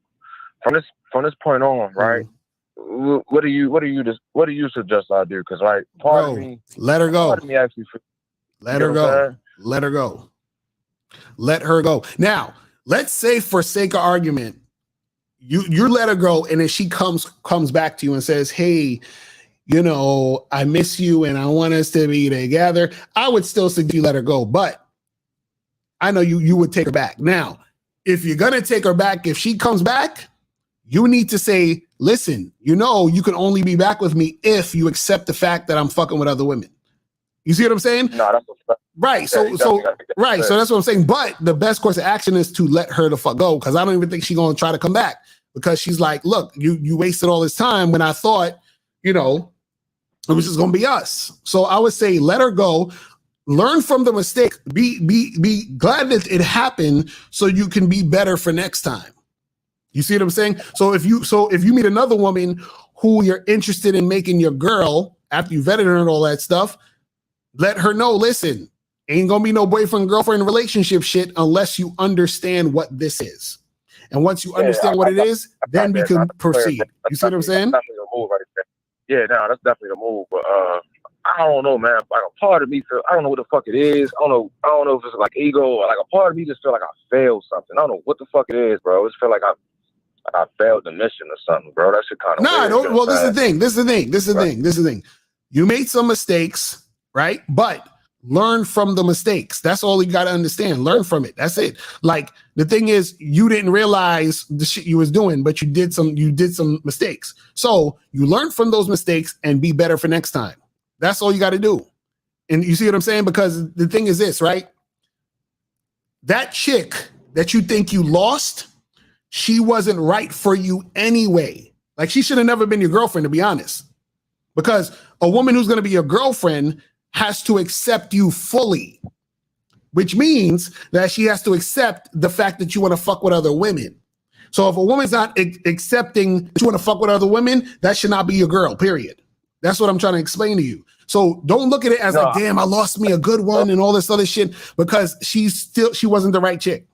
this point on, right? What do you suggest I do? Because like part of me, let her go. Part of me actually, let her go. Let her go. Let her go. Now, let's say for sake of argument, you let her go, and then she comes back to you and says, "Hey, you know, I miss you, and I want us to be together." I would still suggest you let her go, but I know you would take her back. Now, if you're going to take her back, if she comes back, you need to say, listen, you know, you can only be back with me if you accept the fact that I'm fucking with other women. You see what I'm saying? No, that's right. So right. So that's what I'm saying. But the best course of action is to let her the fuck go. Cause I don't even think she's going to try to come back, because she's like, look, you wasted all this time when I thought, you know, it was just going to be us. So I would say, let her go. Learn from the mistake. Be glad that it happened, so you can be better for next time. You see what I'm saying? So if you meet another woman who you're interested in making your girl after you vetted her and all that stuff, let her know, listen, ain't gonna be no boyfriend girlfriend relationship shit unless you understand what this is. And once you understand what it is, then we can proceed. You see what I'm saying? That's definitely the move right there. Yeah, no, that's definitely the move. But I don't know, man. Like a part of me feel, I don't know what the fuck it is. I don't know if it's like ego or like a part of me just feel like I failed something. I don't know what the fuck it is, bro. I just feel like I failed the mission or something, bro. That shit kind of weird. Well, this is the thing. You made some mistakes, right? But learn from the mistakes. That's all you got to understand. Learn from it. That's it. Like the thing is, you didn't realize the shit you was doing, but you did some mistakes. So you learn from those mistakes and be better for next time. That's all you got to do. And you see what I'm saying? Because the thing is this, right? That chick that you think you lost, she wasn't right for you anyway. Like she should have never been your girlfriend, to be honest. Because a woman who's going to be your girlfriend has to accept you fully, which means that she has to accept the fact that you want to fuck with other women. So if a woman's not accepting that you want to fuck with other women, that should not be your girl, period. That's what I'm trying to explain to you. So don't look at it as like, damn, I lost me a good one and all this other shit, because she wasn't the right chick.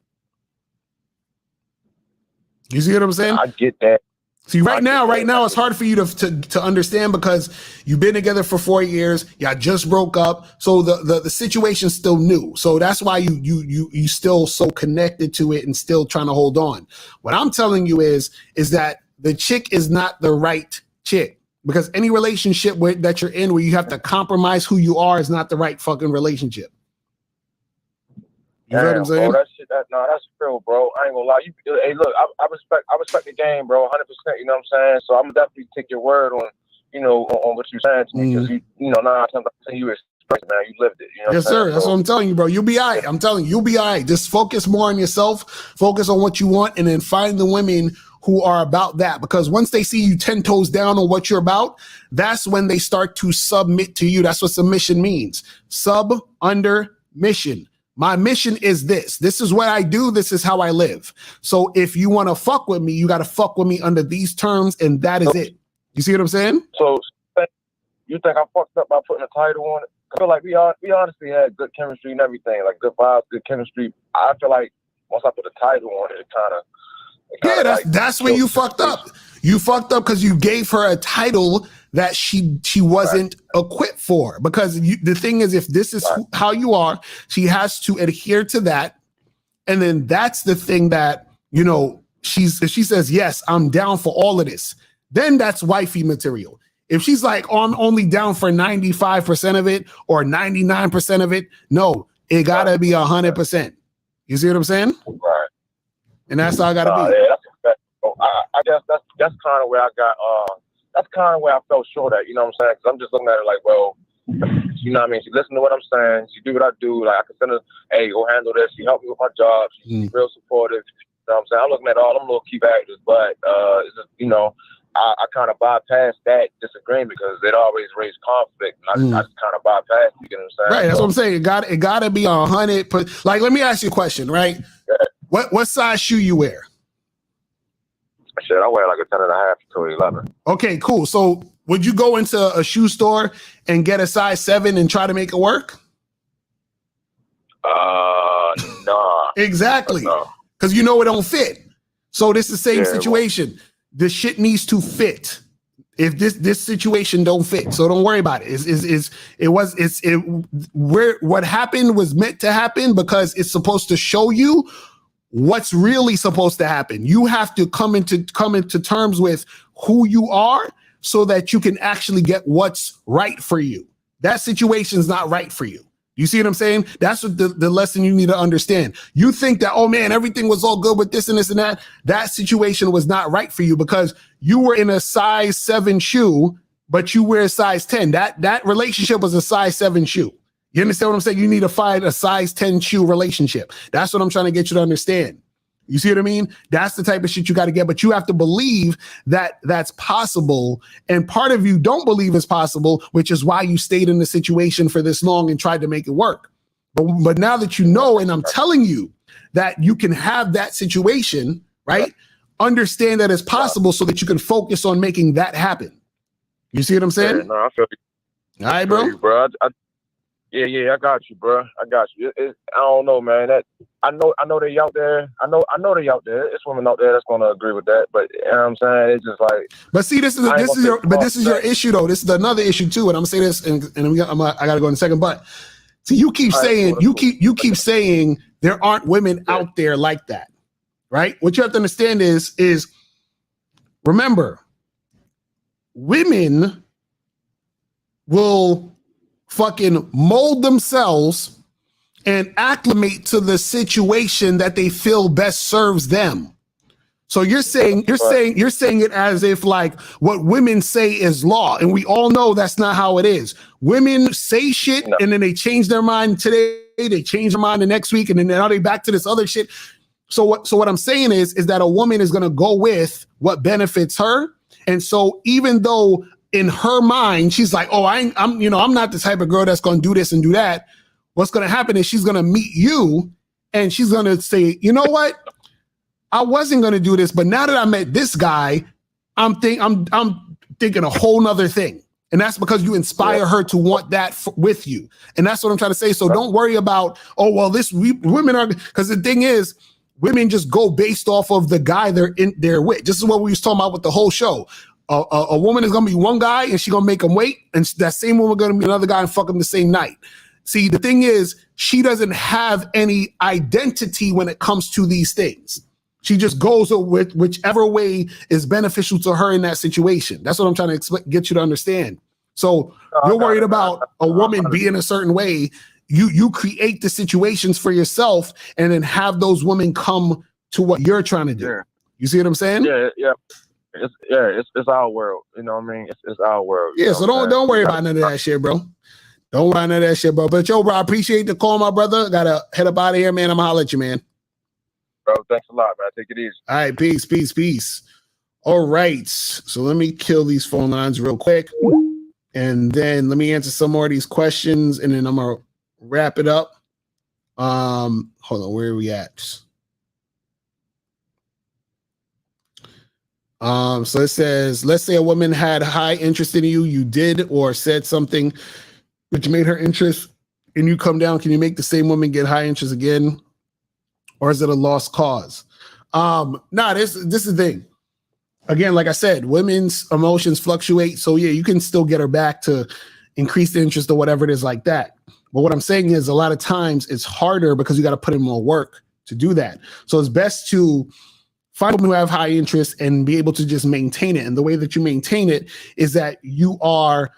You see what I'm saying? I get that. See, right now, it's hard for you to understand, because you've been together for 4 years. Y'all just broke up, so the situation's still new. So that's why you still so connected to it and still trying to hold on. What I'm telling you is that the chick is not the right chick. Because any relationship that you're in where you have to compromise who you are is not the right fucking relationship. You know what I'm saying? Bro, that's real, bro. I ain't gonna lie. Hey, look, I respect the game, bro, 100%. You know what I'm saying? So I'm definitely take your word on, on what you're saying to me, because you know, 9 times out of 10 you expressed, man, you lived it. You know yes, sir. That's what I'm telling you, bro. You'll be all right. I'm telling you, you'll be all right. Just focus more on yourself. Focus on what you want, and then find the women who are about that. Because once they see you 10 toes down on what you're about, that's when they start to submit to you. That's what submission means. Sub, under, mission. My mission is this. This is what I do. This is how I live. So if you want to fuck with me, you got to fuck with me under these terms, and that is it. You see what I'm saying? So you think I fucked up by putting a title on it? I feel like we honestly had good chemistry and everything, like good vibes, good chemistry. I feel like once I put a title on it, it kind of... Yeah, that's where you fucked up. You fucked up because you gave her a title that she wasn't equipped for. Because the thing is, if this is how you are, she has to adhere to that. And then that's the thing that, if she says, yes, I'm down for all of this, then that's wifey material. If she's like, oh, I'm only down for 95% of it or 99% of it, no, it gotta be 100%. You see what I'm saying? Right. And that's how I gotta be. Yeah, that's I guess that's kind of where I got. That's kind of where I fell short at. You know what I'm saying? Because I'm just looking at it like, well, you know what I mean? She listen to what I'm saying. She do what I do. Like I can send her, hey, go handle this. She helped me with my job. She's real supportive. You know what I'm saying? I'm looking at all them little key factors, but it's just, you know, I kind of bypassed that disagreement because it always raised conflict, and I just kind of bypassed. You know what I'm saying? Right. That's what I'm saying. It gotta be 100%. Like, let me ask you a question. Right? Yeah. What size shoe you wear? Shit, I wear like a 10.5 to 11. Okay, cool. So would you go into a shoe store and get a size 7 and try to make it work? Nah. Exactly. No. Because you know it don't fit. So this is the same situation. The shit needs to fit. If this situation don't fit, so don't worry about it. What happened was meant to happen because it's supposed to show you what's really supposed to happen. You have to come into terms with who you are so that you can actually get what's right for you. That situation's not right for you. You see what I'm saying? That's what the lesson you need to understand. You think that, oh man, everything was all good with this and this and that. That situation was not right for you because you were in a size 7 shoe, but you wear a size 10. That relationship was a size 7 shoe. You understand what I'm saying? You need to find a size 10 shoe relationship. That's what I'm trying to get you to understand. You see what I mean? That's the type of shit you got to get, but you have to believe that that's possible. And part of you don't believe it's possible, which is why you stayed in the situation for this long and tried to make it work. But now that you know, and I'm telling you that you can have that situation, right? Understand that it's possible so that you can focus on making that happen. You see what I'm saying? Yeah, no, I feel you. All right, bro. Yeah, I got you, bro. I got you. I don't know, man. I know they out there. I know they out there. There's women out there that's gonna agree with that. But you know what I'm saying? It's just like. But see, this is your issue though. This is another issue too. And I'm gonna say this, and I gotta go in a second. But see, you keep saying you keep saying there aren't women out there like that, right? What you have to understand is remember, women will fucking mold themselves and acclimate to the situation that they feel best serves them. So you're saying it as if like what women say is law, and we all know that's not how it is. Women say shit and then they change their mind today, they change their mind the next week, and then now they back to this other shit. So what I'm saying is that a woman is gonna go with what benefits her, and so even though in her mind, she's like, oh, I'm not the type of girl that's going to do this and do that. What's going to happen is she's going to meet you and she's going to say, you know what? I wasn't going to do this, but now that I met this guy, I'm thinking a whole nother thing. And that's because you inspire her to want that with you. And that's what I'm trying to say. So don't worry about, oh, well, women are, because the thing is, women just go based off of the guy they're with. This is what we was talking about with the whole show. A woman is going to be one guy and she's going to make him wait. And that same woman going to be another guy and fuck him the same night. See, the thing is, she doesn't have any identity when it comes to these things. She just goes with whichever way is beneficial to her in that situation. That's what I'm trying to get you to understand. So you're worried about a woman being a certain way. You create the situations for yourself and then have those women come to what you're trying to do. Yeah. You see what I'm saying? Yeah. It's our world. You know what I mean? It's our world. Yeah, so don't worry about none of that shit, bro. Don't worry about none of that shit, bro. But yo, bro, I appreciate the call, my brother. Gotta head up out of here, man. I'm gonna holler at you, man. Bro, thanks a lot, man. Take it easy. All right, peace. All right. So let me kill these phone lines real quick. And then let me answer some more of these questions, and then I'm gonna wrap it up. Hold on, where are we at? So it says, let's say a woman had high interest in you, you did or said something which made her interest, and you come down, can you make the same woman get high interest again? Or is it a lost cause? This is the thing. Again, like I said, women's emotions fluctuate. So yeah, you can still get her back to increase the interest or whatever it is like that. But what I'm saying is a lot of times it's harder because you got to put in more work to do that. So it's best to find women who have high interest and be able to just maintain it. And the way that you maintain it is that you are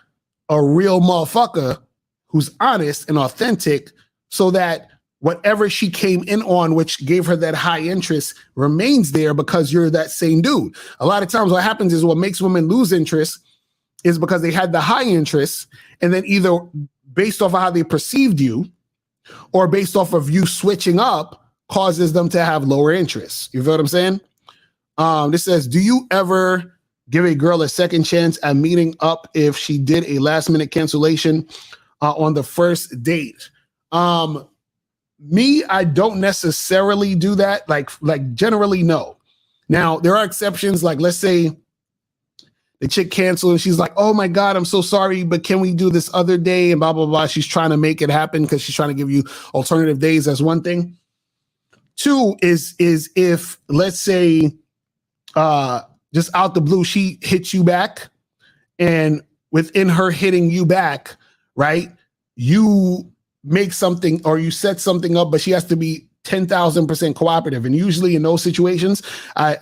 a real motherfucker who's honest and authentic, so that whatever she came in on, which gave her that high interest, remains there because you're that same dude. A lot of times what happens is what makes women lose interest is because they had the high interest, and then either based off of how they perceived you or based off of you switching up causes them to have lower interest. You feel what I'm saying? This says, do you ever give a girl a second chance at meeting up if she did a last minute cancellation on the first date? Me, I don't necessarily do that. Like generally, no. Now, there are exceptions. Like, let's say the chick canceled and she's like, oh my God, I'm so sorry, but can we do this other day? And blah, blah, blah. She's trying to make it happen because she's trying to give you alternative days. That's one thing. Two is if, let's say, just out the blue, she hits you back, and within her hitting you back, right, you make something or you set something up, but she has to be 10,000% cooperative. And usually in those situations, I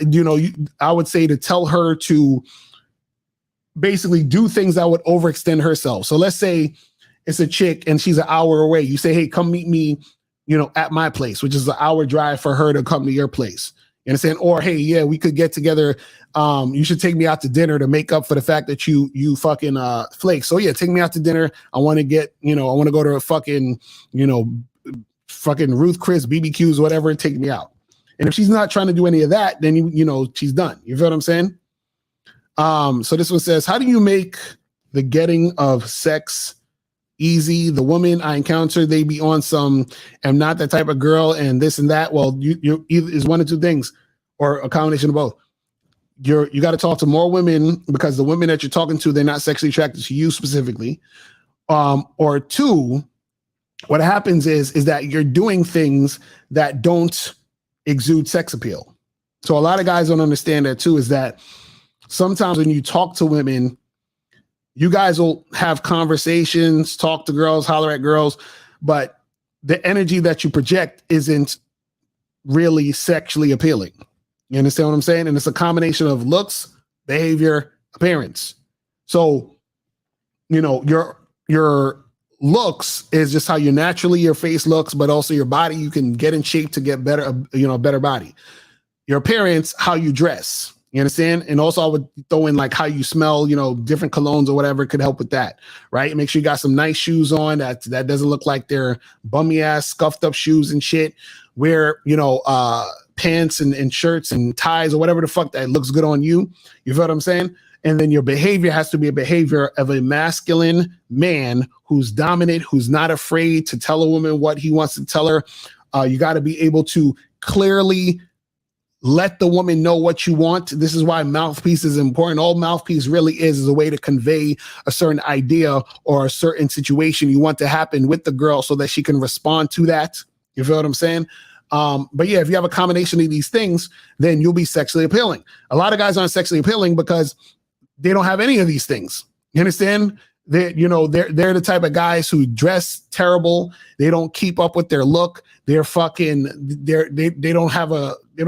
would say to tell her to basically do things that would overextend herself. So let's say it's a chick and she's an hour away. You say, hey, come meet me, at my place, which is an hour drive for her to come to your place. You understand? Or, hey, yeah, we could get together. You should take me out to dinner to make up for the fact that you fucking flake. So yeah, take me out to dinner. I want to get, I want to go to a fucking, fucking Ruth Chris BBQs, whatever, and take me out. And if she's not trying to do any of that, then she's done. You feel what I'm saying? So this one says, how do you make the getting of sex easy? The woman I encounter, they be on some, am not that type of girl and this and that. Well, you is one of two things, or a combination of both. You got to talk to more women, because the women that you're talking to, they're not sexually attracted to you specifically. Or two, what happens is that you're doing things that don't exude sex appeal. So a lot of guys don't understand that too, is that sometimes when you talk to women, you guys will have conversations, talk to girls, holler at girls, but the energy that you project isn't really sexually appealing. You understand what I'm saying? And it's a combination of looks, behavior, appearance. So, your looks is just how your face looks, but also your body, you can get in shape to get better, a better body. Your appearance, how you dress. You understand? And also I would throw in like how you smell, different colognes or whatever could help with that, right? Make sure you got some nice shoes on that doesn't look like they're bummy ass, scuffed up shoes and shit. Wear, pants and shirts and ties or whatever the fuck that looks good on you. You feel what I'm saying? And then your behavior has to be a behavior of a masculine man who's dominant, who's not afraid to tell a woman what he wants to tell her. You got to be able to clearly let the woman know what you want. This is why mouthpiece is important. All mouthpiece really is a way to convey a certain idea or a certain situation you want to happen with the girl so that she can respond to that. You feel what I'm saying? But yeah, if you have a combination of these things, then you'll be sexually appealing. A lot of guys aren't sexually appealing because they don't have any of these things. You understand? They're the type of guys who dress terrible. They don't keep up with their look. They don't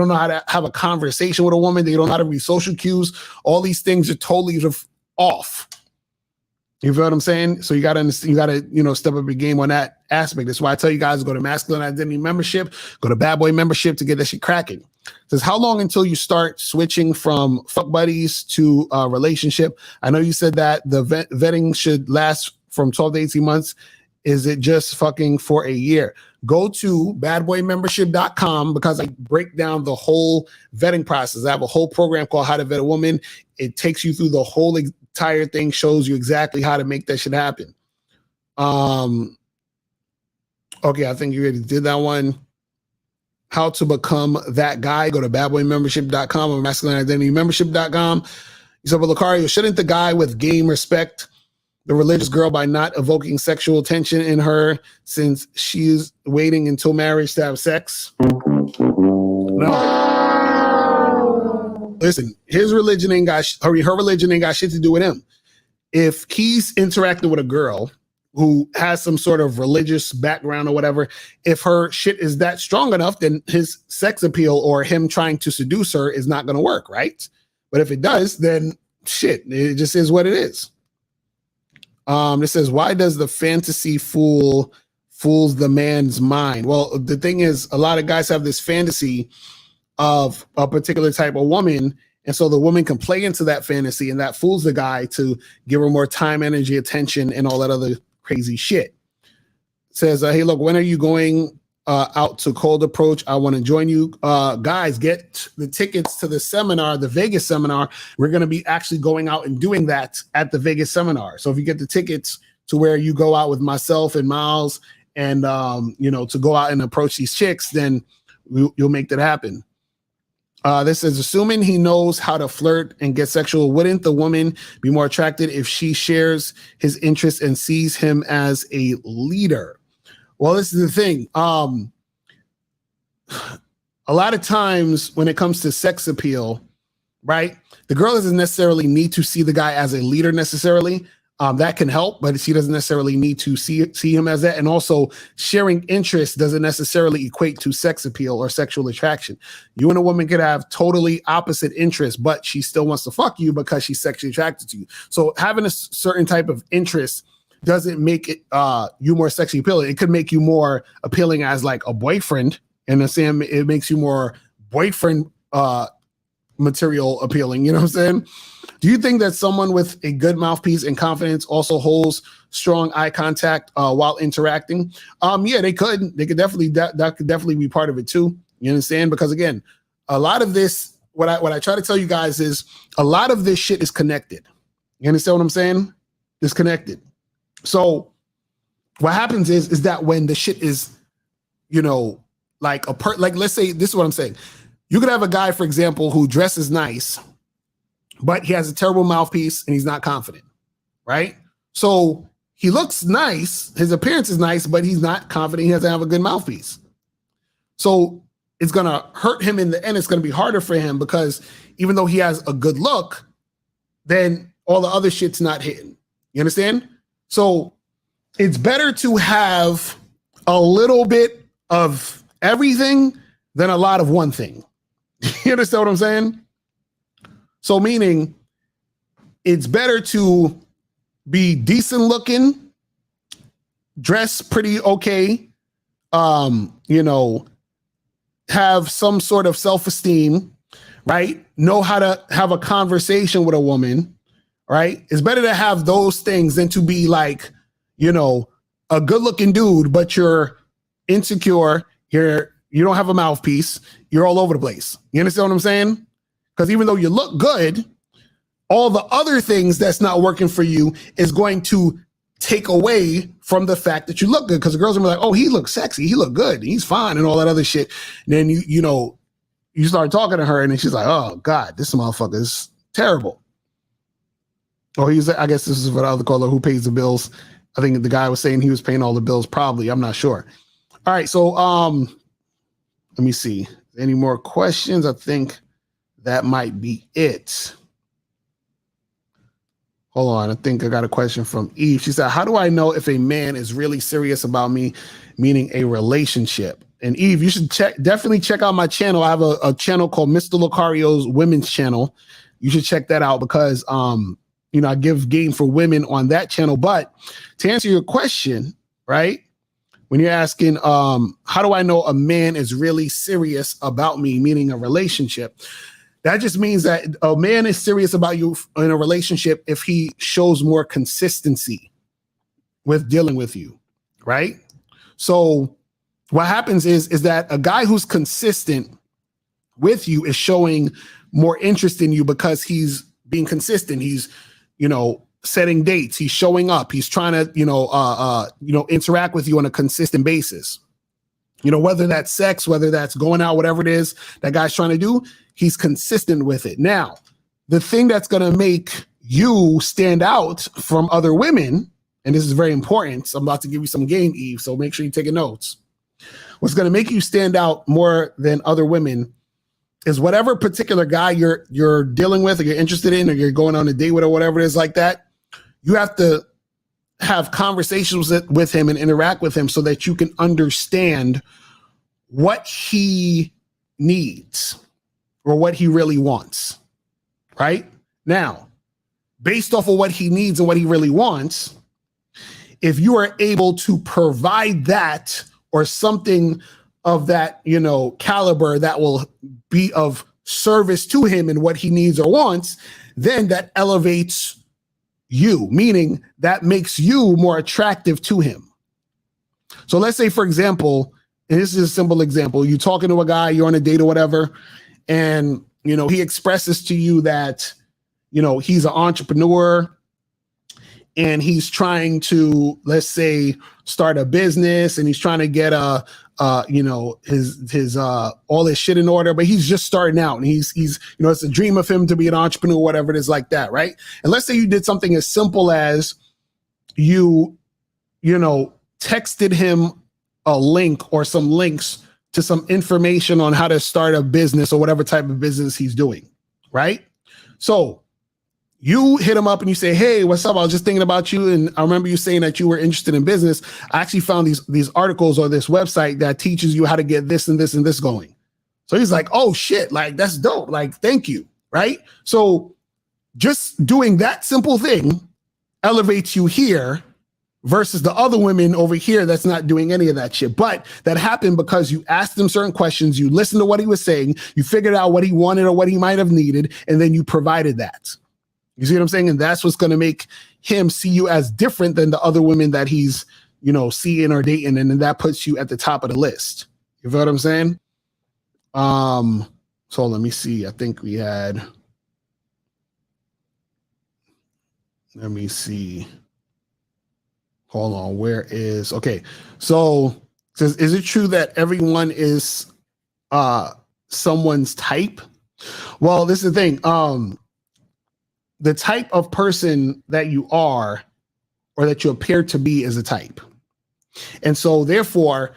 know how to have a conversation with a woman. They don't know how to read social cues. All these things are totally off. You feel what I'm saying? So you gotta step up your game on that aspect. That's why I tell you guys to go to Masculine Identity Membership, go to Bad Boy Membership to get that shit cracking. It says, how long until you start switching from fuck buddies to a relationship? I know you said that the vetting should last from 12 to 18 months. Is it just fucking for a year? Go to badboymembership.com, because I break down the whole vetting process. I have a whole program called How to Vet a Woman. It takes you through the whole entire thing, shows you exactly how to make that shit happen. Okay, I think you already did that one. How to become that guy. Go to badboymembership.com or masculineidentitymembership.com. You said, well, Lucario, shouldn't the guy with game respect the religious girl by not evoking sexual tension in her since she's waiting until marriage to have sex? No. Listen, his religion ain't got her religion ain't got shit to do with him. If he's interacting with a girl who has some sort of religious background or whatever, if her shit is that strong enough, then his sex appeal or him trying to seduce her is not going to work, right? But if it does, then shit, it just is what it is. It says, why does the fantasy fools the man's mind? Well, the thing is, a lot of guys have this fantasy of a particular type of woman, and so the woman can play into that fantasy, and that fools the guy to give her more time, energy, attention, and all that other crazy shit. It says, hey, look, when are you going out to Cold Approach? I want to join you. Guys, get the tickets to the seminar, the Vegas seminar. We're going to be actually going out and doing that at the Vegas seminar. So if you get the tickets to where you go out with myself and Miles and, to go out and approach these chicks, then you'll make that happen. This says, assuming he knows how to flirt and get sexual, wouldn't the woman be more attracted if she shares his interests and sees him as a leader? Well, this is the thing. A lot of times when it comes to sex appeal, right, the girl doesn't necessarily need to see the guy as a leader necessarily. That can help, but she doesn't necessarily need to see him as that. And also, sharing interests doesn't necessarily equate to sex appeal or sexual attraction. You and a woman could have totally opposite interests, but she still wants to fuck you because she's sexually attracted to you. So having a certain type of interest doesn't make it you more sexually appealing. It could make you more appealing as like a boyfriend, and the same, it makes you more boyfriend material appealing. You know what I'm saying? Do you think that someone with a good mouthpiece and confidence also holds strong eye contact while interacting? Yeah, they could. They could definitely, that could definitely be part of it too. You understand? Because again, a lot of this, what I try to tell you guys is a lot of this shit is connected. You understand what I'm saying? It's connected. So what happens is that when the shit is, like like let's say, this is what I'm saying. You could have a guy, for example, who dresses nice, but he has a terrible mouthpiece and he's not confident, right? So he looks nice, his appearance is nice, but he's not confident. He doesn't have a good mouthpiece. So it's going to hurt him in the end. It's going to be harder for him because even though he has a good look, then all the other shit's not hitting. You understand? So it's better to have a little bit of everything than a lot of one thing. You understand what I'm saying? So meaning it's better to be decent looking, dress pretty okay, have some sort of self-esteem, right? Know how to have a conversation with a woman, right? It's better to have those things than to be like, a good looking dude, but you're insecure, you don't have a mouthpiece, you're all over the place. You understand what I'm saying? Because even though you look good, all the other things that's not working for you is going to take away from the fact that you look good. Because the girls are like, oh, he looks sexy, he look good, he's fine, and all that other shit. And then you start talking to her, and then she's like, oh God, this motherfucker is terrible. Oh, I guess this is for the other caller who pays the bills. I think the guy was saying he was paying all the bills, probably. I'm not sure. All right, so let me see. Any more questions? I think that might be it. Hold on. I think I got a question from Eve. She said, how do I know if a man is really serious about me, meaning a relationship? And Eve, you should definitely check out my channel. I have a channel called Mr. Lucario's Women's Channel. You should check that out because, I give game for women on that channel. But to answer your question, right? When you're asking, how do I know a man is really serious about me, meaning a relationship? That just means that a man is serious about you in a relationship if he shows more consistency with dealing with you, right? So what happens is that a guy who's consistent with you is showing more interest in you because he's being consistent. He's, setting dates. He's showing up. He's trying to, interact with you on a consistent basis. Whether that's sex, whether that's going out, whatever it is that guy's trying to do, he's consistent with it. Now, the thing that's going to make you stand out from other women, and this is very important, so I'm about to give you some game, Eve, so make sure you're taking notes. What's going to make you stand out more than other women is whatever particular guy you're dealing with or you're interested in or you're going on a date with or whatever it is like that, you have to have conversations with him and interact with him so that you can understand what he needs or what he really wants, right? Now, based off of what he needs and what he really wants, if you are able to provide that or something of that, caliber that will be of service to him and what he needs or wants, then that elevates you, meaning that makes you more attractive to him. So let's say, for example, and this is a simple example, you're talking to a guy, you're on a date or whatever, and, he expresses to you that, he's an entrepreneur and he's trying to, let's say, start a business, and he's trying to get his all his shit in order, but he's just starting out, and he's it's a dream of him to be an entrepreneur, whatever it is like that, right? And let's say you did something as simple as you texted him a link or some links to some information on how to start a business or whatever type of business he's doing, right? So you hit him up and you say, hey, what's up? I was just thinking about you. And I remember you saying that you were interested in business. I actually found these articles or this website that teaches you how to get this and this and this going. So he's like, oh shit, like that's dope. Like, thank you. Right. So just doing that simple thing elevates you here versus the other women over here that's not doing any of that shit. But that happened because you asked him certain questions, you listened to what he was saying, you figured out what he wanted or what he might have needed, and then you provided that. You see what I'm saying? And that's what's going to make him see you as different than the other women that he's, seeing or dating. And then that puts you at the top of the list. You feel what I'm saying? So let me see. I think we had, let me see. Hold on. Where is, okay. So it says, is it true that everyone is someone's type? Well, this is the thing. The type of person that you are or that you appear to be is a type. And so therefore,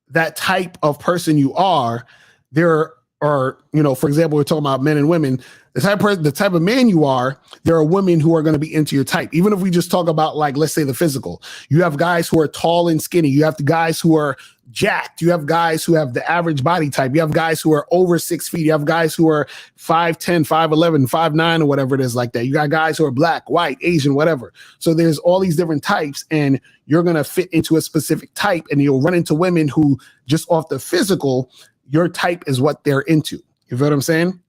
that type of person you are, there are, for example, we're talking about men and women, the type of man you are, there are women who are going to be into your type. Even if we just talk about, like, let's say the physical, you have guys who are tall and skinny. You have the guys who are jacked. You have guys who have the average body type. You have guys who are over 6 feet. You have guys who are 5'10", 5'11", 5'9", or whatever it is like that. You got guys who are black, white, Asian, whatever. So there's all these different types, and you're going to fit into a specific type, and you'll run into women who just off the physical, your type is what they're into. You feel what I'm saying?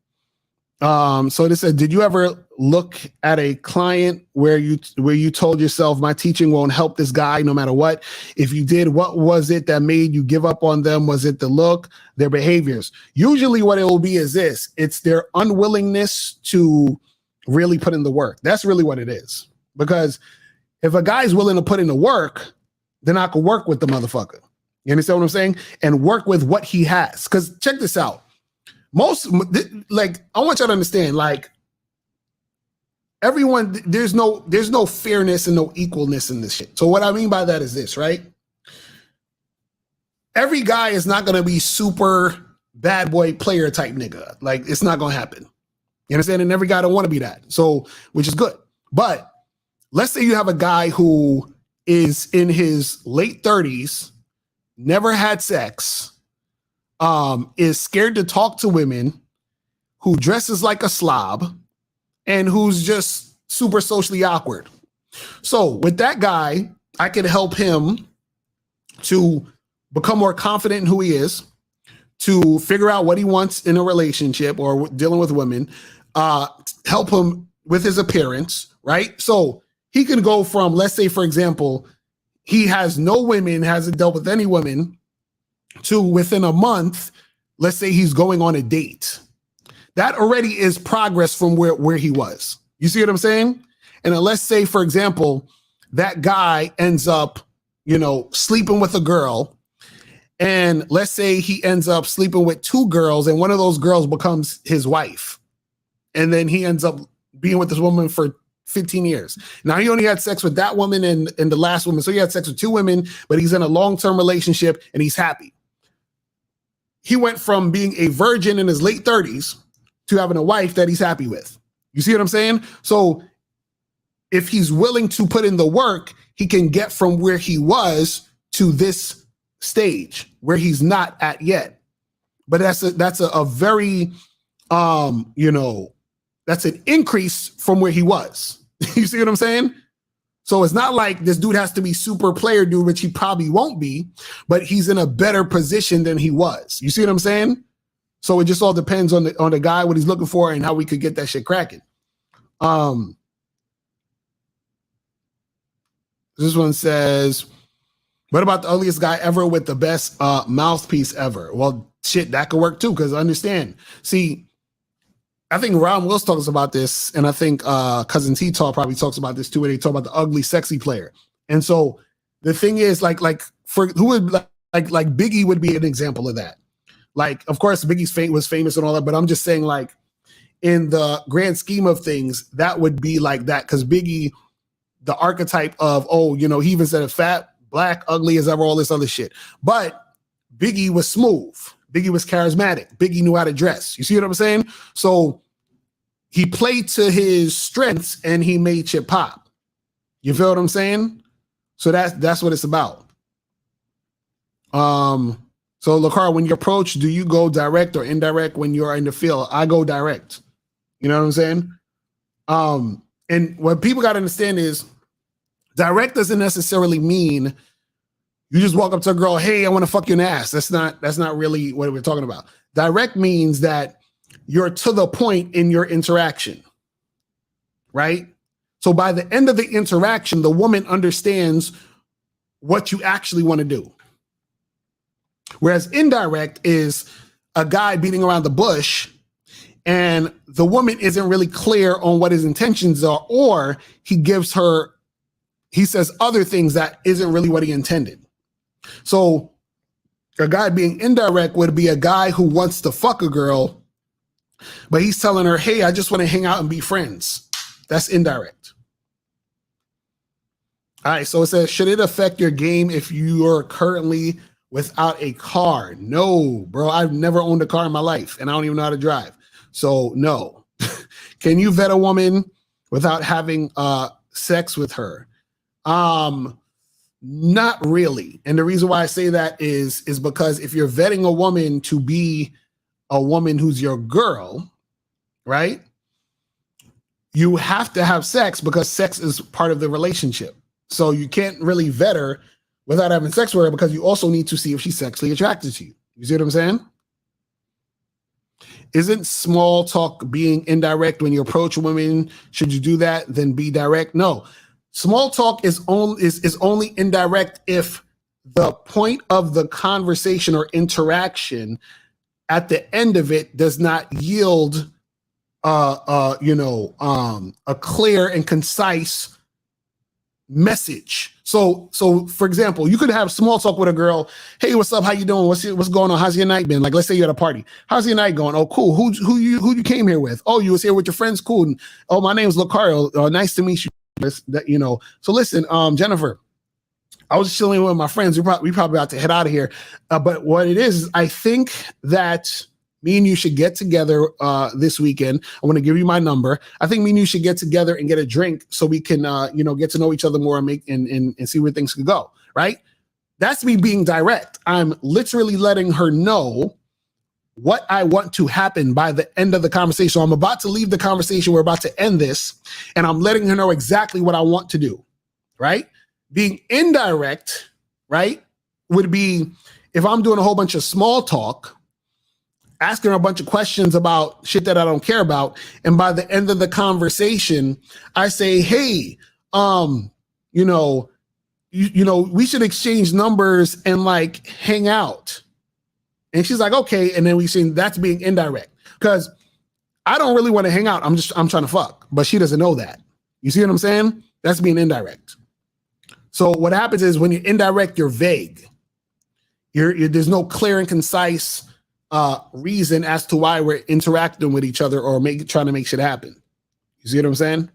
So this said, did you ever look at a client where you told yourself, my teaching won't help this guy no matter what? If you did, what was it that made you give up on them? Was it the look, their behaviors? Usually what it will be is this. It's their unwillingness to really put in the work. That's really what it is. Because if a guy's willing to put in the work, then I could work with the motherfucker. You understand what I'm saying? And work with what he has. Because check this out. I want y'all to understand, like, everyone, there's no fairness and no equalness in this shit. So what I mean by that is this, right? Every guy is not going to be super bad boy player type nigga. Like, it's not going to happen. You understand? And every guy don't want to be that. So, which is good. But let's say you have a guy who is in his late 30s, never had sex, is scared to talk to women, who dresses like a slob, and who's just super socially awkward. So with that guy, I could help him to become more confident in who he is, to figure out what he wants in a relationship or dealing with women, help him with his appearance, right? So he can go from, let's say, for example, he has no women, hasn't dealt with any women, to within a month, let's say he's going on a date. That already is progress from where he was. You see what I'm saying? And then let's say, for example, that guy ends up, sleeping with a girl. And let's say he ends up sleeping with two girls, and one of those girls becomes his wife. And then he ends up being with this woman for 15 years. Now, he only had sex with that woman and the last woman. So he had sex with two women, but he's in a long-term relationship and he's happy. He went from being a virgin in his late 30s to having a wife that he's happy with. You see what I'm saying? So if he's willing to put in the work, he can get from where he was to this stage where he's not at yet. But that's a very, you know, that's an increase from where he was. You see what I'm saying? So it's not like this dude has to be super player dude, which he probably won't be, but he's in a better position than he was. You see what I'm saying? So it just all depends on the guy, what he's looking for, and how we could get that shit cracking. This one says, what about the ugliest guy ever with the best mouthpiece ever? Well, shit, that could work too, because understand. See, I think Ron Wills talks about this, and I think Cousin T Talk probably talks about this too, where they talk about the ugly, sexy player. And so the thing is, like for who would like Biggie would be an example of that. Like, of course, Biggie's was famous and all that, but I'm just saying, like, in the grand scheme of things, that would be like that, because Biggie, the archetype of, oh, you know, he even said it, fat, black, ugly as ever, all this other shit. But Biggie was smooth. Biggie was charismatic. Biggie knew how to dress. You see what I'm saying? So he played to his strengths and he made shit pop. You feel what I'm saying? So that's what it's about. So Lacar, when you approach, do you go direct or indirect when you're in the field? I go direct. You know what I'm saying? And what people got to understand is direct doesn't necessarily mean you just walk up to a girl, hey, I want to fuck your ass. That's not really what we're talking about. Direct means that you're to the point in your interaction, right? So by the end of the interaction, the woman understands what you actually want to do. Whereas indirect is a guy beating around the bush and the woman isn't really clear on what his intentions are, or he says other things that isn't really what he intended. So a guy being indirect would be a guy who wants to fuck a girl, but he's telling her, hey, I just want to hang out and be friends. That's indirect. All right, so it says, should it affect your game if you are currently without a car? No, bro, I've never owned a car in my life, and I don't even know how to drive. So no. Can you vet a woman without having sex with her? Not really. And the reason why I say that is because if you're vetting a woman to be a woman who's your girl, right? You have to have sex because sex is part of the relationship. So you can't really vet her without having sex with her, because you also need to see if she's sexually attracted to you. You see what I'm saying? Isn't small talk being indirect when you approach women? Should you do that? Then be direct? No. Small talk is only indirect if the point of the conversation or interaction at the end of it does not yield a clear and concise message. So for example, you could have small talk with a girl. Hey, what's up? How you doing? What's going on? How's your night been? Like, let's say you're at a party. How's your night going? Oh, cool. Who you came here with? Oh, you was here with your friends. Cool. And, oh, my name's Lucario. Nice to meet you. So listen, Jennifer, I was chilling with my friends. We probably about to head out of here. But what it is, I think that me and you should get together this weekend. I want to give you my number. I think me and you should get together and get a drink so we can, get to know each other more and see where things could go. Right? That's me being direct. I'm literally letting her know what I want to happen by the end of the conversation. So I'm about to leave the conversation. We're about to end this, and I'm letting her know exactly what I want to do. Right? Being indirect, right, would be if I'm doing a whole bunch of small talk, asking her a bunch of questions about shit that I don't care about. And by the end of the conversation, I say, hey, we should exchange numbers and like hang out. And she's like, okay. And then we see that's being indirect, because I don't really want to hang out. I'm trying to fuck, but she doesn't know that. You see what I'm saying? That's being indirect. So what happens is when you're indirect, you're vague. There's no clear and concise reason as to why we're interacting with each other or trying to make shit happen. You see what I'm saying?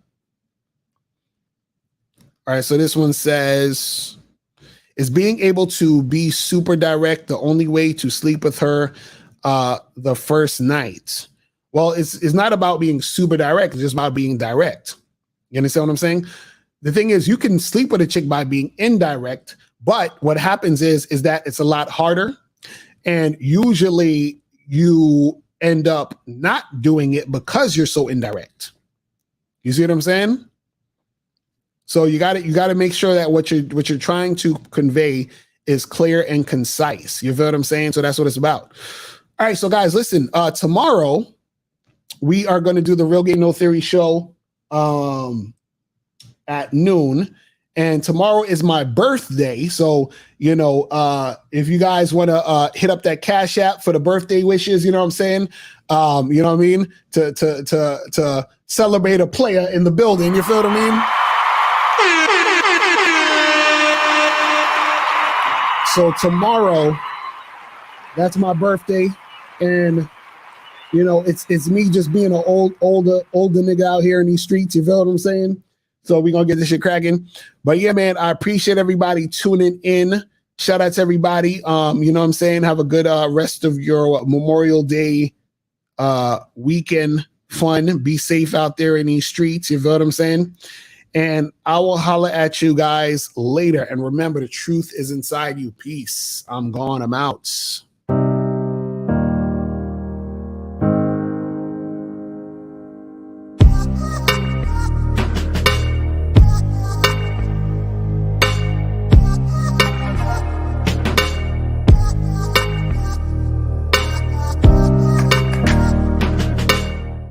All right, so this one says, is being able to be super direct the only way to sleep with her the first night? Well, it's not about being super direct. It's just about being direct. You understand what I'm saying? the thing is, you can sleep with a chick by being indirect, but what happens is that it's a lot harder, and usually you end up not doing it because you're so indirect. You see what I'm saying? So you got to make sure that what you're trying to convey is clear and concise. You feel what I'm saying? So that's what it's about. All right, so guys, listen. Tomorrow we are going to do the Real Game No Theory show at noon, and tomorrow is my birthday. So if you guys want to hit up that Cash App for the birthday wishes, you know what I'm saying? You know what I mean? To celebrate a player in the building. You feel what I mean? So tomorrow, that's my birthday, and it's me just being an older nigga out here in these streets. You feel what I'm saying? So we're gonna get this shit cracking. But yeah, man, I appreciate everybody tuning in. Shout out to everybody. You know what I'm saying? Have a good rest of your Memorial Day weekend fun. Be safe out there in these streets. You feel what I'm saying? And I will holler at you guys later. And remember, the truth is inside you. Peace. I'm gone. I'm out.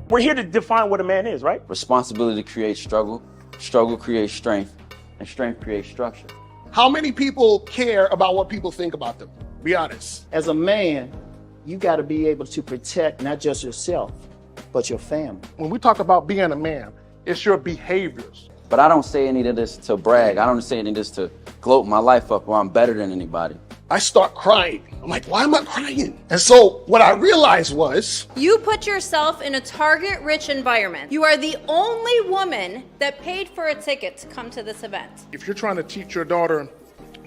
We're here to define what a man is, right? Responsibility creates struggle, struggle creates strength, and strength creates structure. How many people care about what people think about them? Be honest. As a man, you got to be able to protect not just yourself, but your family. When we talk about being a man, it's your behaviors. But I don't say any of this to brag. I don't say any of this to gloat my life up or I'm better than anybody. I start crying. I'm like, why am I crying? And so what I realized was, you put yourself in a target-rich environment. You are the only woman that paid for a ticket to come to this event. If you're trying to teach your daughter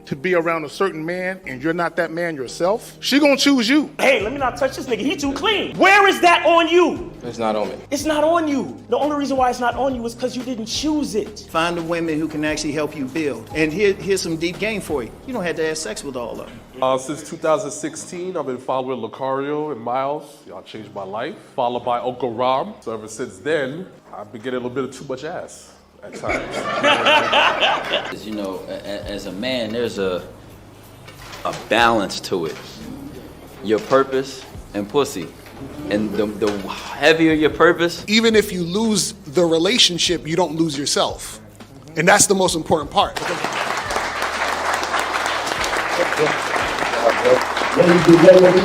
to be around a certain man and you're not that man yourself, she gonna choose you. Hey, let me not touch this nigga. He too clean. Where is that on you? It's not on me. It's not on you. The only reason why it's not on you is because you didn't choose it. Find the women who can actually help you build. And here's some deep game for you. You don't have to have sex with all of them. Since 2016, I've been following Lucario and Miles. Y'all changed my life. Followed by Uncle Ram. So ever since then, I've been getting a little bit of too much ass at times. As a man, there's a balance to it. Your purpose and pussy. And the heavier your purpose. Even if you lose the relationship, you don't lose yourself. And that's the most important part. Ladies and gentlemen,